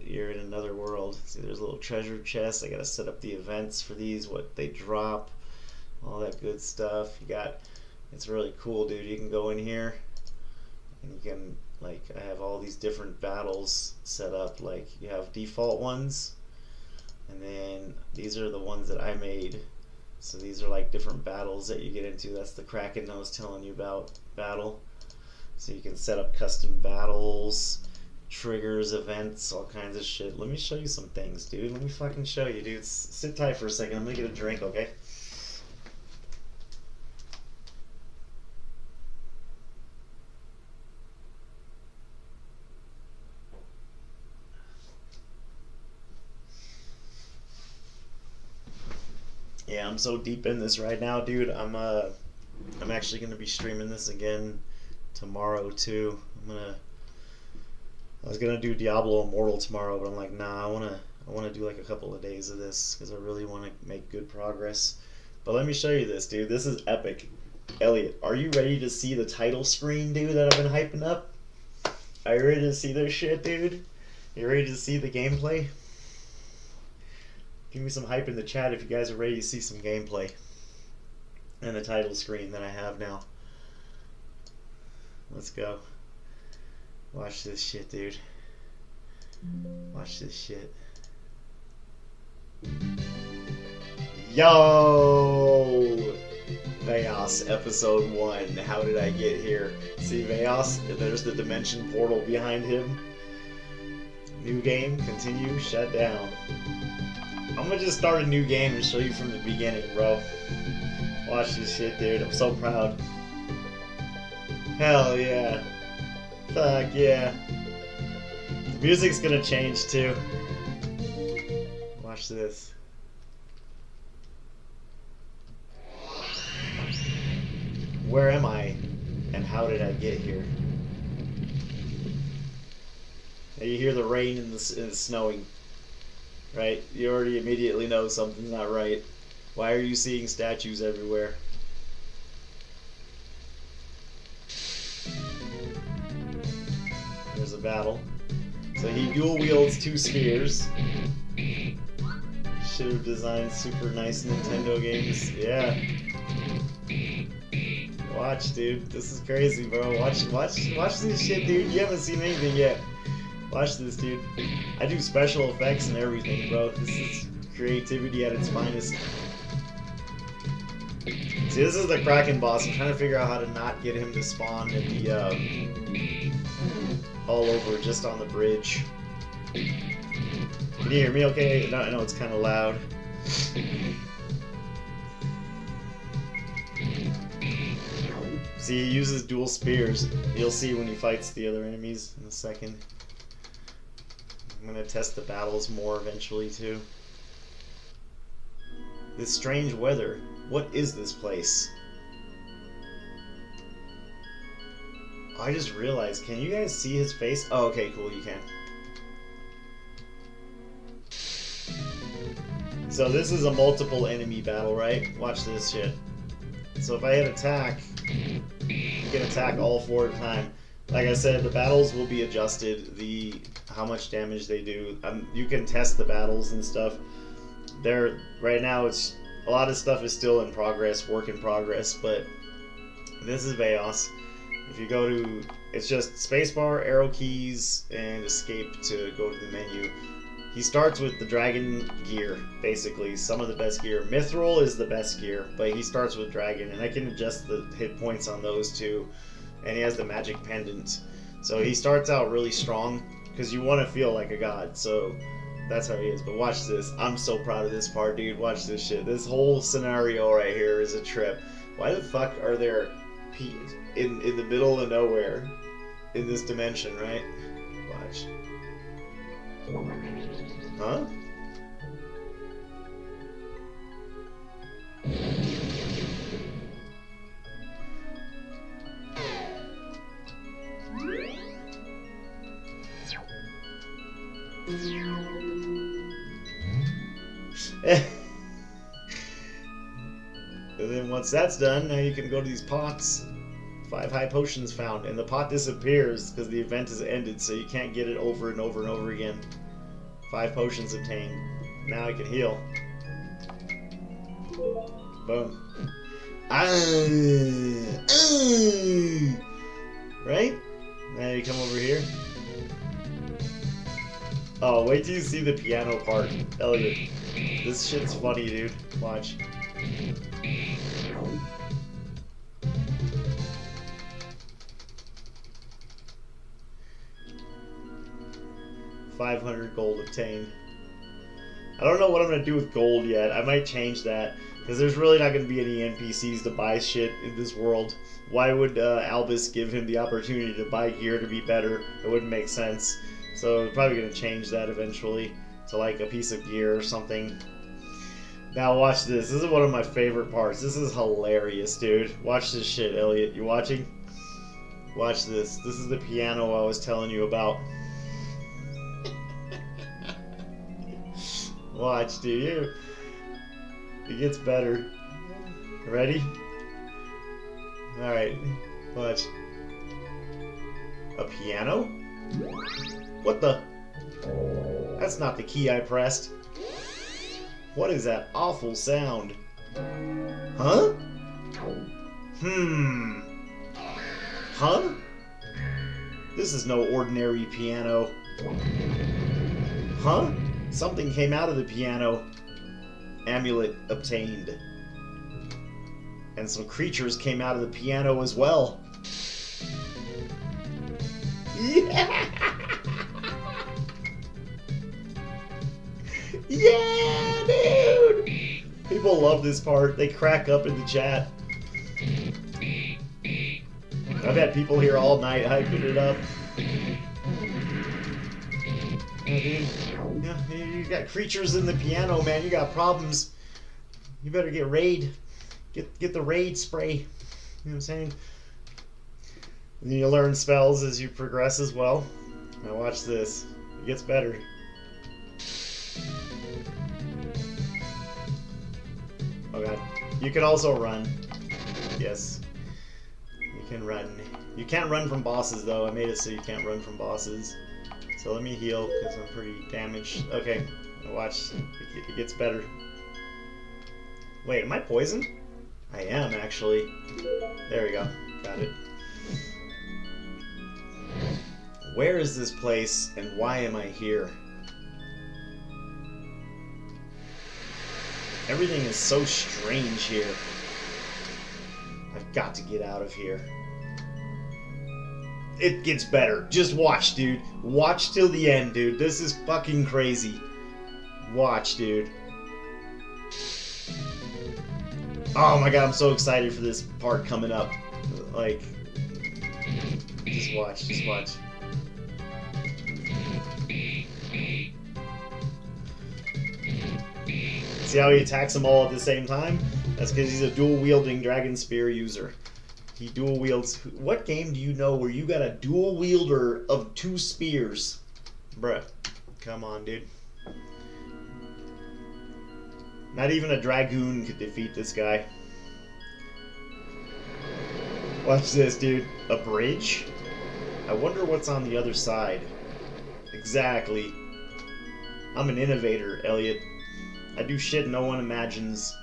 you're in another world. See, there's a little treasure chest. I gotta set up the events for these, what they drop, all that good stuff. You got, it's really cool, dude. You can go in here and you can, like, I have all these different battles set up. Like, you have default ones, and then these are the ones that I made. So these are like different battles that you get into. That's the Kraken I was telling you about battle. So you can set up custom battles, triggers, events, all kinds of shit. Let me show you some things, dude. Let me fucking show you, dude. Sit tight for a second. I'm gonna get a drink, okay? Yeah, I'm so deep in this right now, dude. I'm actually gonna be streaming this again tomorrow too. I was gonna do Diablo Immortal tomorrow, but I'm like, nah, I wanna do like a couple of days of this because I really want to make good progress. But let me show you this, dude. This is epic. Elliot, are you ready to see the title screen, dude, that I've been hyping up? Are you ready to see this shit, dude? You ready to see the gameplay? Give me some hype in the chat if you guys are ready to see some gameplay. And the title screen that I have now. Let's go. Watch this shit, dude. Watch this shit. Yo! VAOS episode 1. How did I get here? See VAOS? There's the dimension portal behind him. New game, continue, shut down. I'm gonna just start a new game and show you from the beginning, bro. Watch this shit, dude. I'm so proud. Hell yeah. Fuck yeah. The music's gonna change too. Watch this. Where am I? And how did I get here? Now you hear the rain and the snowing. Right? You already immediately know something's not right. Why are you seeing statues everywhere? There's a battle. So he dual wields 2 spheres. Should have designed super nice Nintendo games. Yeah. Watch, dude. This is crazy, bro. Watch this shit, dude. You haven't seen anything yet. Watch this, dude. I do special effects and everything, bro. This is creativity at its finest. See, this is the Kraken boss. I'm trying to figure out how to not get him to spawn and be all over just on the bridge. Can you hear me okay? No, I know it's kind of loud. See, he uses dual spears. You'll see when he fights the other enemies in a second. I'm gonna test the battles more eventually too. This strange weather. What is this place? Oh, I just realized. Can you guys see his face? Oh, okay, cool. You can. So this is a multiple enemy battle, right? Watch this shit. So if I hit attack, you can attack all 4 at a time. Like I said, the battles will be adjusted. How much damage they do. You can test the battles and stuff. Right now, it's a lot of stuff is still in progress, work in progress. But this is VAOS. If you go to, it's just spacebar, arrow keys, and escape to go to the menu. He starts with the dragon gear, basically. Some of the best gear. Mithril is the best gear, but he starts with dragon, and I can adjust the hit points on those too. And he has the magic pendant. So he starts out really strong, because you want to feel like a god, so that's how he is. But watch this. I'm so proud of this part, dude. Watch this shit. This whole scenario right here is a trip. Why the fuck are there in the middle of nowhere? in this dimension, right? Watch. Huh? And then once that's done, now you can go to these pots. 5 high potions found, and the pot disappears because the event is ended, so you can't get it over and over and over again. 5 potions obtained. Now I can heal. Boom. Right? Now you come over here. Oh, wait till you see the piano part, Elliot. This shit's funny, dude. Watch. $500 gold obtained. I don't know what I'm gonna do with gold yet. I might change that because there's really not gonna be any NPCs to buy shit in this world. Why would Albus give him the opportunity to buy gear to be better? It wouldn't make sense. So I'm probably gonna change that eventually to like a piece of gear or something. Now watch this. This is one of my favorite parts. This is hilarious, dude. Watch this shit, Elliot. You watching? Watch this. This is the piano I was telling you about. Watch, dude. It gets better. Ready? Alright. Watch. A piano? What the? That's not the key I pressed. What is that awful sound? Huh? Huh? This is no ordinary piano. Huh? Something came out of the piano. Amulet obtained. And some creatures came out of the piano as well. Yeah! Yeah, dude! People love this part. They crack up in the chat. I've had people here all night hyping it up. Yeah, dude. Yeah, you got creatures in the piano, man. You got problems. You better get raid. Get the raid spray. You know what I'm saying? And then you learn spells as you progress as well. Now watch this. It gets better. Oh god. You can also run. Yes. You can run. You can't run from bosses though. I made it so you can't run from bosses. So let me heal because I'm pretty damaged. Okay. Watch. It gets better. Wait, am I poisoned? I am actually. There we go. Got it. Where is this place and why am I here? Everything is so strange here. I've got to get out of here. It gets better. Just watch, dude. Watch till the end, dude. This is fucking crazy. Watch, dude. Oh my god, I'm so excited for this part coming up. Like, just watch, just watch. See how he attacks them all at the same time? That's because he's a dual-wielding Dragon Spear user. He dual wields. What game do you know where you got a dual wielder of 2 spears? Bruh. Come on, dude. Not even a Dragoon could defeat this guy. Watch this, dude. A bridge? I wonder what's on the other side. Exactly. I'm an innovator, Elliot. I do shit no one imagines.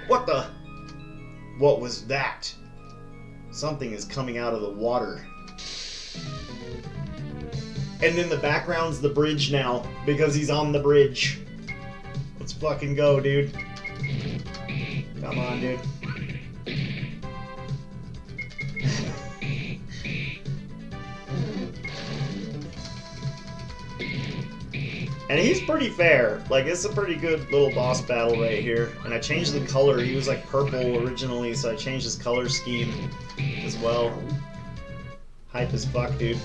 What the? What was that? Something is coming out of the water. And in the background's the bridge now, because he's on the bridge. Let's fucking go, dude. Come on, dude. And he's pretty fair. Like, it's a pretty good little boss battle right here. And I changed the color. He was like purple originally, so I changed his color scheme as well. Hype as fuck, dude.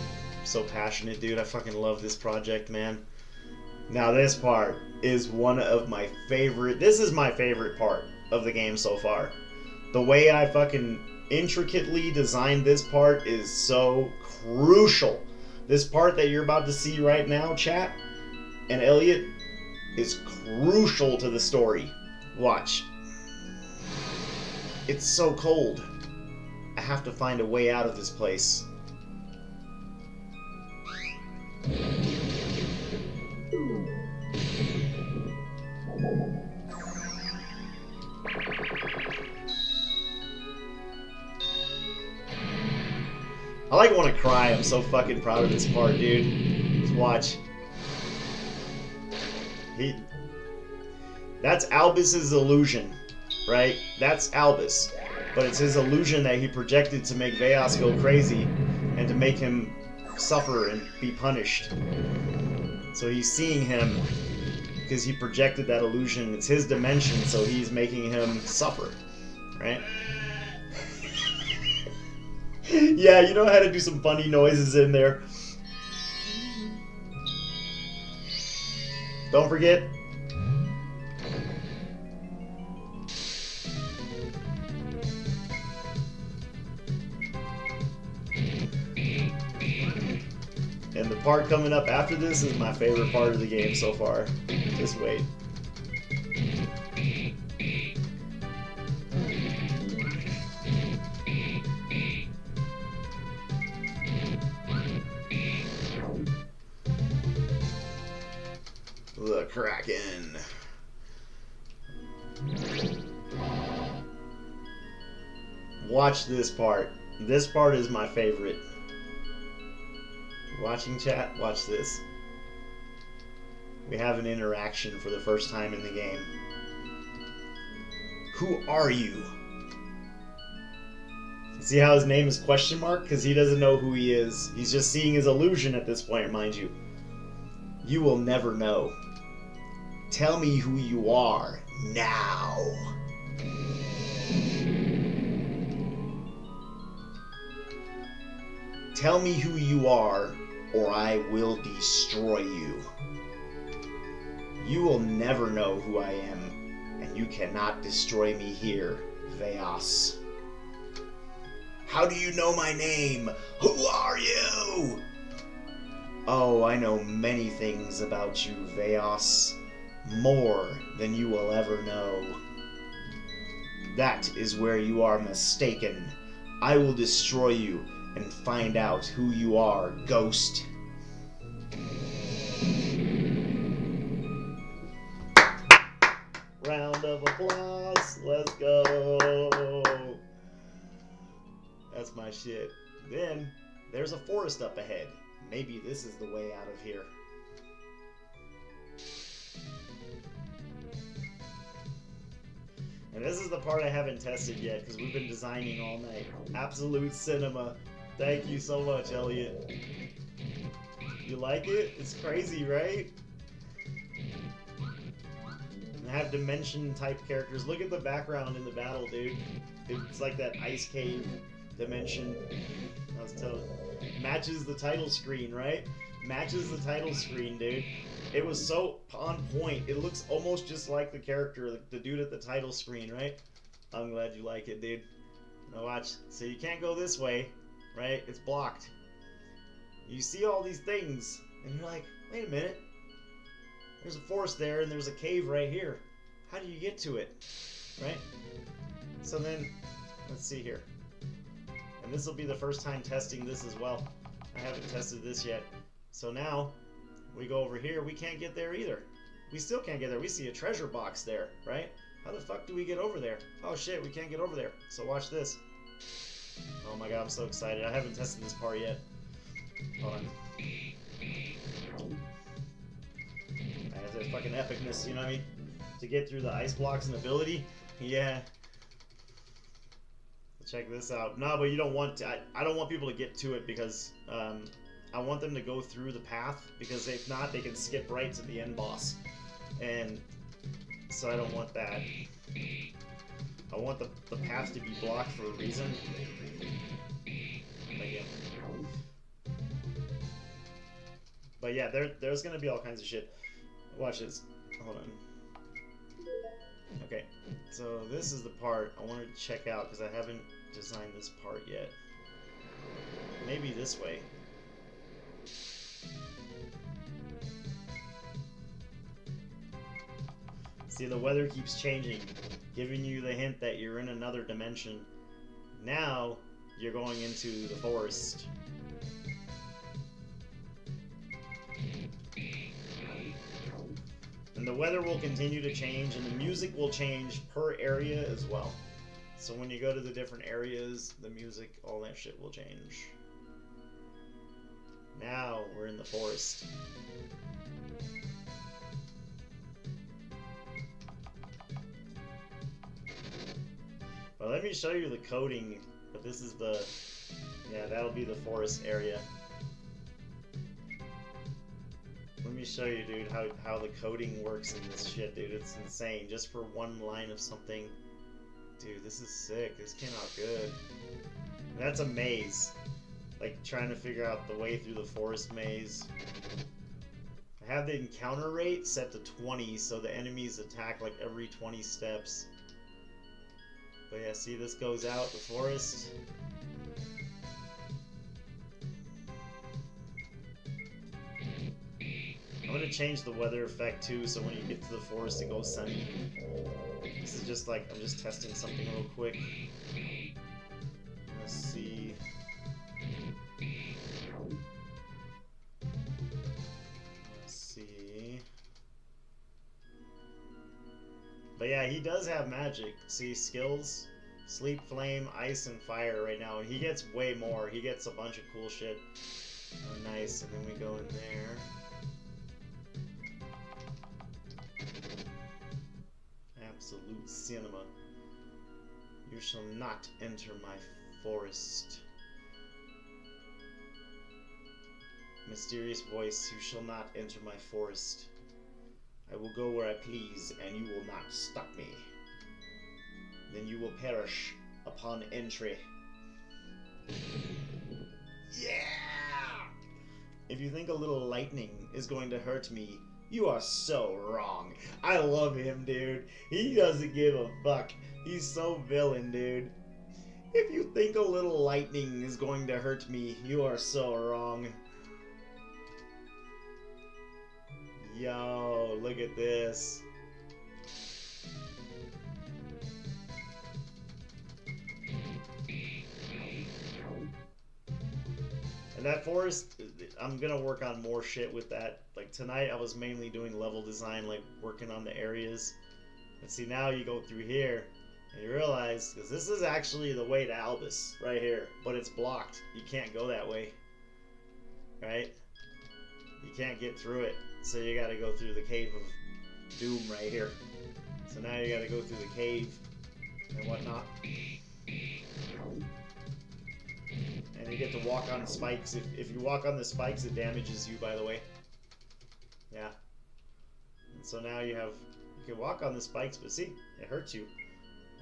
So passionate, dude. I fucking love this project, man. Now this part is one of my favorite. This is my favorite part of the game so far. The way I fucking intricately designed this part is so crucial. This part that you're about to see right now, chat, and Elliot, is crucial to the story. Watch. It's so cold. I have to find a way out of this place. I like want to cry. I'm so fucking proud of this part, dude. Just watch. That's Albus's illusion, right? That's Albus. But it's his illusion that he projected to make VAOS go crazy and to make him suffer and be punished. So he's seeing him because he projected that illusion. It's his dimension, so he's making him suffer, right? Yeah, you know how to do some funny noises in there. Don't forget. And the part coming up after this is my favorite part of the game so far. Just wait. The Kraken. Watch this part. This part is my favorite. Watching chat, watch this. We have an interaction for the first time in the game. Who are you? See how his name is question mark? Because he doesn't know who he is. He's just seeing his illusion at this point, mind you. You will never know. Tell me who you are now. Tell me who you are, or I will destroy you. You will never know who I am, and you cannot destroy me here, VAOS. How do you know my name? Who are you? Oh, I know many things about you, VAOS. More than you will ever know. That is where you are mistaken. I will destroy you and find out who you are, ghost. Round of applause. Let's go. That's my shit. Then, there's a forest up ahead. Maybe this is the way out of here. And this is the part I haven't tested yet, because we've been designing all night. Absolute cinema. Thank you so much, Elliot. You like it? It's crazy, right? And I have dimension type characters. Look at the background in the battle, dude. It's like that ice cave dimension. I was telling you. Matches the title screen, right? Matches the title screen, dude. It was so on point. It looks almost just like the character, the dude at the title screen, right? I'm glad you like it, dude. Now watch. So you can't go this way, right? It's blocked. You see all these things, and you're like, wait a minute. There's a forest there, and there's a cave right here. How do you get to it, right? So then, let's see here. And this will be the first time testing this as well. I haven't tested this yet. So now, we go over here, we can't get there either. We still can't get there. We see a treasure box there, right? How the fuck do we get over there? Oh shit, we can't get over there. So watch this. Oh my god, I'm so excited. I haven't tested this part yet. Hold on. That's a fucking epicness, you know what I mean? To get through the ice blocks and ability. Yeah. Check this out. No, but you don't want to. I don't want people to get to it because I want them to go through the path, because if not, they can skip right to the end boss. And so I don't want that. I want the path to be blocked for a reason. But yeah, there's gonna be all kinds of shit. Watch this. Hold on. Okay, so this is the part I wanted to check out because I haven't designed this part yet. Maybe this way. See, the weather keeps changing, giving you the hint that you're in another dimension. Now, you're going into the forest. And the weather will continue to change, and the music will change per area as well. So when you go to the different areas, the music, all that shit will change. Now, we're in the forest. Well, let me show you the coding, but this is the... Yeah, that'll be the forest area. Let me show you, dude, how the coding works in this shit, dude. It's insane. Just for one line of something. Dude, this is sick. This came out good. And that's a maze. Like, trying to figure out the way through the forest maze. I have the encounter rate set to 20, so the enemies attack like every 20 steps. But yeah, see, this goes out the forest. I'm gonna change the weather effect too, so when you get to the forest, it goes sunny. This is just like, I'm just testing something real quick. Let's see. Let's see. But yeah, he does have magic. See, skills, sleep, flame, ice, and fire right now. And he gets way more. He gets a bunch of cool shit. Oh, nice. And then we go in there. Absolute cinema. You shall not enter my forest. Mysterious voice, you shall not enter my forest. I will go where I please, and you will not stop me. Then you will perish upon entry. Yeah! If you think a little lightning is going to hurt me, you are so wrong. I love him, dude. He doesn't give a fuck. He's so villain, dude. If you think a little lightning is going to hurt me, you are so wrong. Yo, look at this. And that forest, I'm gonna work on more shit with that. Like tonight I was mainly doing level design, like working on the areas. But see, now you go through here and you realize, because this is actually the way to Albus, right here. But it's blocked. You can't go that way. Right? You can't get through it. So you gotta go through the cave of doom right here. So now you gotta go through the cave and whatnot. And you get to walk on spikes. If you walk on the spikes, it damages you, by the way. Yeah. And so now you can walk on the spikes, but see, it hurts you.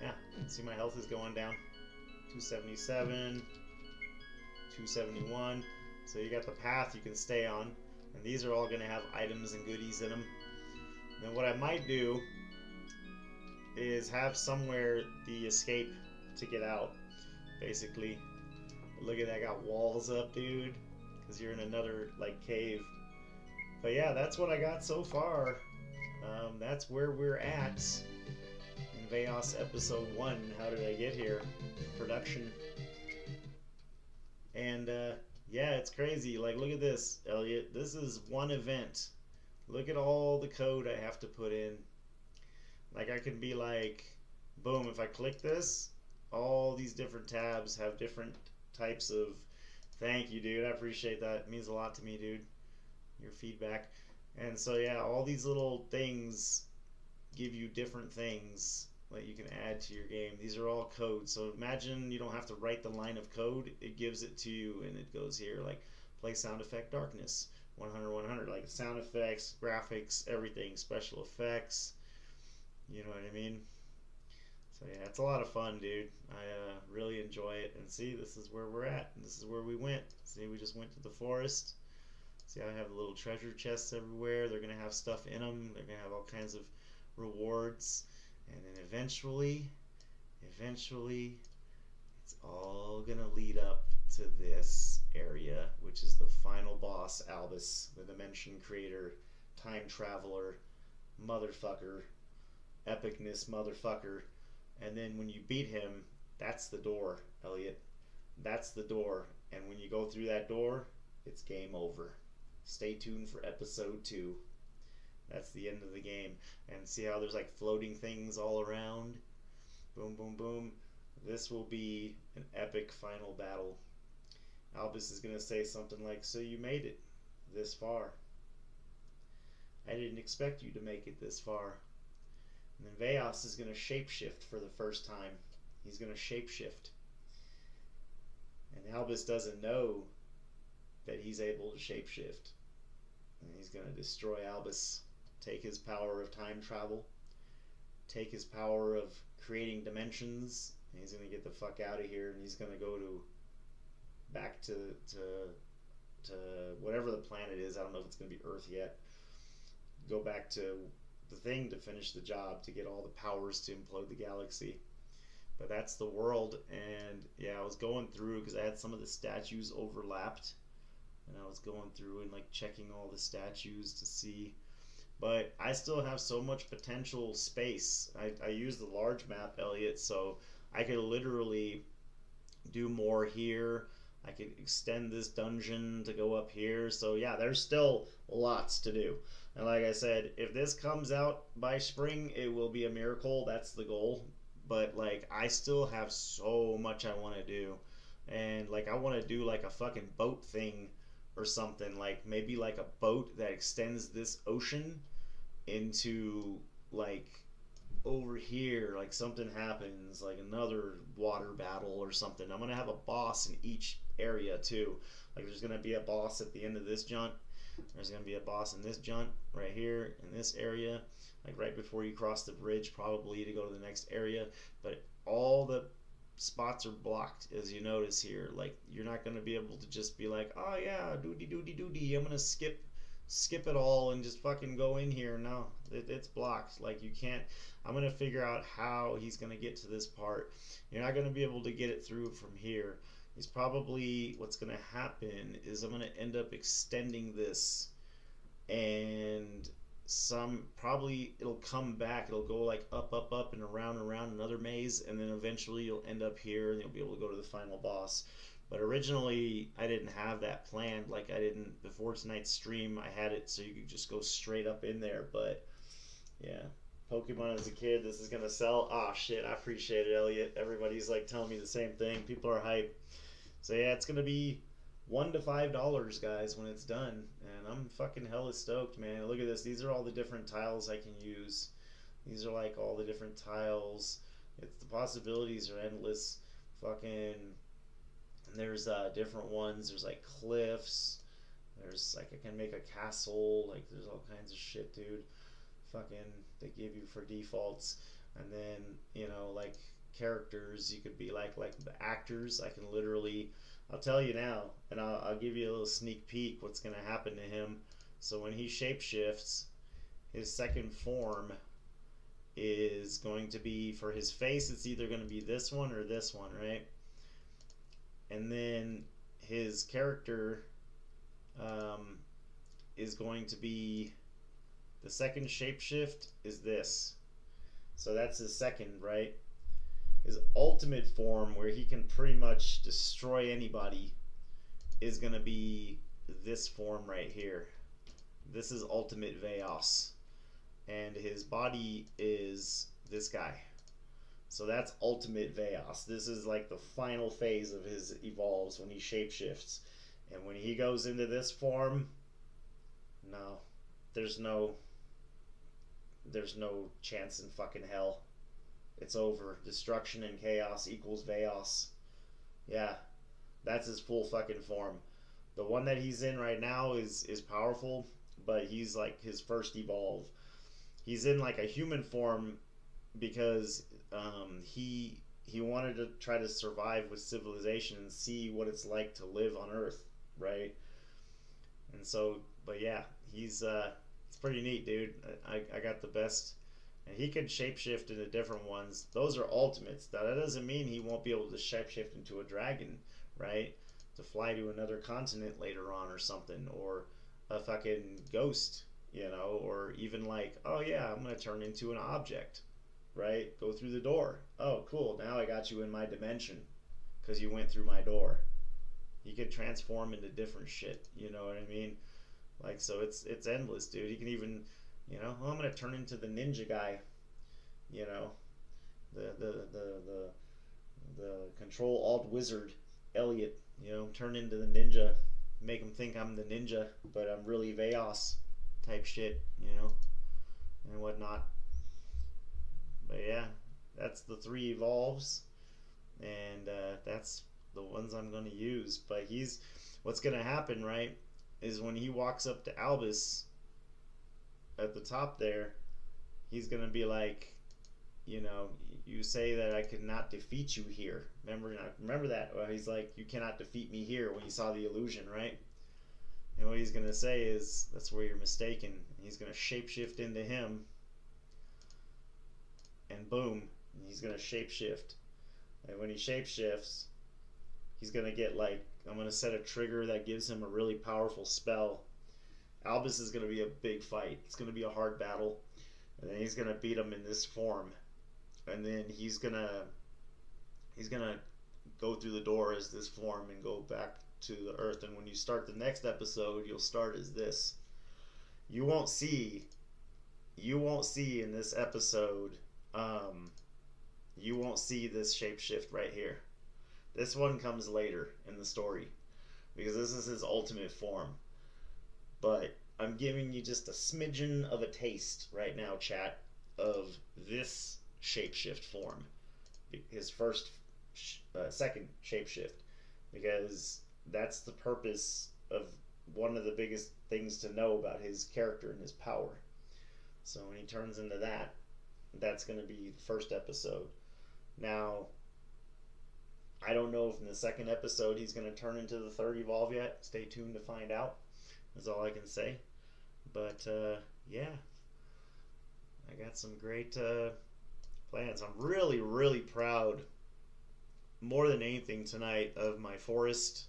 Yeah. See, my health is going down. 277, 271. So you got the path you can stay on. And these are all going to have items and goodies in them. And what I might do is have somewhere the escape to get out, basically. Look at that, I got walls up, dude, because you're in another, like, cave. But yeah, that's what I got so far. That's where we're at in VAOS Episode 1. How did I get here? Production. And, yeah, it's crazy. Like, look at this, Elliot. This is one event. Look at all the code I have to put in. Like, I can be like, boom, if I click this, all these different tabs have different types of... Thank you, dude. I appreciate that. It means a lot to me, dude. Your feedback. And so, yeah, all these little things give you different things that you can add to your game. These are all code. So imagine you don't have to write the line of code. It gives it to you, and it goes here. Like, play sound effect darkness. 100, 100. Like sound effects, graphics, everything, special effects. You know what I mean? So yeah, it's a lot of fun, dude. I really enjoy it. And see, this is where we're at. And this is where we went. See, we just went to the forest. See, I have little treasure chests everywhere. They're gonna have stuff in them. They're gonna have all kinds of rewards. And then eventually, it's all gonna lead up to this area, which is the final boss, Albus, the dimension creator, time traveler, motherfucker, epicness motherfucker. And then when you beat him, that's the door, Elliot. That's the door. And when you go through that door, it's game over. Stay tuned for episode 2. That's the end of the game. And see how there's like floating things all around? Boom, boom, boom. This will be an epic final battle. Albus is going to say something like, "So you made it this far. I didn't expect you to make it this far." And then VAOS is going to shapeshift for the first time. He's going to shapeshift. And Albus doesn't know that he's able to shapeshift. And he's going to destroy Albus, take his power of time travel, take his power of creating dimensions, and he's going to get the fuck out of here, and he's going to go back to whatever the planet is. I don't know if it's going to be Earth yet. Go back to the thing to finish the job, to get all the powers to implode the galaxy. But that's the world. And yeah, I was going through because I had some of the statues overlapped, and I was going through and like checking all the statues to see. But I still have so much potential space. I use the large map, Elliot, so I could literally do more here. I could extend this dungeon to go up here. So yeah, there's still lots to do. And like I said, if this comes out by spring, it will be a miracle. That's the goal. But like, I still have so much I want to do. And like, I want to do like a fucking boat thing or something. Like maybe like a boat that extends this ocean into like over here, like something happens, like another water battle or something. I'm gonna have a boss in each area too. Like there's gonna be a boss at the end of this jaunt. There's gonna be a boss in this jaunt right here in this area, like right before you cross the bridge, probably to go to the next area. But all the spots are blocked, as you notice here. Like you're not gonna be able to just be like, oh yeah, doody doody doody, I'm gonna skip it all and just fucking go in here. No, it's blocked. Like you can't. I'm gonna figure out how he's gonna get to this part. You're not gonna be able to get it through from here. He's probably, what's gonna happen is I'm gonna end up extending this, and some probably it'll come back. It'll go like up and around another maze, and then eventually you'll end up here and you'll be able to go to the final boss. But originally, I didn't have that planned. Like, I didn't, before tonight's stream, I had it so you could just go straight up in there. But, yeah. Pokemon as a kid, this is going to sell. Ah, shit, I appreciate it, Elliot. Everybody's, like, telling me the same thing. People are hype. So, yeah, it's going to be $1 to $5, guys, when it's done. And I'm fucking hella stoked, man. Look at this. These are all the different tiles I can use. These are, like, all the different tiles. The possibilities are endless. Fucking... And there's different ones. There's like cliffs. There's like, I can make a castle. Like there's all kinds of shit, dude. Fucking they give you for defaults. And then, you know, like characters, you could be like the actors. I can literally, I'll tell you now, and I'll give you a little sneak peek what's gonna happen to him. So when he shapeshifts, his second form is going to be, for his face, it's either going to be this one or this one, right? And then his character is going to be, the second shapeshift is this. So that's his second, right? His ultimate form, where he can pretty much destroy anybody, is going to be this form right here. This is ultimate VAOS. And his body is this guy. So that's ultimate VAOS. This is like the final phase of his evolves when he shapeshifts. And when he goes into this form, no. There's no chance in fucking hell. It's over. Destruction and chaos equals VAOS. Yeah. That's his full fucking form. The one that he's in right now is powerful, but he's like his first evolve. He's in like a human form because he wanted to try to survive with civilization and see what it's like to live on Earth, right? And so, but yeah, it's pretty neat, dude. I got the best, and he can shapeshift into different ones. Those are ultimates. Now, that doesn't mean he won't be able to shapeshift into a dragon, right? To fly to another continent later on or something, or a fucking ghost, or even like, oh yeah, I'm gonna turn into an object, right? Go through the door. Oh, cool. Now I got you in my dimension because you went through my door. He could transform into different shit. You know what I mean? Like, so it's endless, dude. He can even, oh, I'm gonna turn into the ninja guy. You know, the control alt wizard Elliot. Turn into the ninja, make him think I'm the ninja, but I'm really VAOS type shit. And whatnot. But yeah, that's the 3 evolves, and that's the ones I'm going to use. But what's going to happen, right, is when he walks up to Albus at the top there, he's going to be like, you say that I could not defeat you here. Remember that? Well, he's like, you cannot defeat me here when he saw the illusion, right? And what he's going to say is, that's where you're mistaken. And he's going to shapeshift into him, and boom, he's going to shapeshift. And when he shapeshifts, he's going to get I'm going to set a trigger that gives him a really powerful spell. Albus is going to be a big fight. It's going to be a hard battle. And then he's going to beat him in this form. And then he's going to go through the door as this form and go back to the earth. And when you start the next episode, you'll start as this. You won't see in this episode, you won't see this shapeshift right here. This one comes later in the story because this is his ultimate form. But I'm giving you just a smidgen of a taste right now, chat, of this shapeshift form. His second shapeshift, because that's the purpose of one of the biggest things to know about his character and his power. So when he turns into that, that's going to be the first episode. Now, I don't know if in the second episode he's going to turn into the third evolve yet. Stay tuned to find out. That's all I can say. But, yeah. I got some great plans. I'm really, really proud, more than anything tonight, of my forest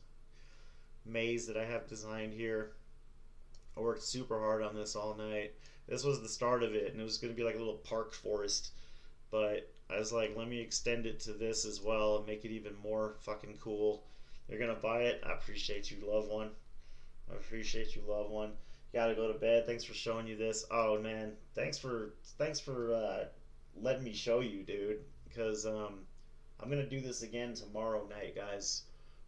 maze that I have designed here. I worked super hard on this all night. This was the start of it, and it was going to be like a little park forest. But I was like, let me extend it to this as well and make it even more fucking cool. You're going to buy it? I appreciate you, loved one. I appreciate you, loved one. Gotta go to bed. Thanks for showing you this. Oh, man. Thanks for letting me show you, dude. Because I'm going to do this again tomorrow night, guys.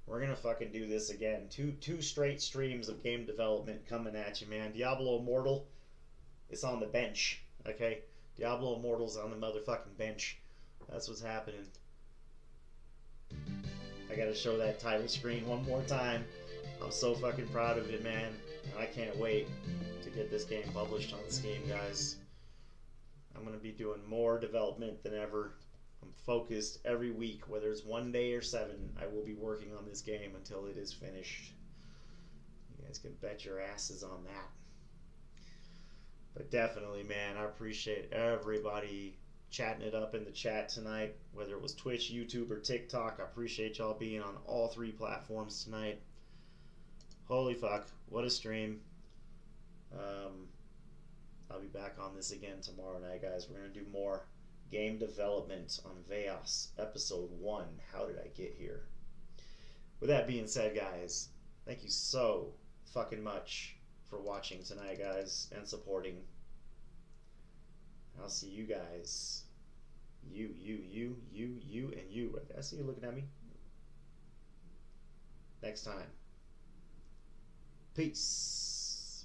We're going to fucking do this again. Two straight streams of game development coming at you, man. Diablo Immortal, it's on the bench, okay? Diablo Immortal's on the motherfucking bench. That's what's happening. I gotta show that title screen one more time. I'm so fucking proud of it, man. And I can't wait to get this game published on Steam, guys. I'm gonna be doing more development than ever. I'm focused every week, whether it's 1 day or 7, I will be working on this game until it is finished. You guys can bet your asses on that. But definitely, man, I appreciate everybody chatting it up in the chat tonight, whether it was Twitch, YouTube, or TikTok. I appreciate y'all being on all 3 platforms tonight. Holy fuck, what a stream. I'll be back on this again tomorrow night, guys. We're going to do more game development on VAOS, episode 1, How Did I Get Here? With that being said, guys, thank you so fucking much for watching tonight, guys, and supporting. I'll see you guys. You, and you. I see you looking at me. Next time. Peace.